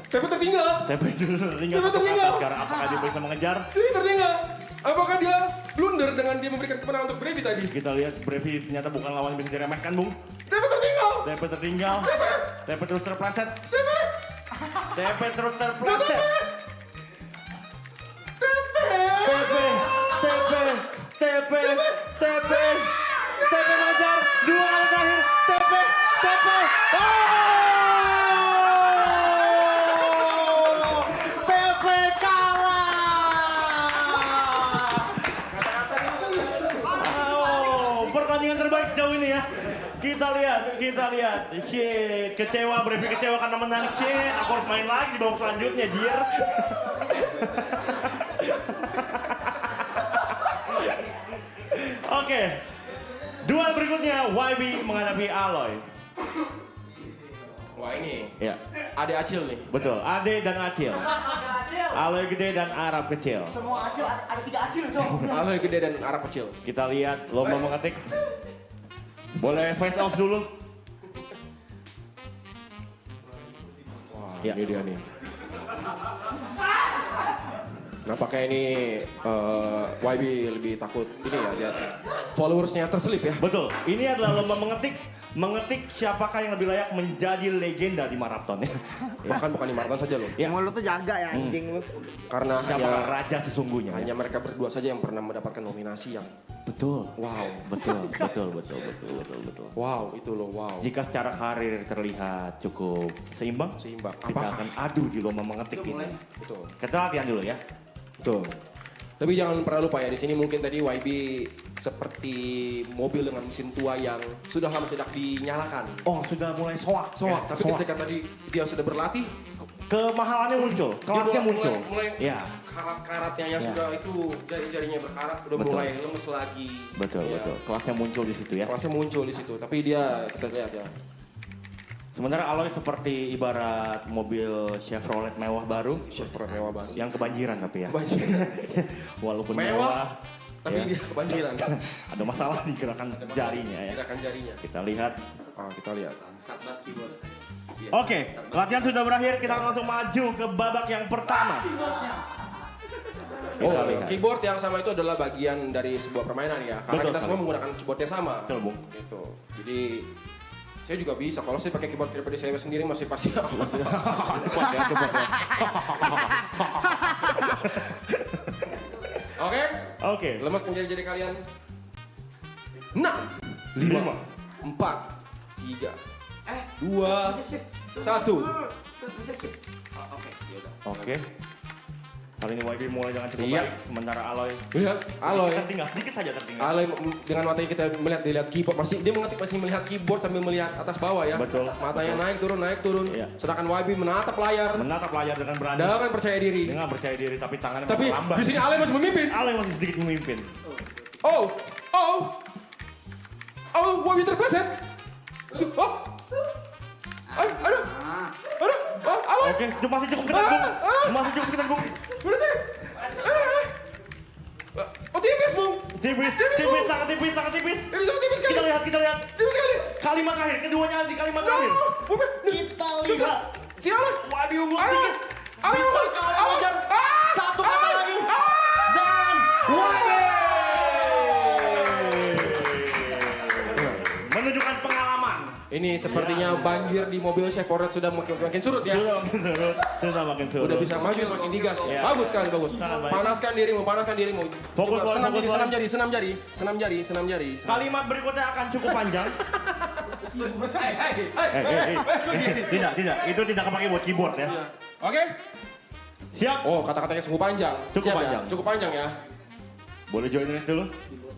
Speaker 2: TP tertinggal.
Speaker 6: TP justru tertinggal
Speaker 2: TP
Speaker 6: satu
Speaker 2: tertinggal.
Speaker 6: kata sekarang. Apakah dia bisa mengejar?
Speaker 2: Ini tertinggal. Apakah dia blunder dengan dia memberikan kemenangan untuk Brevi tadi?
Speaker 6: Kita lihat Brevi ternyata bukan lawan yang bisa diremehkan, Bung.
Speaker 2: TP tertinggal.
Speaker 6: TP tertinggal. TP terus terpleset. TP terus terpleset. TP mengejar. 2 kali terakhir. TP. TP kalah. Pertandingan terbaik sejauh ini ya. Kita lihat. Shit, kecewa, Brevi kecewa karena menang. Shit, aku harus main lagi di babak selanjutnya, Jir. Oke. Duel berikutnya, YB menghadapi Aloy.
Speaker 2: Wah ini
Speaker 6: Ya,
Speaker 2: Ade Acil nih.
Speaker 6: betul. Ade dan Acil. Aloy gede dan Arab kecil.
Speaker 4: Semua acil, ada 3 acil, Cok.
Speaker 2: Aloy gede dan Arab kecil.
Speaker 6: Kita lihat lomba mengetik. Boleh face off dulu.
Speaker 2: Wah,
Speaker 6: Ya.
Speaker 2: ini dia nih. Nampaknya ini YB lebih takut ini ya, lihat followersnya terselip ya.
Speaker 6: Betul. Ini adalah lomba mengetik. Mengetik siapakah yang lebih layak menjadi legenda di maraton ya.
Speaker 2: Bahkan bukan di maraton saja loh.
Speaker 6: Ya.
Speaker 4: Mulut tuh jaga ya anjing lu.
Speaker 2: Karena
Speaker 6: Siapakah
Speaker 2: hanya,
Speaker 6: raja sesungguhnya?
Speaker 2: hanya mereka berdua saja yang pernah mendapatkan nominasi yang
Speaker 6: Betul.
Speaker 2: wow.
Speaker 6: Betul.
Speaker 2: Wow, itu loh wow.
Speaker 6: Jika secara karir terlihat cukup seimbang,
Speaker 2: Seimbang.
Speaker 6: kita
Speaker 2: Apakah?
Speaker 6: akan adu di lomba mengetik ini.
Speaker 2: Betul.
Speaker 6: Kita latihan dulu ya.
Speaker 2: Betul. Tapi jangan pernah lupa ya, di sini mungkin tadi YB seperti mobil dengan mesin tua yang sudah lama tidak dinyalakan.
Speaker 6: Oh, sudah mulai soak.
Speaker 2: Soak, tapi
Speaker 6: soak.
Speaker 2: ketika tadi dia sudah berlatih,
Speaker 6: Kemahalannya muncul, kelasnya muncul.
Speaker 2: Mulai
Speaker 6: Ya,
Speaker 2: karat-karatnya yang
Speaker 6: Ya.
Speaker 2: sudah itu jari-jarinya berkarat udah
Speaker 6: Betul.
Speaker 2: mulai lemes lagi.
Speaker 6: betul. Kelasnya muncul di situ ya.
Speaker 2: Kelasnya muncul di situ, tapi dia kita lihat ya.
Speaker 6: Sementara Aloy seperti ibarat mobil Chevrolet mewah baru
Speaker 2: Chevrolet mewah baru.
Speaker 6: yang kebanjiran tapi ya.
Speaker 2: Kebanjiran.
Speaker 6: Walaupun
Speaker 2: Mewah,
Speaker 6: mewah,
Speaker 2: tapi
Speaker 6: ya,
Speaker 2: dia kebanjiran.
Speaker 6: ada masalah di gerakan jarinya ya.
Speaker 2: Gerakan jarinya.
Speaker 6: Kita lihat.
Speaker 2: Kita lihat.
Speaker 6: Oke, latihan sudah berakhir. Kita akan langsung maju ke babak yang pertama. Kita lihat.
Speaker 2: Keyboard yang sama itu adalah bagian dari sebuah permainan ya. Karena
Speaker 6: Betul
Speaker 2: kita
Speaker 6: sekali.
Speaker 2: semua menggunakan keyboard yang sama.
Speaker 6: Betul, Bung.
Speaker 2: Gitu. Jadi saya juga bisa. Kalau saya pakai keyboard pribadi saya sendiri masih pasti.
Speaker 6: Cepat ya.
Speaker 2: Oke?
Speaker 6: Oke.
Speaker 2: Lemaskan jari-jari kalian. 6,
Speaker 6: 5.
Speaker 2: 4, 3, 2, 1.
Speaker 6: Oke. Kali ini YB mulai dengan cukup
Speaker 2: Iya.
Speaker 6: baik. Sementara Aloy
Speaker 2: Lihat, Aloy.
Speaker 6: tertinggal, sedikit saja tertinggal.
Speaker 2: Aloy dengan matanya kita melihat keyboard dia mengetik masih melihat keyboard sambil melihat atas bawah ya.
Speaker 6: Betul.
Speaker 2: Matanya naik turun.
Speaker 6: Iya.
Speaker 2: Sedangkan YB menatap layar
Speaker 6: Menatap layar dengan berani.
Speaker 2: dengan percaya diri.
Speaker 6: Dengan percaya diri, tapi tangannya
Speaker 2: Tapi
Speaker 6: masih lambat.
Speaker 2: di sini Aloy masih memimpin.
Speaker 6: Aloy masih sedikit memimpin.
Speaker 2: Oh, YB terpleset. Aduh, Aloy.
Speaker 6: Oke, itu masih cukup ketat, Bung. Masih cukup ketat, Bung.
Speaker 2: Berhenti. Oh tipis, Bung.
Speaker 6: Tipis, sangat tipis.
Speaker 2: Ini sangat tipis sekali.
Speaker 6: Kita lihat kita lihat. Kalimat terakhir, keduanya nanti kalimat terakhir. Kita lihat.
Speaker 1: Siapa?
Speaker 6: Wabi unggul sedikit. Bisa kalah wajar. Satu kata lagi. Dan Wabi. Menunjukkan pengalaman.
Speaker 2: Ini sepertinya banjir di mobil Chevrolet sudah makin surut ya.
Speaker 6: Sudah makin surut.
Speaker 2: Udah bisa maju semakin digas ya. Bagus sekali, bagus.
Speaker 6: Sangat baik.
Speaker 2: Panaskan dirimu.
Speaker 6: Fokus,
Speaker 2: Coba,
Speaker 6: Lon, fokus, Lon.
Speaker 2: senam jari.
Speaker 6: Kalimat berikutnya akan cukup panjang. Tidak. Itu tidak kepake buat keyboard ya.
Speaker 2: Oke?
Speaker 6: Siap?
Speaker 2: Oh, kata-katanya sungguh panjang.
Speaker 6: Cukup
Speaker 2: Siap
Speaker 6: panjang.
Speaker 2: Ya? Cukup panjang ya.
Speaker 6: Boleh join list dulu?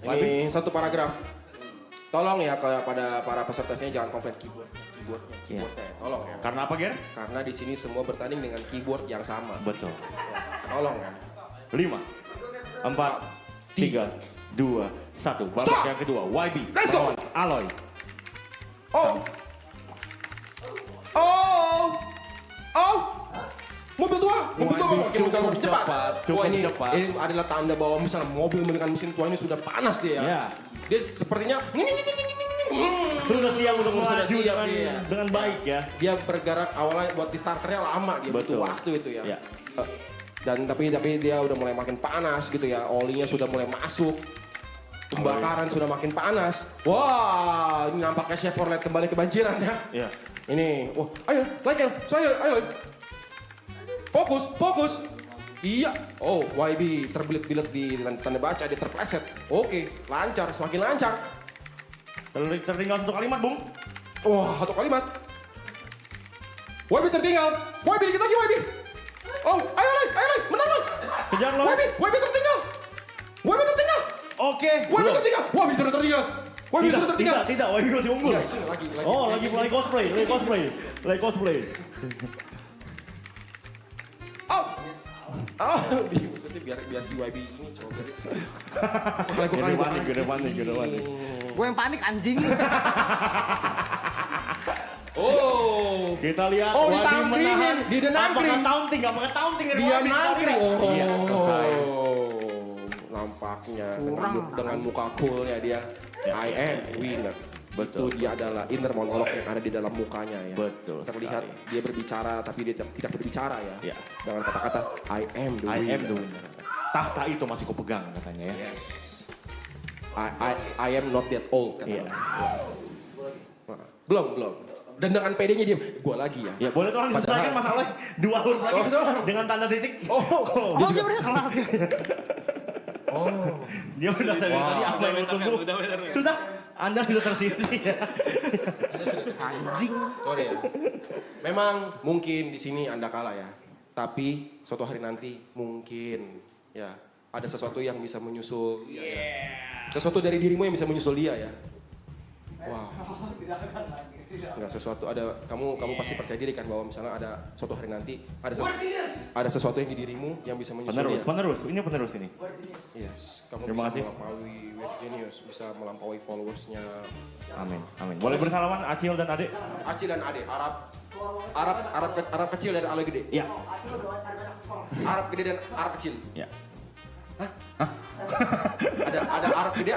Speaker 2: Ini satu paragraf. Tolong ya kepada para peserta sini jangan komplain keyboardnya. Tolong ya.
Speaker 6: Karena apa, Ger?
Speaker 2: Karena di sini semua bertanding dengan keyboard yang sama.
Speaker 6: Betul.
Speaker 2: Tolong ya.
Speaker 6: 5, 4, 3, 2, 1. Babak yang kedua, YB.
Speaker 2: Let's go.
Speaker 6: Aloy.
Speaker 2: Mobil tua makin cepat.
Speaker 6: Cukup
Speaker 2: Wah,
Speaker 6: cepat.
Speaker 2: ini adalah tanda bahwa misalnya mobil dengan mesin tua ini sudah panas dia ya.
Speaker 6: Ya.
Speaker 2: Dia sepertinya
Speaker 6: Sudah siap untuk
Speaker 2: Sudah
Speaker 6: melaju
Speaker 2: siap dia.
Speaker 6: dengan baik ya.
Speaker 2: dia bergerak awalnya buat di starternya lama, dia butuh
Speaker 6: Betul.
Speaker 2: waktu itu ya.
Speaker 6: Ya.
Speaker 2: Dan tapi dia udah mulai makin panas gitu ya. Olinya sudah mulai masuk. Pembakaran sudah makin panas. Wah, ini nampaknya Chevrolet kembali kebanjiran ya.
Speaker 6: Ya.
Speaker 2: Ini, wah, ayo, ayo. Fokus. Iya. Oh, YB terbelit-belit di tanda baca, dia terpleset. Oke, lancar, semakin lancar.
Speaker 6: Tertinggal satu kalimat, Bung.
Speaker 2: Wah, satu kalimat. YB tertinggal. YB dikit lagi, YB. Oh, ayo, menang, Loy.
Speaker 6: Kejar, Loy.
Speaker 2: YB tertinggal.
Speaker 6: Oke.
Speaker 2: YB tertinggal. YB sudah tertinggal.
Speaker 6: Tidak. YB masih unggul.
Speaker 2: Ya, itu lagi.
Speaker 6: Oh, lagi cosplay.
Speaker 2: Maksudnya biar si YB ini coba.
Speaker 6: Gede panik.
Speaker 4: Gue yang panik anjing.
Speaker 2: Oh.
Speaker 6: Kita lihat
Speaker 2: Oh,
Speaker 6: YB
Speaker 2: ditangkringin.
Speaker 6: menahan.
Speaker 2: Dia nangkring.
Speaker 6: Apakah taunting dari
Speaker 2: Dia
Speaker 6: YB?
Speaker 2: nangkring.
Speaker 6: Iya, selesai.
Speaker 2: Nampaknya dengan muka coolnya dia. I am winner. Betul. Itu dia adalah inner monolog yang ada di dalam mukanya ya.
Speaker 6: Betul
Speaker 2: Terlihat
Speaker 6: sekali.
Speaker 2: dia berbicara tapi dia tidak berbicara ya.
Speaker 6: Ya.
Speaker 2: Dengan kata-kata I am the winner.
Speaker 6: Tahta itu masih kau pegang katanya ya.
Speaker 2: Yes. I am not that old
Speaker 6: Iya.
Speaker 2: katanya. Belum. Dan dengan PD-nya dia, gua lagi ya.
Speaker 6: Ya boleh tolong disesuaikan masalah 2 huruf lagi dengan tanda titik.
Speaker 4: Dia udah kelar.
Speaker 6: Dia udah sadar tadi apa yang lu tunggu. Sudah. Anda sudah tersisi ya.
Speaker 4: Anjing.
Speaker 2: Sorry ya. Memang mungkin di sini Anda kalah ya. Tapi suatu hari nanti mungkin ya ada sesuatu yang bisa menyusul. Sesuatu dari dirimu yang bisa menyusul dia ya. Wow. Enggak sesuatu ada kamu pasti percaya diri kan bahwa misalnya ada suatu hari nanti ada sesuatu yang di dirimu yang bisa menyusul dia.
Speaker 6: Penerus. Ini penerus ini.
Speaker 2: Yes, kamu
Speaker 6: Terima
Speaker 2: bisa
Speaker 6: kasih.
Speaker 2: melampaui Weird Genius, bisa melampaui followersnya
Speaker 6: Amin. Boleh bersalaman Acil dan Ade?
Speaker 2: Acil dan Ade, Arab kecil dan Aloy gede.
Speaker 6: Iya.
Speaker 2: Arab gede dan Arab kecil.
Speaker 6: Iya.
Speaker 2: Ada Arab gede,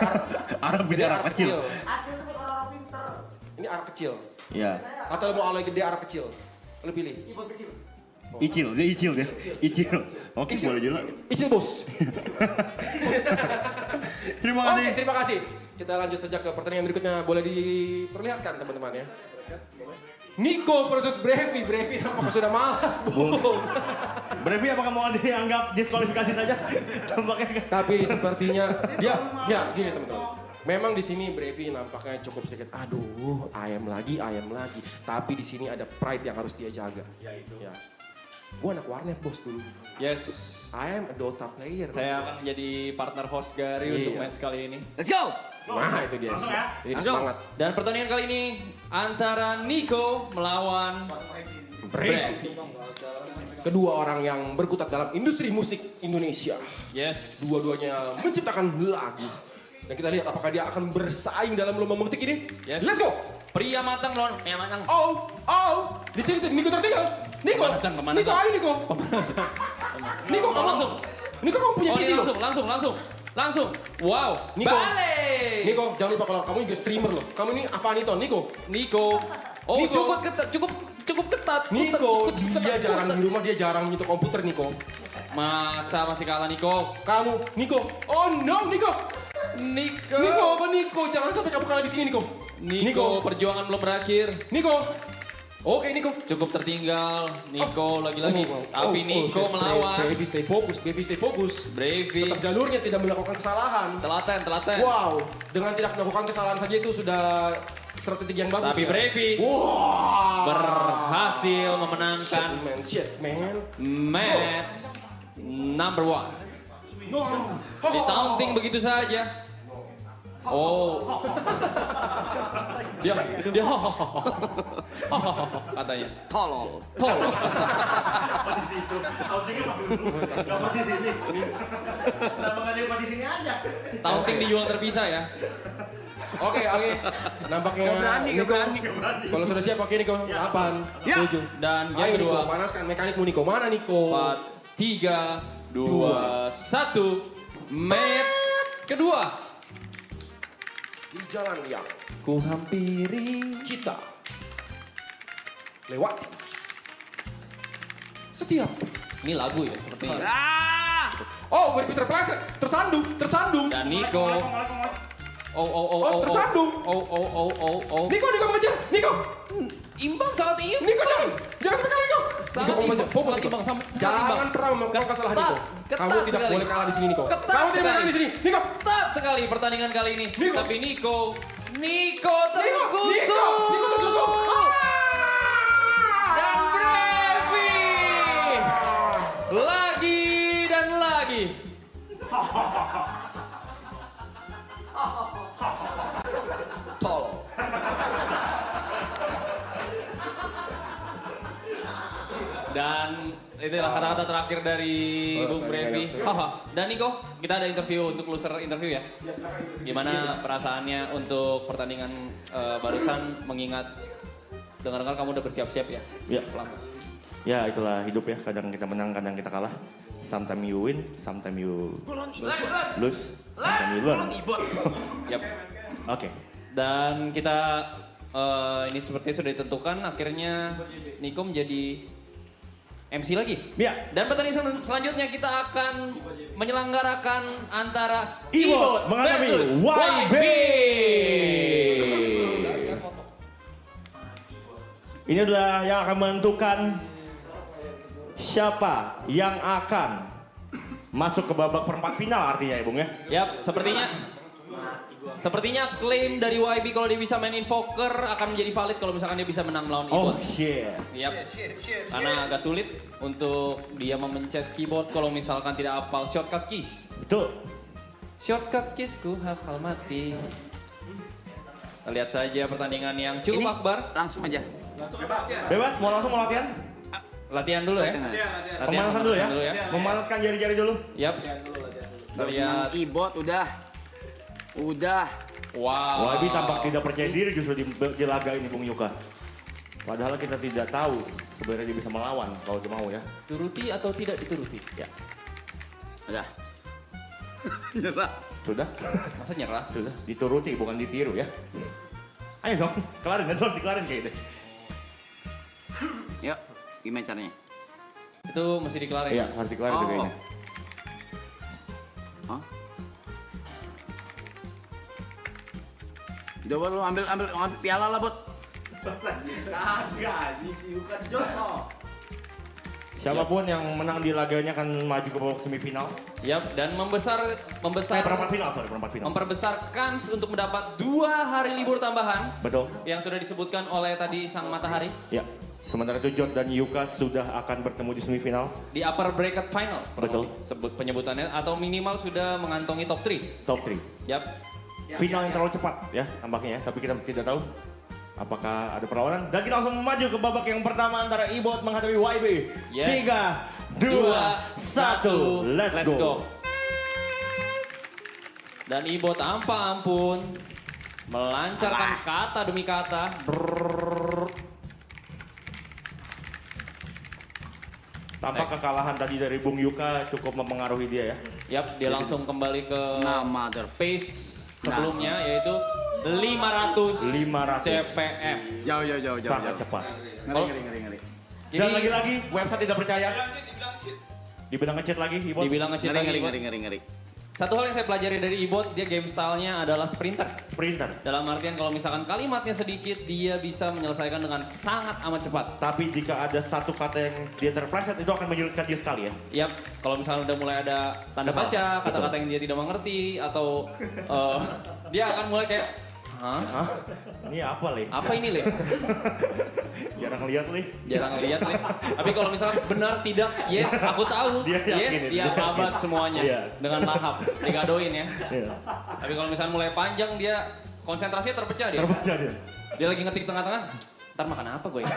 Speaker 6: Arab gede, Arab kecil.
Speaker 4: Acil itu bukan orang pinter.
Speaker 2: Ini Arab kecil.
Speaker 6: Iya.
Speaker 2: Atau mau Aloy gede, Arab kecil. Lu pilih.
Speaker 6: Icil. Oke, boleh juga.
Speaker 2: Icil bos.
Speaker 6: Terima kasih.
Speaker 2: Oke, terima kasih. Kita lanjut saja ke pertandingan berikutnya. Boleh diperlihatkan teman-teman ya. Nico versus Brevi. Brevi apakah sudah malas, Bung?
Speaker 6: Brevi apakah mau dianggap diskualifikasi saja? Tampaknya.
Speaker 2: Tapi sepertinya dia gini teman-teman. Memang di sini Brevi nampaknya cukup sedikit. Aduh, ayam lagi. Tapi di sini ada pride yang harus dia jaga. Ya itu. Ya. Gua anak warnet bos dulu.
Speaker 9: Yes.
Speaker 2: I am a Dota player.
Speaker 9: Saya akan menjadi partner host Gary untuk match kali ini.
Speaker 4: Let's go.
Speaker 2: Nah itu dia. Ini semangat.
Speaker 9: Dan pertandingan kali ini antara Nico melawan Brevi.
Speaker 2: Kedua orang yang berkutat dalam industri musik Indonesia.
Speaker 9: Yes.
Speaker 2: Dua-duanya menciptakan lagu. Dan kita lihat apakah dia akan bersaing dalam lomba musik ini.
Speaker 9: Yes.
Speaker 2: Let's go.
Speaker 9: Pria matang lawan pria matang.
Speaker 2: Oh. Di sini Nico tertinggal. Nico,
Speaker 9: Pemanasan.
Speaker 2: ayo Nico. Nico kamu
Speaker 9: langsung.
Speaker 2: Nico kamu punya
Speaker 9: Oh,
Speaker 2: PC
Speaker 9: ini
Speaker 2: loh.
Speaker 9: langsung. Langsung. Wow.
Speaker 2: Niko.
Speaker 9: Balik.
Speaker 2: Niko, jangan lupa kalau kamu juga streamer loh. Kamu ini Avaniton, Niko.
Speaker 9: Niko. Oh,
Speaker 2: Niko.
Speaker 9: cukup ketat.
Speaker 2: Niko,
Speaker 9: Ikut,
Speaker 2: dia jarang di rumah, dia jarang nyentuh komputer, Niko.
Speaker 9: Masa masih kalah Niko?
Speaker 2: Kamu, Niko. Oh no, Niko.
Speaker 9: Niko.
Speaker 2: Niko, apa Niko? Jangan sampai kamu kalah di sini, Niko.
Speaker 9: Niko, perjuangan belum berakhir.
Speaker 2: Niko. Oke, Niko.
Speaker 9: Cukup tertinggal. Niko lagi-lagi. Tapi Niko melawan.
Speaker 2: Bravey stay fokus, Bravey stay fokus.
Speaker 9: Bravey.
Speaker 2: Tetap jalurnya tidak melakukan kesalahan.
Speaker 9: Telaten.
Speaker 2: Wow, dengan tidak melakukan kesalahan saja itu sudah strategi yang bagus.
Speaker 9: Tapi
Speaker 2: ya?
Speaker 9: Bravey berhasil memenangkan
Speaker 2: Shit, man.
Speaker 9: match number 1. Ditaunting begitu saja. Oh. Dia katanya.
Speaker 10: Tolol.
Speaker 9: Taunting dijual terpisah ya.
Speaker 2: Oke. Nampaknya Niko. Kalau sudah siap, oke Niko. 8, 7.
Speaker 9: Dan game
Speaker 2: Ayo Niko,
Speaker 9: kedua.
Speaker 2: panaskan mekanikmu Niko. Mana Niko?
Speaker 9: 4, 3, 2, 1. Match kedua.
Speaker 2: Di jalan yang
Speaker 9: Ku hampiri.
Speaker 2: kita lewati. Setiap.
Speaker 9: Ini lagu ya sepertinya.
Speaker 2: Oh, berpikir terpleset. Tersandung.
Speaker 9: Dan Niko. Oh,
Speaker 2: tersandung.
Speaker 9: Oh.
Speaker 2: Niko mengejar. Niko.
Speaker 9: Imbang, sangat imbang.
Speaker 2: Niko jangan sampai kalah Niko.
Speaker 9: Sangat
Speaker 2: Niko,
Speaker 9: imbang,
Speaker 2: fokus,
Speaker 9: sangat
Speaker 2: Niko.
Speaker 9: imbang, sangat
Speaker 2: Jangan
Speaker 9: imbang.
Speaker 2: pernah melakukan kesalahan Niko.
Speaker 9: Ketat
Speaker 2: Kamu tidak
Speaker 9: sekali.
Speaker 2: boleh kalah di sini Niko.
Speaker 9: Ketat
Speaker 2: Kamu tidak boleh
Speaker 9: sekali.
Speaker 2: kalah di sini. Niko.
Speaker 9: Ketat sekali pertandingan kali ini.
Speaker 2: Niko.
Speaker 9: Tapi Niko tersusul.
Speaker 2: Niko tersusul.
Speaker 9: Dan Bravey lagi dan lagi.
Speaker 10: Tolol.
Speaker 9: Dan itulah kata-kata terakhir dari Bung Bravey. Dan Niko, kita ada interview untuk loser interview ya. Gimana perasaannya untuk pertandingan barusan, mengingat dengar-dengar kamu udah bersiap-siap ya?
Speaker 6: Ya. Ya itulah hidup ya, kadang kita menang, kadang kita kalah. Sometimes you win, sometimes you lose, sometimes you learn.
Speaker 9: Yap.
Speaker 6: Oke.
Speaker 9: Dan kita ini seperti sudah ditentukan, akhirnya Niko menjadi MC lagi.
Speaker 6: Ya.
Speaker 9: Dan pertandingan selanjutnya kita akan menyelenggarakan antara
Speaker 6: Ibot menghadapi YB. Ini adalah yang akan menentukan siapa yang akan masuk ke babak perempat final artinya ya Bung ya.
Speaker 9: Yap, sepertinya klaim dari YB kalau dia bisa main invoker akan menjadi valid kalau misalkan dia bisa menang melawan
Speaker 6: Oh
Speaker 9: Ibot.
Speaker 6: shit.
Speaker 9: Yap. Karena agak sulit untuk dia memencet keyboard kalau misalkan tidak hafal shortcut keys.
Speaker 6: Betul.
Speaker 9: Shortcut keys ku hafal mati. Kita lihat saja pertandingan yang cukup akbar.
Speaker 10: Langsung aja.
Speaker 6: Bebas, mau langsung mau latihan?
Speaker 9: Latihan dulu ya.
Speaker 6: Pemanasan dulu ya. Memanaskan jari-jari dulu.
Speaker 9: Yap. Kita lihat.
Speaker 10: Ibot udah.
Speaker 9: Wow.
Speaker 6: YB tampak tidak percaya diri justru di laga ini Bung Yuka. Padahal kita tidak tahu sebenarnya dia bisa melawan kalau dia mau ya.
Speaker 9: Turuti atau tidak dituruti?
Speaker 6: Ya.
Speaker 10: Udah. Nyerah.
Speaker 6: Sudah?
Speaker 9: Masa nyerah?
Speaker 6: Sudah. Dituruti bukan ditiru ya. Ayo dong, kelarin, harus dikelarin kayak gitu.
Speaker 10: Yuk, gimana caranya?
Speaker 9: Itu mesti dikelarin.
Speaker 6: Iya, harus dikelarin tuh kayaknya.
Speaker 10: Hah? Coba lu ambil piala lah, Bot.
Speaker 6: Siapapun yang menang di laganya akan maju ke babak semifinal.
Speaker 9: Yap, dan
Speaker 6: Perempat final, perempat final.
Speaker 9: memperbesar kans untuk mendapat 2 hari libur tambahan
Speaker 6: Betul.
Speaker 9: yang sudah disebutkan oleh tadi Sang Matahari
Speaker 6: Ya. Sementara itu Jot dan Yuka sudah akan bertemu di semifinal.
Speaker 9: di upper bracket final.
Speaker 6: Betul.
Speaker 9: Sebut penyebutannya atau minimal sudah mengantongi top 3.
Speaker 6: Top 3.
Speaker 9: Yap.
Speaker 6: Final yang terlalu cepat ya tampaknya ya. Tapi kita tidak tahu apakah ada perlawanan. Dan kita langsung maju ke babak yang pertama antara Ibot menghadapi YB.
Speaker 9: Yes.
Speaker 6: 3, 2, 1, let's go.
Speaker 9: Dan Ibot tanpa ampun melancarkan kata demi kata.
Speaker 6: Tampak kekalahan tadi dari Bung Yuka cukup mempengaruhi dia ya.
Speaker 9: Yap, dia langsung kembali ke
Speaker 10: Nama
Speaker 9: pace sebelumnya yaitu 500 CPM.
Speaker 10: Jauh.
Speaker 6: Sangat cepat.
Speaker 10: Ngeri.
Speaker 6: Dan lagi-lagi website tidak percaya. Dibilang nge-cheat lagi, Ibot.
Speaker 9: Dibilang nge-cheat lagi, Ibot.
Speaker 10: Ngeri.
Speaker 9: Satu hal yang saya pelajari dari Ibot, dia game stylenya adalah sprinter.
Speaker 6: Sprinter.
Speaker 9: Dalam artian kalau misalkan kalimatnya sedikit, dia bisa menyelesaikan dengan sangat amat cepat.
Speaker 6: Tapi jika ada satu kata yang dia terpleset, itu akan menyulitkan dia sekali ya.
Speaker 9: Yap, kalau misalnya udah mulai ada tanda
Speaker 6: Kesal.
Speaker 9: baca,
Speaker 6: Betul.
Speaker 9: kata-kata yang dia tidak mengerti, atau dia akan mulai kayak, hah?
Speaker 6: Ini apa, Le?
Speaker 9: Apa ini, Le?
Speaker 6: Jarang lihat, Le.
Speaker 9: Jarang lihat, Le. Tapi kalau misalnya benar, tidak, yes, aku tahu.
Speaker 6: Dia yakin,
Speaker 9: Yes, dia
Speaker 6: yakin.
Speaker 9: abad semuanya.
Speaker 6: Iya.
Speaker 9: Dengan lahap, digadoin ya.
Speaker 6: Iya.
Speaker 9: Tapi kalau misalnya mulai panjang, dia konsentrasinya terpecah dia.
Speaker 6: Terbaca dia.
Speaker 9: Dia lagi ngetik tengah-tengah, ntar makan apa gue ya?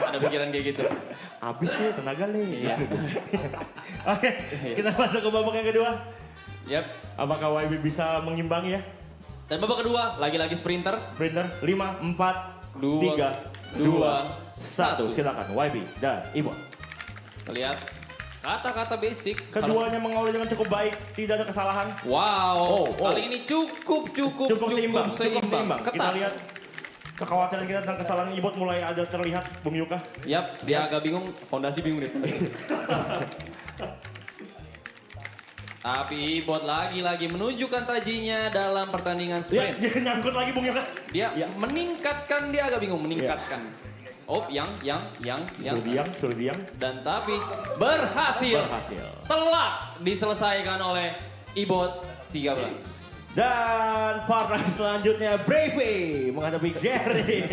Speaker 9: Ada pikiran kayak gitu.
Speaker 6: Habis sih tenaga, Le.
Speaker 9: Iya.
Speaker 6: Oke, kita masuk ke babak yang kedua.
Speaker 9: Yap.
Speaker 6: Apakah YB bisa mengimbangi ya?
Speaker 9: Dan babak kedua, lagi-lagi sprinter.
Speaker 6: Sprinter 5, 4, 3, 2, 1. Silakan YB dan Ibo.
Speaker 9: Lihat kata-kata basic.
Speaker 6: Keduanya mengawali dengan cukup baik, tidak ada kesalahan.
Speaker 9: Wow,
Speaker 6: Oh.
Speaker 9: kali ini cukup
Speaker 6: seimbang. Kita
Speaker 9: Ketat.
Speaker 6: lihat kekhawatiran kita tentang kesalahan Ibot mulai ada terlihat, Bung Yuka.
Speaker 9: Yap, dia agak bingung, fondasi bingung deh. Tapi Ibot lagi-lagi menunjukkan tajinya dalam pertandingan
Speaker 6: Ya,
Speaker 9: sprint.
Speaker 6: dia nyangkut lagi Bung Yuka.
Speaker 9: Dia meningkatkan, dia agak bingung meningkatkan. Oh, yang.
Speaker 6: Suruh diam.
Speaker 9: Dan tapi berhasil.
Speaker 6: Berhasil.
Speaker 9: Telah diselesaikan oleh Ibot 13.
Speaker 6: Dan partner selanjutnya Bravey menghadapi Gary.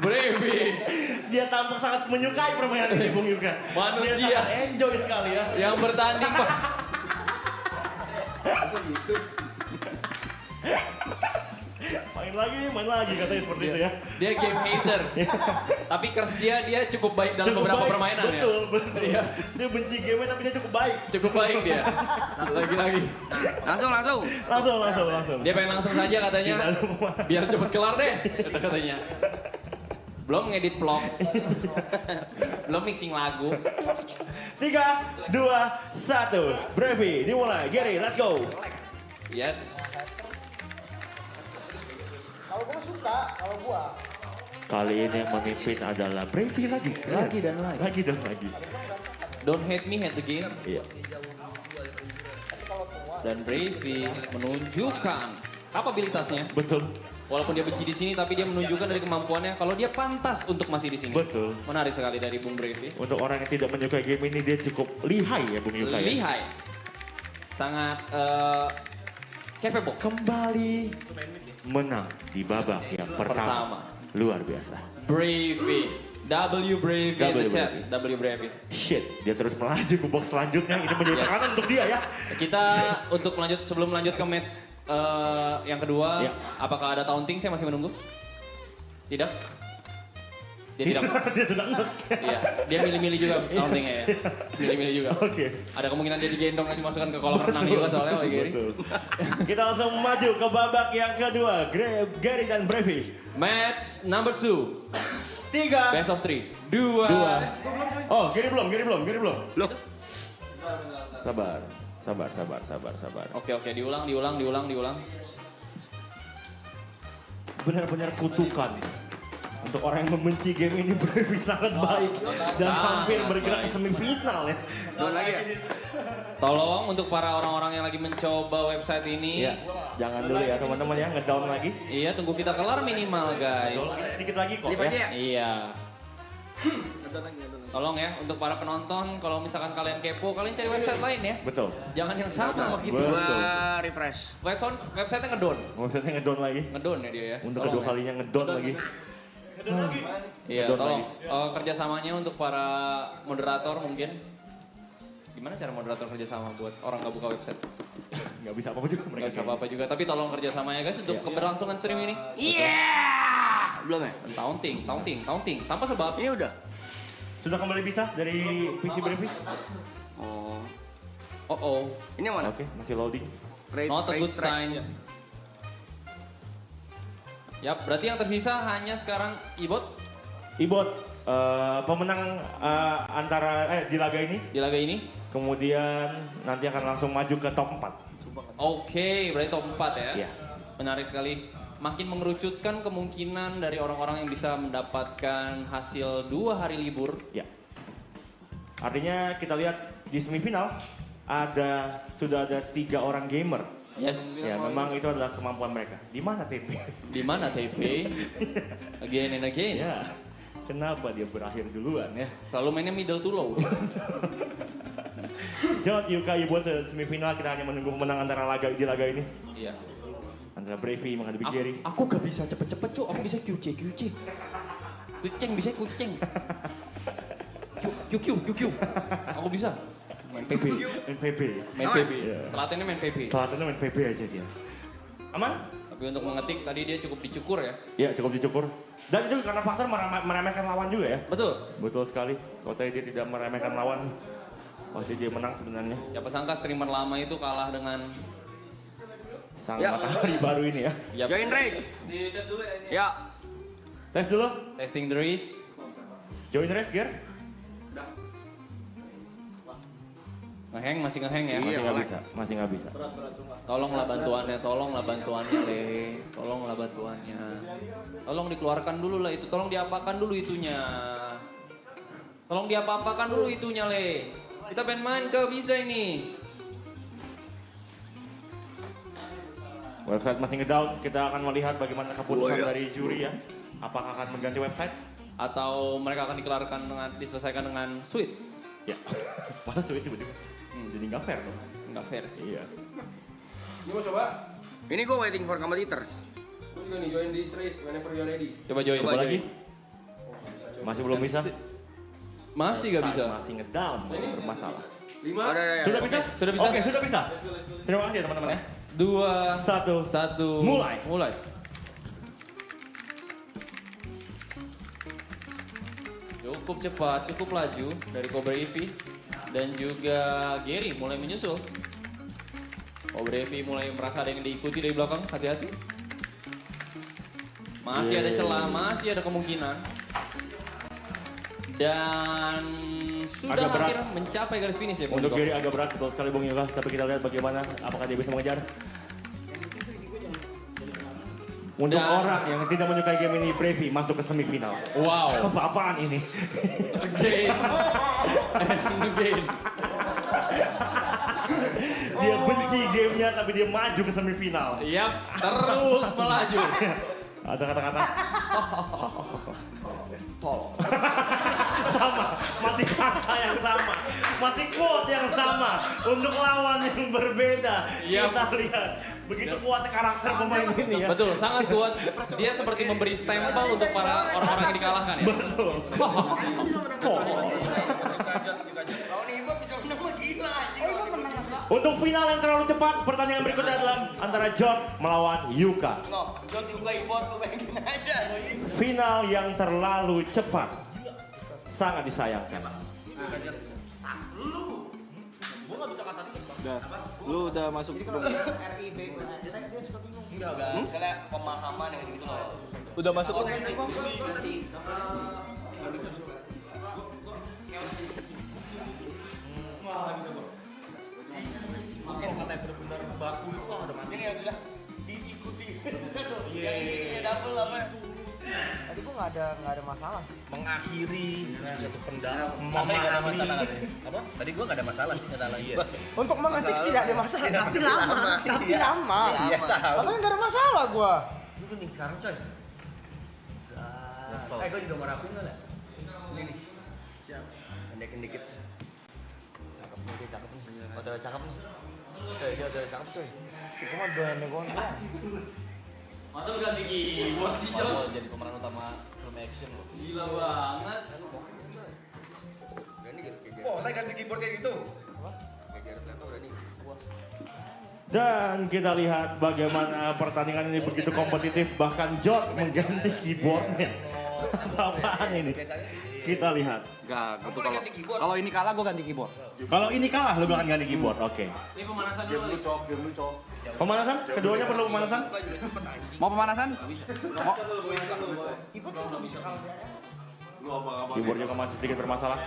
Speaker 9: Bravey.
Speaker 6: Dia tampak sangat menyukai permainan ini Bung Yuka.
Speaker 9: Manusia.
Speaker 6: Dia sangat enjoy sekali ya.
Speaker 9: Yang bertanding, Pak.
Speaker 6: Main lagi katanya seperti itu ya.
Speaker 9: Dia game hater. Tapi curse dia cukup baik dalam
Speaker 6: Cukup
Speaker 9: beberapa
Speaker 6: baik,
Speaker 9: permainan ya.
Speaker 6: betul.
Speaker 9: Iya.
Speaker 6: Dia benci game tapi dia cukup baik.
Speaker 9: Cukup baik dia. Lagi-lagi.
Speaker 10: Langsung.
Speaker 9: Dia pengen langsung saja katanya. Biar cepet kelar deh, katanya. Belum ngedit vlog. Belum mixing lagu.
Speaker 6: 3, 2, 1. Bravey dimulai. Gary, let's go.
Speaker 9: Yes.
Speaker 4: Kalau gua suka, kalau gua.
Speaker 6: Kali ini yang memimpin adalah Bravey lagi.
Speaker 9: Lagi dan lagi.
Speaker 6: Lagi dan lagi.
Speaker 9: Don't hate me, hate the game.
Speaker 6: Iya.
Speaker 9: Dan Bravey menunjukkan kapabilitasnya.
Speaker 6: Betul.
Speaker 9: Walaupun dia benci di sini, tapi dia menunjukkan dari kemampuannya kalau dia pantas untuk masih di sini.
Speaker 6: Betul.
Speaker 9: Menarik sekali dari Bung Bravey.
Speaker 6: Untuk orang yang tidak menyukai game ini dia cukup lihai ya Bung Yuka ya.
Speaker 9: Lihai. Sangat capable.
Speaker 6: Kembali menang di babak yang pertama. Luar biasa.
Speaker 9: Bravey. W Bravey in the chat. W Bravey.
Speaker 6: Shit, dia terus melaju ke box selanjutnya. Ini menjadi tekanan untuk dia ya.
Speaker 9: Kita untuk sebelum melanjut ke match yang kedua,
Speaker 6: Ya.
Speaker 9: apakah ada taunting? Saya masih menunggu. Tidak? Dia tidak.
Speaker 6: Dia sudah ngek.
Speaker 9: Iya, dia milih-milih juga tauntingnya ya. Milih-milih juga.
Speaker 6: Oke.
Speaker 9: Ada kemungkinan dia digendong dan dimasukkan ke kolam renang juga soalnya oleh Gary.
Speaker 6: Betul. Kita langsung maju ke babak yang kedua. Gary dan Bravey.
Speaker 9: Match number 2.
Speaker 6: 3.
Speaker 9: Best of 3. 2.
Speaker 6: Oh, Gary belum. Loh. Sabar.
Speaker 9: Oke, diulang.
Speaker 6: Benar-benar kutukan. Untuk orang yang membenci game ini Bravey sangat baik. Dan hampir bergerak ke semifinal ya.
Speaker 9: Tolong untuk para orang-orang yang lagi mencoba website ini.
Speaker 6: Iya. Jangan dulu ya teman-teman ya, ngedown lagi.
Speaker 9: Iya, tunggu kita kelar minimal guys.
Speaker 6: Sedikit lagi kok ya.
Speaker 9: Iya. Tolong ya untuk para penonton, kalau misalkan kalian kepo, kalian cari website lain ya.
Speaker 6: Betul.
Speaker 9: Jangan yang sama begitu.
Speaker 10: Refresh.
Speaker 9: Website-nya ngedon.
Speaker 6: Maksudnya ngedown lagi.
Speaker 9: Ngedon ya dia ya.
Speaker 6: Untuk
Speaker 9: Tolong
Speaker 6: kedua
Speaker 9: ya.
Speaker 6: kalinya ngedown lagi.
Speaker 9: Iya,
Speaker 6: Ngedon
Speaker 9: tolong. Kerjasamanya untuk para moderator mungkin. Gimana cara moderator kerjasama buat orang nggak buka website?
Speaker 6: Nggak bisa apa-apa juga mereka.
Speaker 9: Nggak bisa apa-apa juga, tapi tolong kerjasamanya guys untuk keberlangsungan stream ini.
Speaker 10: Belum ya?
Speaker 9: Taunting, tanpa sebab.
Speaker 10: Ini udah.
Speaker 6: Sudah kembali bisa dari PC Bravey?
Speaker 9: Oh.
Speaker 10: Ini yang mana?
Speaker 6: Oke, masih loading.
Speaker 9: Not a good sign. Yap, berarti yang tersisa hanya sekarang Ibot
Speaker 6: Ibot, pemenang di laga ini.
Speaker 9: di laga ini.
Speaker 6: Kemudian nanti akan langsung maju ke top 4.
Speaker 9: Oke, berarti top 4 ya.
Speaker 6: Iya.
Speaker 9: Menarik sekali. Makin mengerucutkan kemungkinan dari orang-orang yang bisa mendapatkan hasil 2 hari libur.
Speaker 6: Ya. Artinya kita lihat di semifinal sudah ada 3 orang gamer.
Speaker 9: Yes.
Speaker 6: Ya, memang itu adalah kemampuan mereka. Di mana TP?
Speaker 9: Di mana TP? Again and again.
Speaker 6: Ya. Kenapa dia berakhir duluan ya?
Speaker 9: Selalu mainnya middle to low.
Speaker 6: Jod, Yuka, Ibot semifinal, kita hanya menunggu pemenang antara di laga ini.
Speaker 9: Iya.
Speaker 6: Antara Brevi menghadapi Jerry.
Speaker 9: Aku gak bisa cepet-cepet cuk, aku bisa QC. Kucing bisa kucing. QQ. Aku bisa. Main PB.
Speaker 6: Main PB. Iya.
Speaker 9: Telatennya main PB.
Speaker 6: Telatennya main PB aja dia. Aman?
Speaker 9: Tapi untuk mengetik tadi dia cukup dicukur ya.
Speaker 6: Iya, cukup dicukur. Dan itu karena faktor meremehkan lawan juga ya.
Speaker 9: Betul.
Speaker 6: Betul sekali. Kalau tadi dia tidak meremehkan lawan, pasti dia menang sebenarnya.
Speaker 9: Siapa sangka streamer lama itu kalah dengan
Speaker 6: Sang matahari baru ini ya.
Speaker 9: Yap.
Speaker 10: Join race.
Speaker 5: Di tes dulu ya.
Speaker 10: Ya.
Speaker 6: Tes dulu.
Speaker 9: Testing the race.
Speaker 6: Join race, Ger.
Speaker 9: Ngeheng, masih ngeheng ya.
Speaker 6: Masih nggak bisa.
Speaker 9: Tolonglah bantuannya, Le. Tolonglah bantuannya. Tolong dikeluarkan dulu lah itu, tolong diapakan dulu itunya. Tolong diapa-apakan dulu itunya, Le. Kita pengen main ke bisa ini.
Speaker 6: Website masih ngedown, kita akan melihat bagaimana keputusan dari juri ya. Apakah akan mengganti website?
Speaker 9: Atau mereka akan diselesaikan dengan sweet.
Speaker 6: Ya, mana sweet tiba-tiba. Jadi nggak fair dong.
Speaker 9: Nggak fair sih.
Speaker 6: Iya.
Speaker 2: Ini mau coba?
Speaker 10: Ini gue waiting for competitors.
Speaker 2: Gue juga nih join this race whenever you're ready.
Speaker 9: Coba join.
Speaker 6: Coba lagi. Masih belum bisa?
Speaker 9: Masih nggak bisa.
Speaker 6: Masih ngedown, masih bermasalah.
Speaker 2: 5.
Speaker 6: Sudah bisa?
Speaker 9: Sudah bisa?
Speaker 6: Oke, sudah bisa. Terima kasih ya teman-teman ya.
Speaker 9: 2,
Speaker 6: 1, mulai.
Speaker 9: Cukup cepat, cukup laju dari Cobra Eevee dan juga Gary mulai menyusul. Cobra Eevee mulai merasa ada yang diikuti dari belakang, hati-hati. Masih ada celah, masih ada kemungkinan. Dan sudah
Speaker 6: Agak berat.
Speaker 9: hampir mencapai garis finish ya. Bung
Speaker 6: Untuk
Speaker 9: Niko.
Speaker 6: Gary agak berat betul sekali Bung Yuka, tapi kita lihat bagaimana apakah dia bisa mengejar. Untuk orang yang tidak menyukai game ini, Brevi masuk ke semifinal.
Speaker 9: Wow.
Speaker 6: Apa-apaan ini?
Speaker 9: Again. And again.
Speaker 6: Dia benci gamenya tapi dia maju ke semifinal.
Speaker 9: Yap, terus melaju.
Speaker 6: Ada kata-kata. Sama, masih kata yang sama, masih quote yang sama untuk lawan yang berbeda.
Speaker 9: Yap.
Speaker 6: Kita lihat begitu kuatnya karakter pemain ini ya.
Speaker 9: Betul, sangat kuat. Dia seperti memberi stempel untuk para orang-orang yang dikalahkan ya.
Speaker 6: Betul. Untuk final yang terlalu cepat, pertandingan berikutnya adalah antara Jod melawan Yuka. Final yang terlalu cepat, sangat disayangkan.
Speaker 8: Lu udah masuk belum?
Speaker 5: Misalnya pemahaman yang gitu loh.
Speaker 8: Udah masuk belum?
Speaker 5: Mungkin katanya benar-benar baku itu ada mati yang sudah diikuti. Yang ini double apa?
Speaker 4: Tadi gua nggak ada masalah sih.
Speaker 6: Mengakhiri satu pendapat,
Speaker 5: Memahami. Apa? Tadi gua nggak ada masalah sih kata lagi.
Speaker 4: Untuk mengetik tidak ada masalah, tapi lama.
Speaker 5: Iya, tahu.
Speaker 4: Tapi nggak ada masalah gua.
Speaker 5: Lu penting sekarang coy. Gua di nomor aku enggak? Ini nih. Siap. Pendekin dikit. Cakep nih, dia cakep nih. Udah cakep nih. Coy, dia udah cakep coy.
Speaker 4: Itu mah gue
Speaker 9: Masa lu ganti keyboard sih, Jod?
Speaker 5: Mau jadi pemeran utama film action loh.
Speaker 9: Gila banget.
Speaker 5: Ganti keyboard kayak gitu.
Speaker 6: Dan kita lihat bagaimana pertandingan ini begitu kompetitif, bahkan Jod mengganti keyboardnya. Apaan ini? Kita lihat.
Speaker 8: Enggak, kalau ini kalah gue ganti keyboard.
Speaker 6: Kalau ini kalah, lu akan ganti keyboard. Oke.
Speaker 9: Ini pemanasan
Speaker 5: Game
Speaker 9: dulu.
Speaker 5: lu cok, game lu cok.
Speaker 6: Pemanasan? Keduanya perlu pemanasan?
Speaker 8: Mau pemanasan? Mau?
Speaker 6: Keyboard juga masih sedikit bermasalah.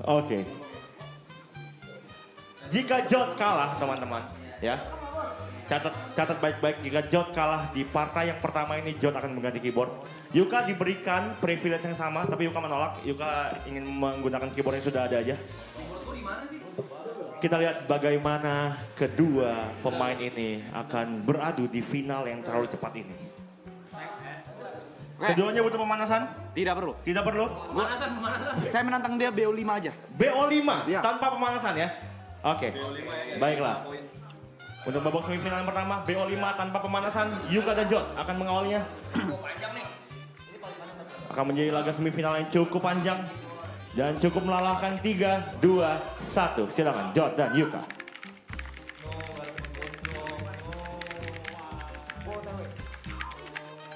Speaker 6: Oke. Jika Jot kalah, teman-teman, ya. Catat baik-baik, jika Jot kalah di partai yang pertama ini, Jot akan mengganti keyboard. Yuka diberikan privilege yang sama, tapi Yuka menolak. Yuka ingin menggunakan keyboard yang sudah ada aja. Kita lihat bagaimana kedua pemain ini akan beradu di final yang terlalu cepat ini. Keduanya butuh pemanasan?
Speaker 8: Tidak perlu.
Speaker 6: Tidak perlu?
Speaker 9: Pemanasan.
Speaker 8: Saya menantang dia BO5 aja.
Speaker 6: BO5
Speaker 8: Ya.
Speaker 6: tanpa pemanasan ya? Oke, baiklah. Untuk babak semifinal yang pertama, BO5 tanpa pemanasan, Yuka dan Jot akan mengawalnya. Akan menjadi laga semifinal yang cukup panjang dan cukup melelahkan. 3, 2, 1. Silakan Jot dan Yuka.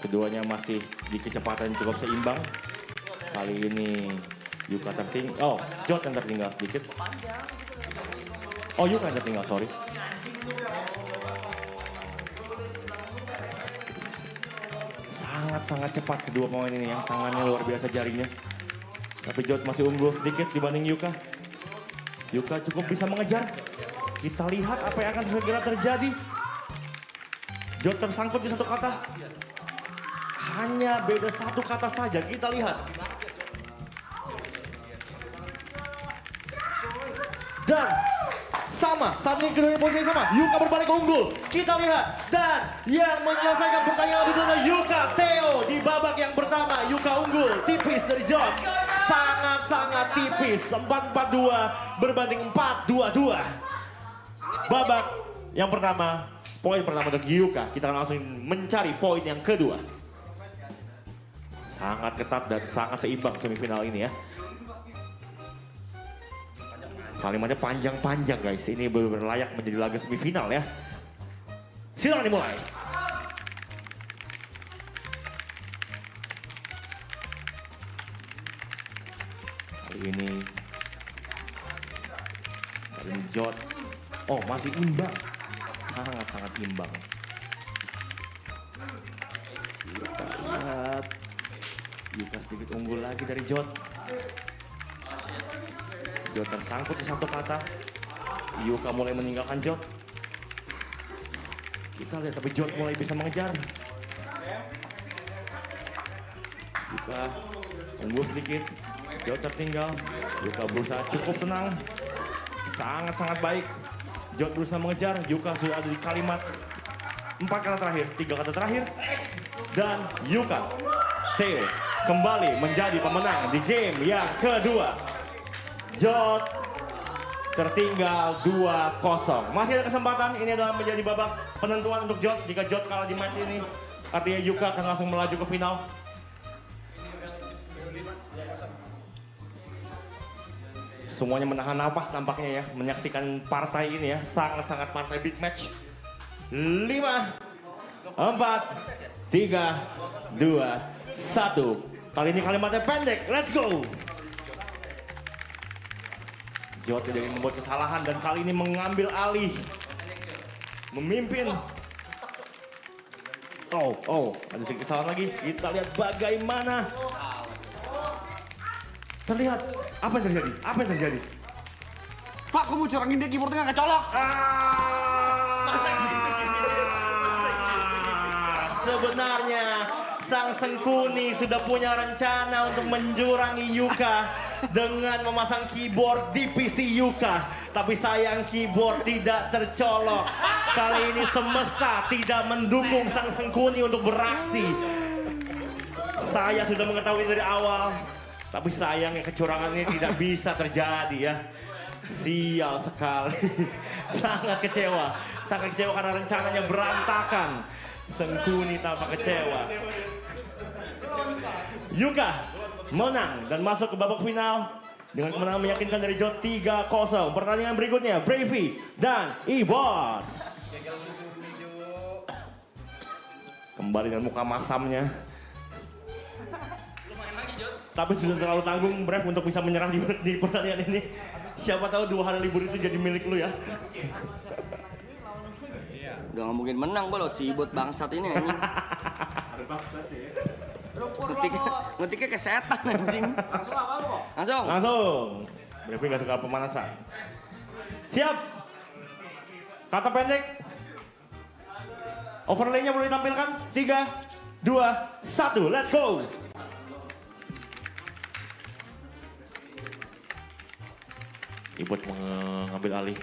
Speaker 6: Keduanya masih di kecepatan yang cukup seimbang. Kali ini Yuka tertinggal. Oh, Jot yang tertinggal sedikit. Oh, Yuka yang tertinggal, sorry. Sangat-sangat cepat kedua pemain ini ya. Tangannya luar biasa jarinya. Tapi Jot masih unggul sedikit dibanding Yuka. Yuka cukup bisa mengejar. Kita lihat apa yang akan segera terjadi. Jot tersangkut di satu kata. Hanya beda satu kata saja, kita lihat. Dan sama, saat ini keduanya posisi sama. Yuka berbalik unggul. Kita lihat. Dan yang menyelesaikan pertandingan itu adalah Yuka Theo. Di babak yang pertama, Yuka unggul. Tipis dari Jot. Sangat-sangat tipis. 4-4-2 berbanding 4-2-2. Babak yang pertama, poin pertama untuk Yuka. Kita akan langsung mencari poin yang kedua. Sangat ketat dan sangat seimbang semifinal ini ya. Kalimatnya panjang-panjang guys. Ini benar-benar layak menjadi laga semifinal ya. Silakan dimulai. Kali ini Jot. Oh, masih imbang. Sangat-sangat imbang. Kita lihat. Yuka sedikit unggul lagi dari Jot. Jot tersangkut di satu kata. Yuka mulai meninggalkan Jot. Kita lihat tapi Jot mulai bisa mengejar. Yuka unggul sedikit. Jot tertinggal. Yuka berusaha cukup tenang. Sangat-sangat baik. Jot berusaha mengejar. Yuka sudah ada di kalimat 4 kata terakhir, 3 kata terakhir. Dan Yuka Theo kembali menjadi pemenang di game yang kedua. Jot tertinggal 2-0. Masih ada kesempatan, ini adalah menjadi babak penentuan untuk Jot. Jika Jot kalah di match ini, artinya Yuka akan langsung melaju ke final. Semuanya menahan napas nampaknya ya, menyaksikan partai ini ya. Sangat-sangat partai big match. 5, 4, 3, 2, 1. Kali ini kalimatnya pendek, let's go! Jot tidak ingin membuat kesalahan dan kali ini mengambil alih. Memimpin. Oh, ada sedikit kesalahan lagi. Kita lihat bagaimana. Terlihat, apa yang terjadi? Apa yang terjadi?
Speaker 8: Pak, kamu curangin dia keyboardnya nggak colok.
Speaker 6: Sebenarnya Sang Sengkuni sudah punya rencana untuk menjurangi Yuka dengan memasang keyboard di PC Yuka. Tapi sayang keyboard tidak tercolok. Kali ini semesta tidak mendukung Sang Sengkuni untuk beraksi. Saya sudah mengetahui dari awal. Tapi sayangnya kecurangan ini tidak bisa terjadi ya. Sial sekali. Sangat kecewa. Sangat kecewa karena rencananya berantakan. Sengkuni tampak kecewa. Yuka menang dan masuk ke babak final. Dengan kemenangan meyakinkan dari Jot 3-0. Pertandingan berikutnya Bravey dan Ibot. Kembali dengan muka masamnya. Tapi sudah terlalu tanggung Brave untuk bisa menyerah di pertandingan ini. Siapa tahu 2 hari libur itu jadi milik lu ya.
Speaker 10: Udah nggak mungkin menang bolot si Ibot bangsat ini anjing. Ngetiknya ke setan anjing.
Speaker 1: Langsung apa lu kok?
Speaker 10: Langsung.
Speaker 6: Langsung. Bravey gak suka pemanasan. Siap. Kata pendek. Overlay-nya boleh ditampilkan. 3, 2, 1. Let's go. Ibot mengambil alih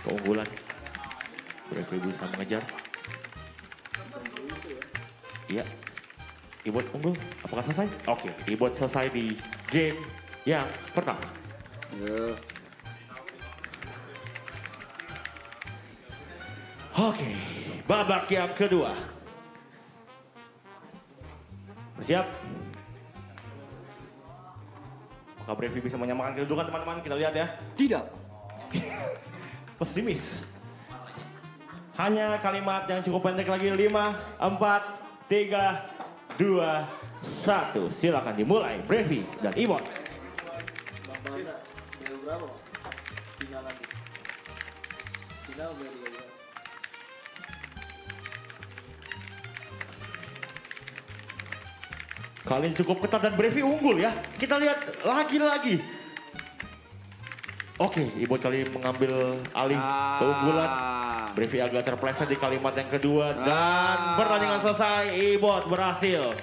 Speaker 6: keunggulan. Bravey bisa mengejar. Iya. Ibot unggul. Apakah selesai? Oke. Ibot selesai di game yang pertama. Oke. Babak yang kedua. Bersiap. Apakah Bravey bisa menyamakan kedudukan teman-teman? Kita lihat ya.
Speaker 10: Tidak.
Speaker 6: Pesimis. Hanya kalimat yang cukup pendek lagi. 5, 4, 3, 2, 1. Silakan dimulai. Bravey dan Ibot. Kali ini cukup ketat dan Bravey unggul ya. Kita lihat lagi-lagi. Oke, Ibot kali mengambil alih keunggulan. Bravey agak terpleset di kalimat yang kedua. Dan pertandingan selesai. Ibot berhasil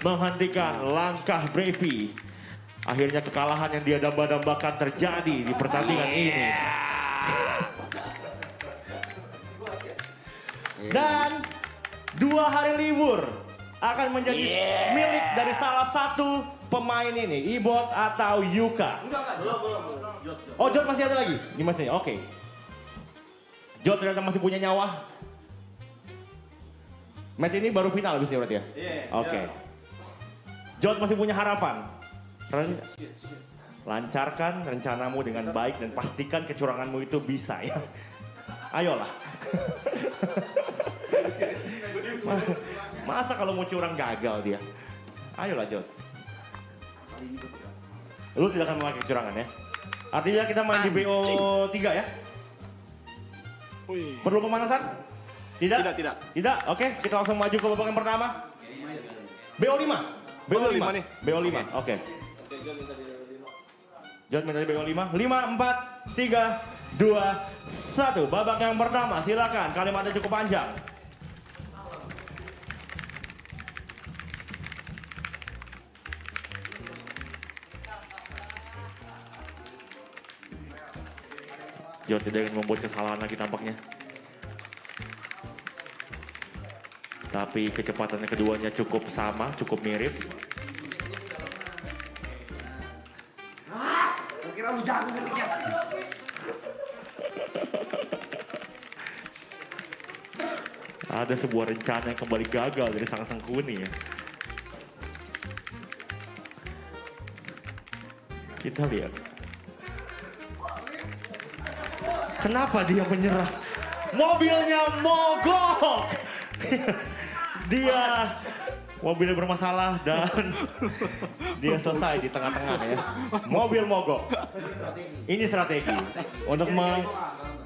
Speaker 6: menghentikan langkah Bravey. Akhirnya kekalahan yang dia damba-dambakan terjadi di pertandingan ini. Dan 2 hari libur akan menjadi milik dari salah satu pemain ini, Ibot atau Yuka. Oh, Jot masih ada lagi? Di mas ini, oke. Jot ternyata masih punya nyawa. Match ini baru final abis ini berarti ya? Oke. Jot masih punya harapan. Lancarkan rencanamu dengan baik dan pastikan kecuranganmu itu bisa ya. Ayolah. Masa kalau mau curang gagal dia? Ayolah Jot. Lu tidak akan memakai kecurangan ya? Artinya kita main di BO3 ya? Perlu pemanasan? Tidak?
Speaker 1: Tidak.
Speaker 6: Tidak? Oke, kita langsung maju ke babak yang pertama. BO5. BO5 nih. BO5, oke. Jot minta di BO5. 5, 4, 3, 2, 1. Babak yang pertama, silakan. Kalimatnya cukup panjang. Jot tidak ingin membuat kesalahan lagi tampaknya. Tapi kecepatannya keduanya cukup sama, cukup mirip.
Speaker 4: Kira lu jago ketiknya.
Speaker 6: Ada sebuah rencana yang kembali gagal dari sang sengkuni ya. Kita lihat. Kenapa dia menyerah? Mobilnya mogok. Dia mobilnya bermasalah dan dia selesai di tengah-tengah ya. Mobil mogok. Ini strategi untuk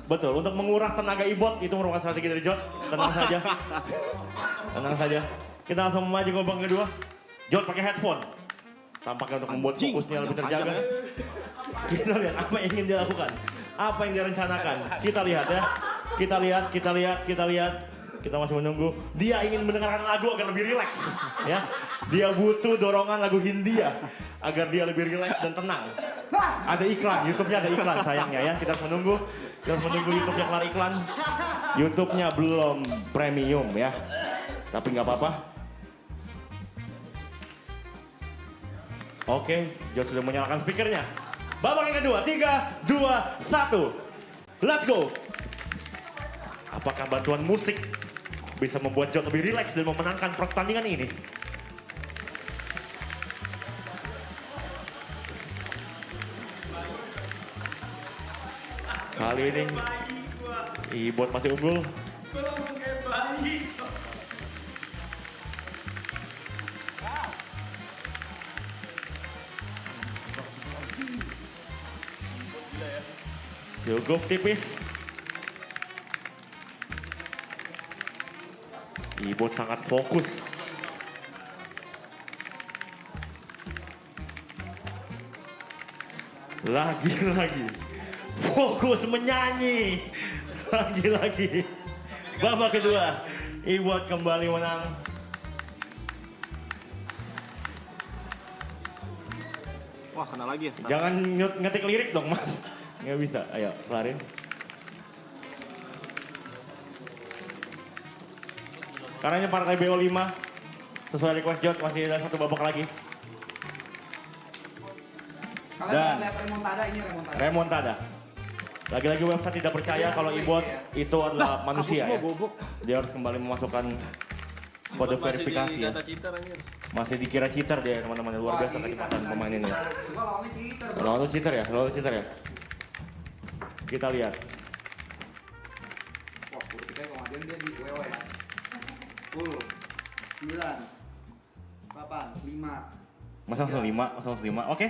Speaker 6: untuk menguras tenaga Ibot. Itu merupakan strategi dari Jot. Tenang saja. Tenang saja. Kita langsung maju ke babak kedua. Jot pakai headphone. Tampaknya untuk membuat fokusnya lebih terjaga. Kita lihat apa yang ingin dia lakukan. Apa yang dia rencanakan. Kita lihat ya. Kita lihat. Kita masih menunggu. Dia ingin mendengarkan lagu agar lebih rileks. Ya. Dia butuh dorongan lagu Hindia agar dia lebih rileks dan tenang. Ada iklan, YouTube-nya ada iklan sayangnya ya. Kita harus menunggu. Kita harus menunggu YouTube-nya kelar iklan. YouTube-nya belum premium ya. Tapi nggak apa-apa. Oke, Jot sudah menyalakan speakernya. Babak yang kedua, 3, 2, 1. Let's go. Apakah bantuan musik bisa membuat Jot lebih rileks dan memenangkan pertandingan ini? Kali ini Ibot masih unggul. Cukup tipis. Ibot sangat fokus. Lagi-lagi fokus menyanyi. Lagi-lagi babak kedua Ibot kembali menang.
Speaker 5: Wah, kena lagi ya.
Speaker 6: Jangan ngetik lirik dong mas. Nggak bisa, ayo kelarin. Karena ini partai BO5 sesuai request Jot masih ada satu babak lagi. Dan
Speaker 8: remontada, ini remontada.
Speaker 6: remontada. Lagi-lagi website tidak percaya kalau Ibot itu adalah manusia ya. Dia harus kembali memasukkan kode verifikasi ya. Masih dikira cheater dia teman-teman, luar biasa kecepatan pemain ini. Lawannya cheater ya, lawannya cheater ya. Kita lihat.
Speaker 8: Wah, politika kemudian dia di WO ya. 10, 9, 8, 5.
Speaker 6: Masa langsung 5, oke.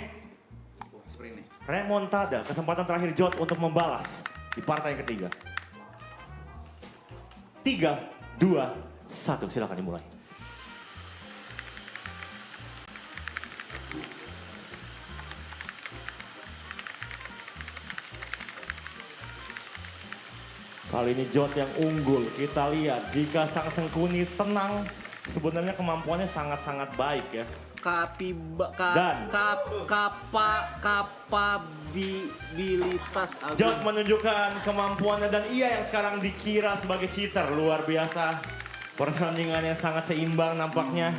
Speaker 8: Wah, sprint nih.
Speaker 6: Remontada, kesempatan terakhir Jot untuk membalas di partai yang ketiga. 3, 2, 1, silakan dimulai. Kali ini Jot yang unggul. Kita lihat jika sang Sengkuni tenang, sebenarnya kemampuannya sangat-sangat baik ya. Dan
Speaker 5: kapabilitas
Speaker 6: Jot menunjukkan kemampuannya dan ia yang sekarang dikira sebagai cheater. Luar biasa. Pertandingan yang sangat seimbang nampaknya.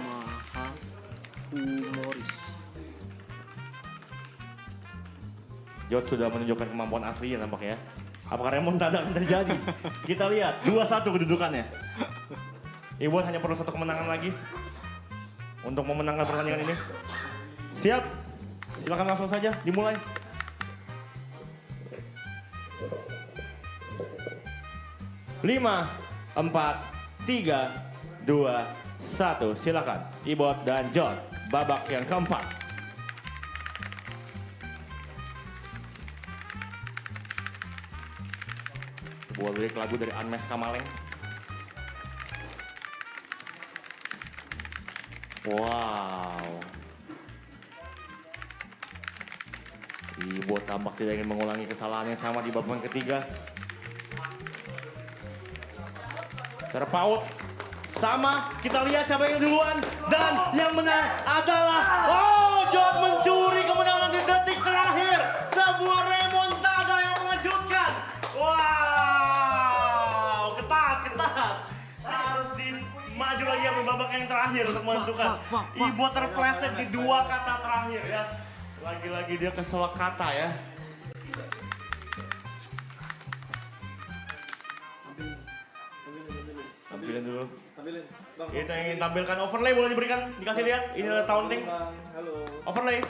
Speaker 5: humoris.
Speaker 6: Jot sudah menunjukkan kemampuan aslinya nampaknya. Apakah remontada akan terjadi? Kita lihat 2-1 kedudukannya. Ibot hanya perlu satu kemenangan lagi untuk memenangkan pertandingan ini. Siap? Silakan langsung saja dimulai. Lima, 4, 3, 2, 1. Silakan Ibot dan Jot babak yang keempat. Sebuah lirik lagu dari Anmes Kamaleng. Wow. Ibot tampak tidak ingin mengulangi kesalahan yang sama di babak ketiga. Terpaut. Sama, kita lihat siapa yang duluan. Dan yang menang adalah... Oh, Jot mencuri kemenangan di detik terakhir. Sebuah remontada yang mengejutkan. Wow, ketat. Harus maju lagi yang babak yang terakhir untuk menentukan. Ibot terpleset di 2 kata terakhir ya. Lagi-lagi dia keselak kata ya. Tampilin dulu. Kita ingin tampilkan overlay, boleh diberikan, dikasih lihat. Ini adalah taunting. Overlay.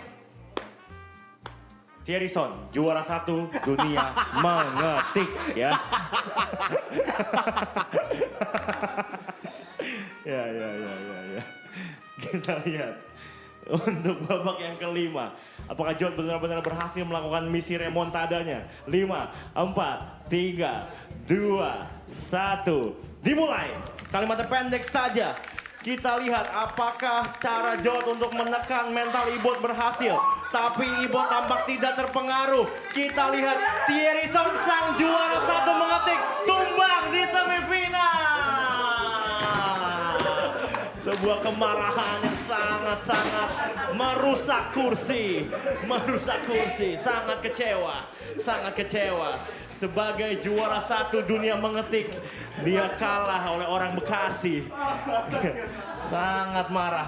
Speaker 6: Thierry Son, juara 1 dunia mengetik ya. Ya. Kita lihat untuk babak yang kelima. Apakah Jot benar-benar berhasil melakukan misi remontadanya? 5, 4, 3, 2, 1. Dimulai. Kalimatnya pendek saja. Kita lihat apakah cara Jot untuk menekan mental Ibot berhasil. Tapi Ibot tampak tidak terpengaruh. Kita lihat Thierry Son sang juara 1 mengetik tumbang di semifinal. Sebuah kemarahan yang sangat-sangat merusak kursi. Sangat kecewa. Sebagai juara 1 dunia mengetik, dia kalah oleh orang Bekasi. Sangat marah.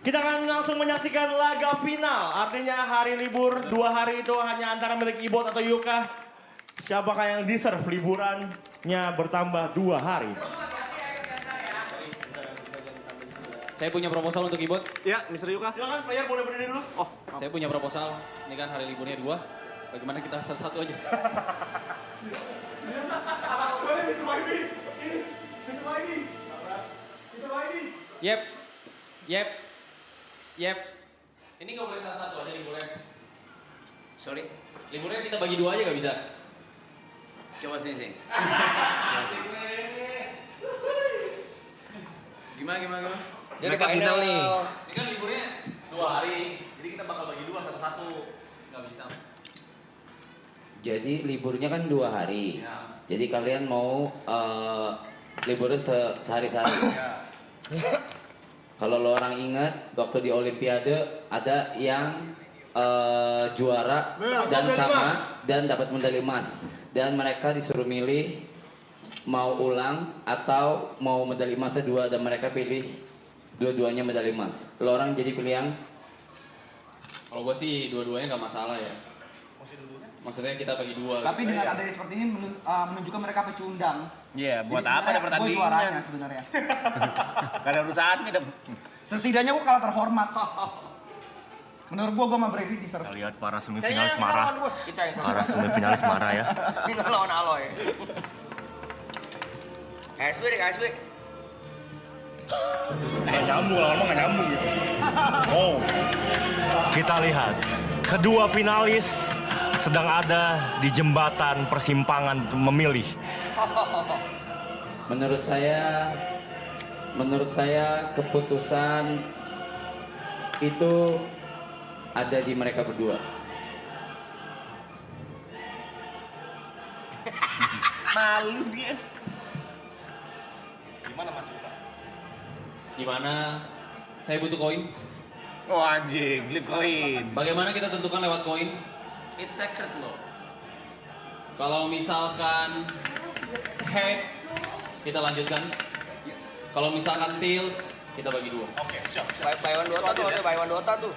Speaker 6: Kita akan langsung menyaksikan laga final. Artinya hari libur 2 hari itu hanya antara milik Ibot atau Yuka. Siapakah yang deserve liburannya bertambah 2 hari?
Speaker 9: Saya punya proposal untuk Ibot.
Speaker 1: Ya, Mr. Yuka.
Speaker 6: Silakan player boleh berdiri dulu.
Speaker 1: Oh,
Speaker 9: Saya punya proposal. Ini kan hari liburnya 2. Bagaimana kita satu-satu aja?
Speaker 6: Boleh Mr. Waibi. Ini Mr. Waibi. Mr. Waibi.
Speaker 9: Yep. Ini nggak boleh satu-satu aja liburnya.
Speaker 3: Sorry.
Speaker 9: Liburnya kita bagi 2 aja nggak bisa?
Speaker 3: Coba sini. Gimana?
Speaker 10: Jadi final nih.
Speaker 9: Ini kan liburnya 2 hari. Jadi kita bakal bagi 2 satu-satu. Nggak bisa.
Speaker 3: Jadi liburnya kan 2 hari.
Speaker 9: Ya.
Speaker 3: Jadi kalian mau liburnya sehari-sehari.
Speaker 9: Ya.
Speaker 3: Kalau lo orang ingat waktu di Olimpiade ada yang juara dan sama dan dapat medali emas dan mereka disuruh milih mau ulang atau mau medali emasnya 2 dan mereka pilih dua-duanya medali emas. Lo orang jadi pilih yang
Speaker 9: Kalau gue sih dua-duanya nggak masalah ya. Maksudnya kita bagi 2.
Speaker 4: Tapi dengan adanya seperti ini menunjukkan mereka pecundang.
Speaker 10: Iya, buat
Speaker 4: Jadi
Speaker 10: apa ada
Speaker 4: sebenarnya gue juaranya
Speaker 10: pertandingan?
Speaker 4: sebenarnya.
Speaker 10: Gak ada urusannya dong.
Speaker 4: Setidaknya gue kalah terhormat. Menurut gue sama Brevi deserve.
Speaker 6: Kita lihat para semifinalis marah.
Speaker 10: Kita yang
Speaker 6: Para semifinalis marah ya.
Speaker 10: Final lawan Aloy. KSB deh, KSB.
Speaker 6: Nggak nyambung, lama nggak nyambung gitu. Oh, kita lihat kedua finalis sedang ada di jembatan persimpangan memilih.
Speaker 3: menurut saya keputusan itu ada di mereka berdua.
Speaker 10: Malu dia.
Speaker 1: Gimana Mas Yuka?
Speaker 9: Gimana? Saya butuh koin.
Speaker 10: Oh anjing, flip koin.
Speaker 9: Bagaimana kita tentukan lewat koin?
Speaker 10: It's secret loh.
Speaker 9: Kalau misalkan head, kita lanjutkan. Kalau misalkan tails, kita bagi 2.
Speaker 1: Oke, siap.
Speaker 10: Buy one Dota tuh, ada buy one Dota tuh.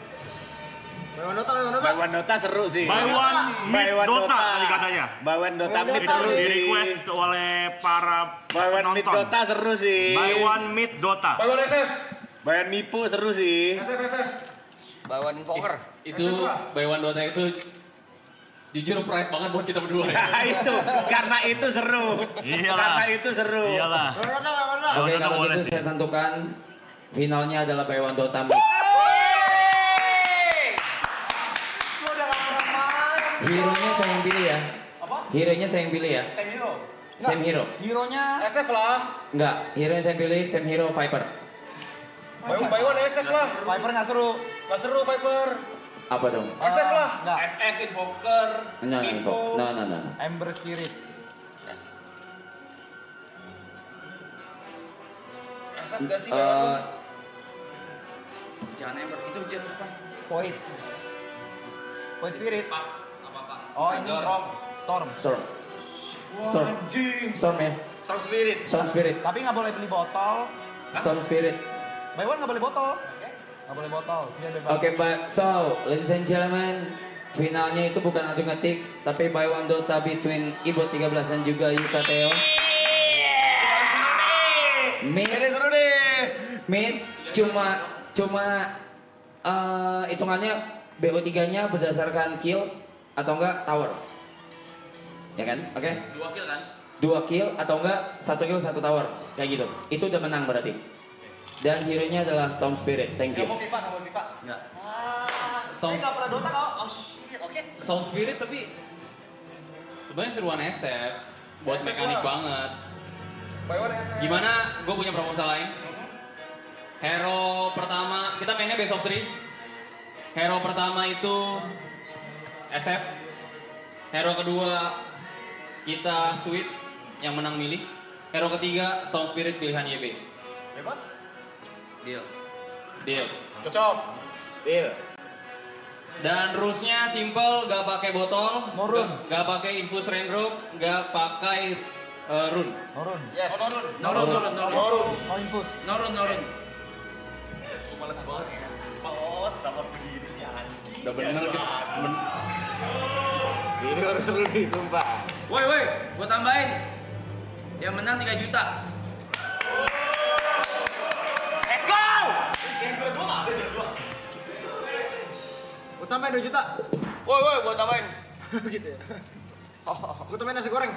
Speaker 10: Buy one Dota seru sih.
Speaker 6: Buy one meet Dota tadi katanya.
Speaker 10: Buy one Dota meet seru
Speaker 6: Itu
Speaker 10: sih.
Speaker 6: di request oleh para
Speaker 10: Buy one meet
Speaker 6: penonton.
Speaker 10: Dota seru sih.
Speaker 6: Buy one meet Dota.
Speaker 10: Buy one Mipu seru sih. Buy one Invoker.
Speaker 9: Itu buy one Dota itu jujur pride banget buat kita berdua ya.
Speaker 10: Nah, itu karena itu seru.
Speaker 6: Iyalah.
Speaker 10: Karena itu seru.
Speaker 6: Iyalah.
Speaker 3: Oke,
Speaker 6: Dota
Speaker 3: kalau
Speaker 6: boleh
Speaker 3: gitu
Speaker 6: sih.
Speaker 3: saya tentukan finalnya adalah Buy One Dota Meet. Hero-nya saya yang pilih ya. Hero-nya saya yang pilih ya. Same hero.
Speaker 4: Hero-nya
Speaker 10: SF lah.
Speaker 3: Enggak, hero yang saya pilih same hero Viper.
Speaker 10: Buy one SF lah.
Speaker 4: Viper nggak seru.
Speaker 10: Gak seru Viper.
Speaker 3: Apa dong?
Speaker 10: SF lah.
Speaker 4: Nggak.
Speaker 1: SF Invoker,
Speaker 3: No.
Speaker 4: Ember Spirit.
Speaker 10: SF gak sih? Jangan Ember, itu jangan apa?
Speaker 4: Void. Void Spirit. Oh ini Storm.
Speaker 3: Storm ya.
Speaker 10: Storm Spirit.
Speaker 3: Storm Spirit.
Speaker 4: Tapi nggak boleh beli botol.
Speaker 3: Storm Spirit.
Speaker 4: Buy one nggak boleh botol. Nggak boleh botol. Dia bebas.
Speaker 3: Oke, so ladies and gentlemen, finalnya itu bukan adu ngetik, tapi Buy One Dota between Ibot 13 dan juga Yuka Theo. Mid cuma hitungannya BO3-nya berdasarkan kills atau enggak tower. Ya kan? Oke.
Speaker 9: 2 kill kan?
Speaker 3: 2 kill atau enggak 1 kill 1 tower. Kayak gitu. Itu udah menang berarti. Dan hero-nya adalah Storm Spirit. Thank you.
Speaker 1: Nggak mau FIFA.
Speaker 9: Enggak.
Speaker 4: Saya nggak pernah Dota kok. Oh shit, oke.
Speaker 9: Sound Spirit tapi sebenarnya seruan SF buat mekanik banget. Gimana? Gue punya proposal lain. Hero pertama, kita mainnya best of 3. Hero pertama itu SF. Hero kedua kita Sweet yang menang milih. Hero ketiga Storm Spirit pilihan YB.
Speaker 1: Bebas?
Speaker 9: Deal.
Speaker 1: Cocok.
Speaker 10: Deal.
Speaker 9: Dan rulesnya simple, gak pakai botol,
Speaker 4: No run.
Speaker 9: gak pakai infus raindrop, gak pakai rune.
Speaker 4: Norun.
Speaker 10: Yes.
Speaker 4: No infus.
Speaker 9: Norun.
Speaker 1: Males banget. Oh, tetap harus begini sih anjing.
Speaker 9: Udah bener kita.
Speaker 10: Ini harus seru nih, sumpah.
Speaker 3: Woi, gua tambahin. Yang menang 3 juta.
Speaker 10: Let's go! Gua tambahin 2 juta.
Speaker 5: Woi, gua tambahin.
Speaker 10: Gitu ya. Gua tambahin nasi goreng.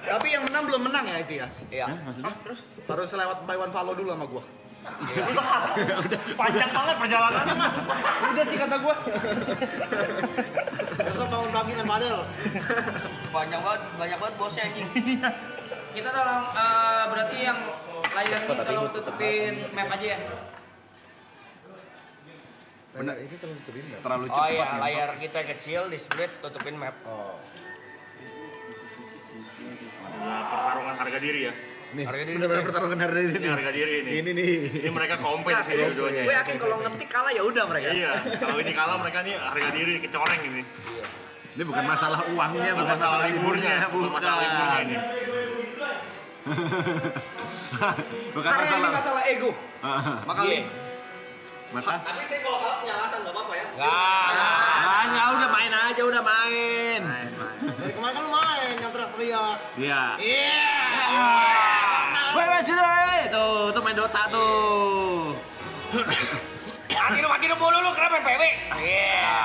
Speaker 5: Tapi yang menang belum menang ya itu ya? Iya.
Speaker 8: Maksudnya?
Speaker 5: Terus harus lewat buy one follow dulu sama gua.
Speaker 6: Panjang banget perjalanannya mas.
Speaker 5: Udah sih kata gua.
Speaker 10: Besok bangun pagi main padel.
Speaker 5: Banyak banget bosnya anjing.
Speaker 3: Kita tolong berarti yang layar ini tolong tutupin map aja ya.
Speaker 8: Benar, ini terlalu tutupin nggak? Terlalu
Speaker 5: Oh
Speaker 8: cepat.
Speaker 5: iya,
Speaker 8: ya.
Speaker 5: layar kita kecil di split tutupin map.
Speaker 6: Pertarungan harga diri ya.
Speaker 8: Nih,
Speaker 5: Harga diri
Speaker 8: benar-benar
Speaker 5: cek.
Speaker 8: pertarungan harga diri.
Speaker 6: Ini harga diri ini.
Speaker 8: Ini nih.
Speaker 6: Ini mereka kompet
Speaker 5: Nah,
Speaker 6: sih dua-duanya.
Speaker 5: gue yakin kalau ngetik kalah ya udah mereka.
Speaker 6: Iya, kalau ini kalah mereka nih harga diri kecoreng ini.
Speaker 8: Ini bukan masalah uangnya, bukan masalah liburnya,
Speaker 6: bukan masalah liburnya ini.
Speaker 8: Bukan
Speaker 5: Karena ini
Speaker 8: masalah.
Speaker 5: masalah ego. Makanya.
Speaker 8: Maka
Speaker 1: Tapi saya kalau kalah punya alasan nggak apa-apa ya.
Speaker 8: Mas, ya udah main aja, udah main.
Speaker 10: Dari kemarin kan lu main yang teriak-teriak.
Speaker 8: Iya. Wes sudah. Tuh main Dota tuh.
Speaker 5: Makin mulu lu keren main PW. Iya.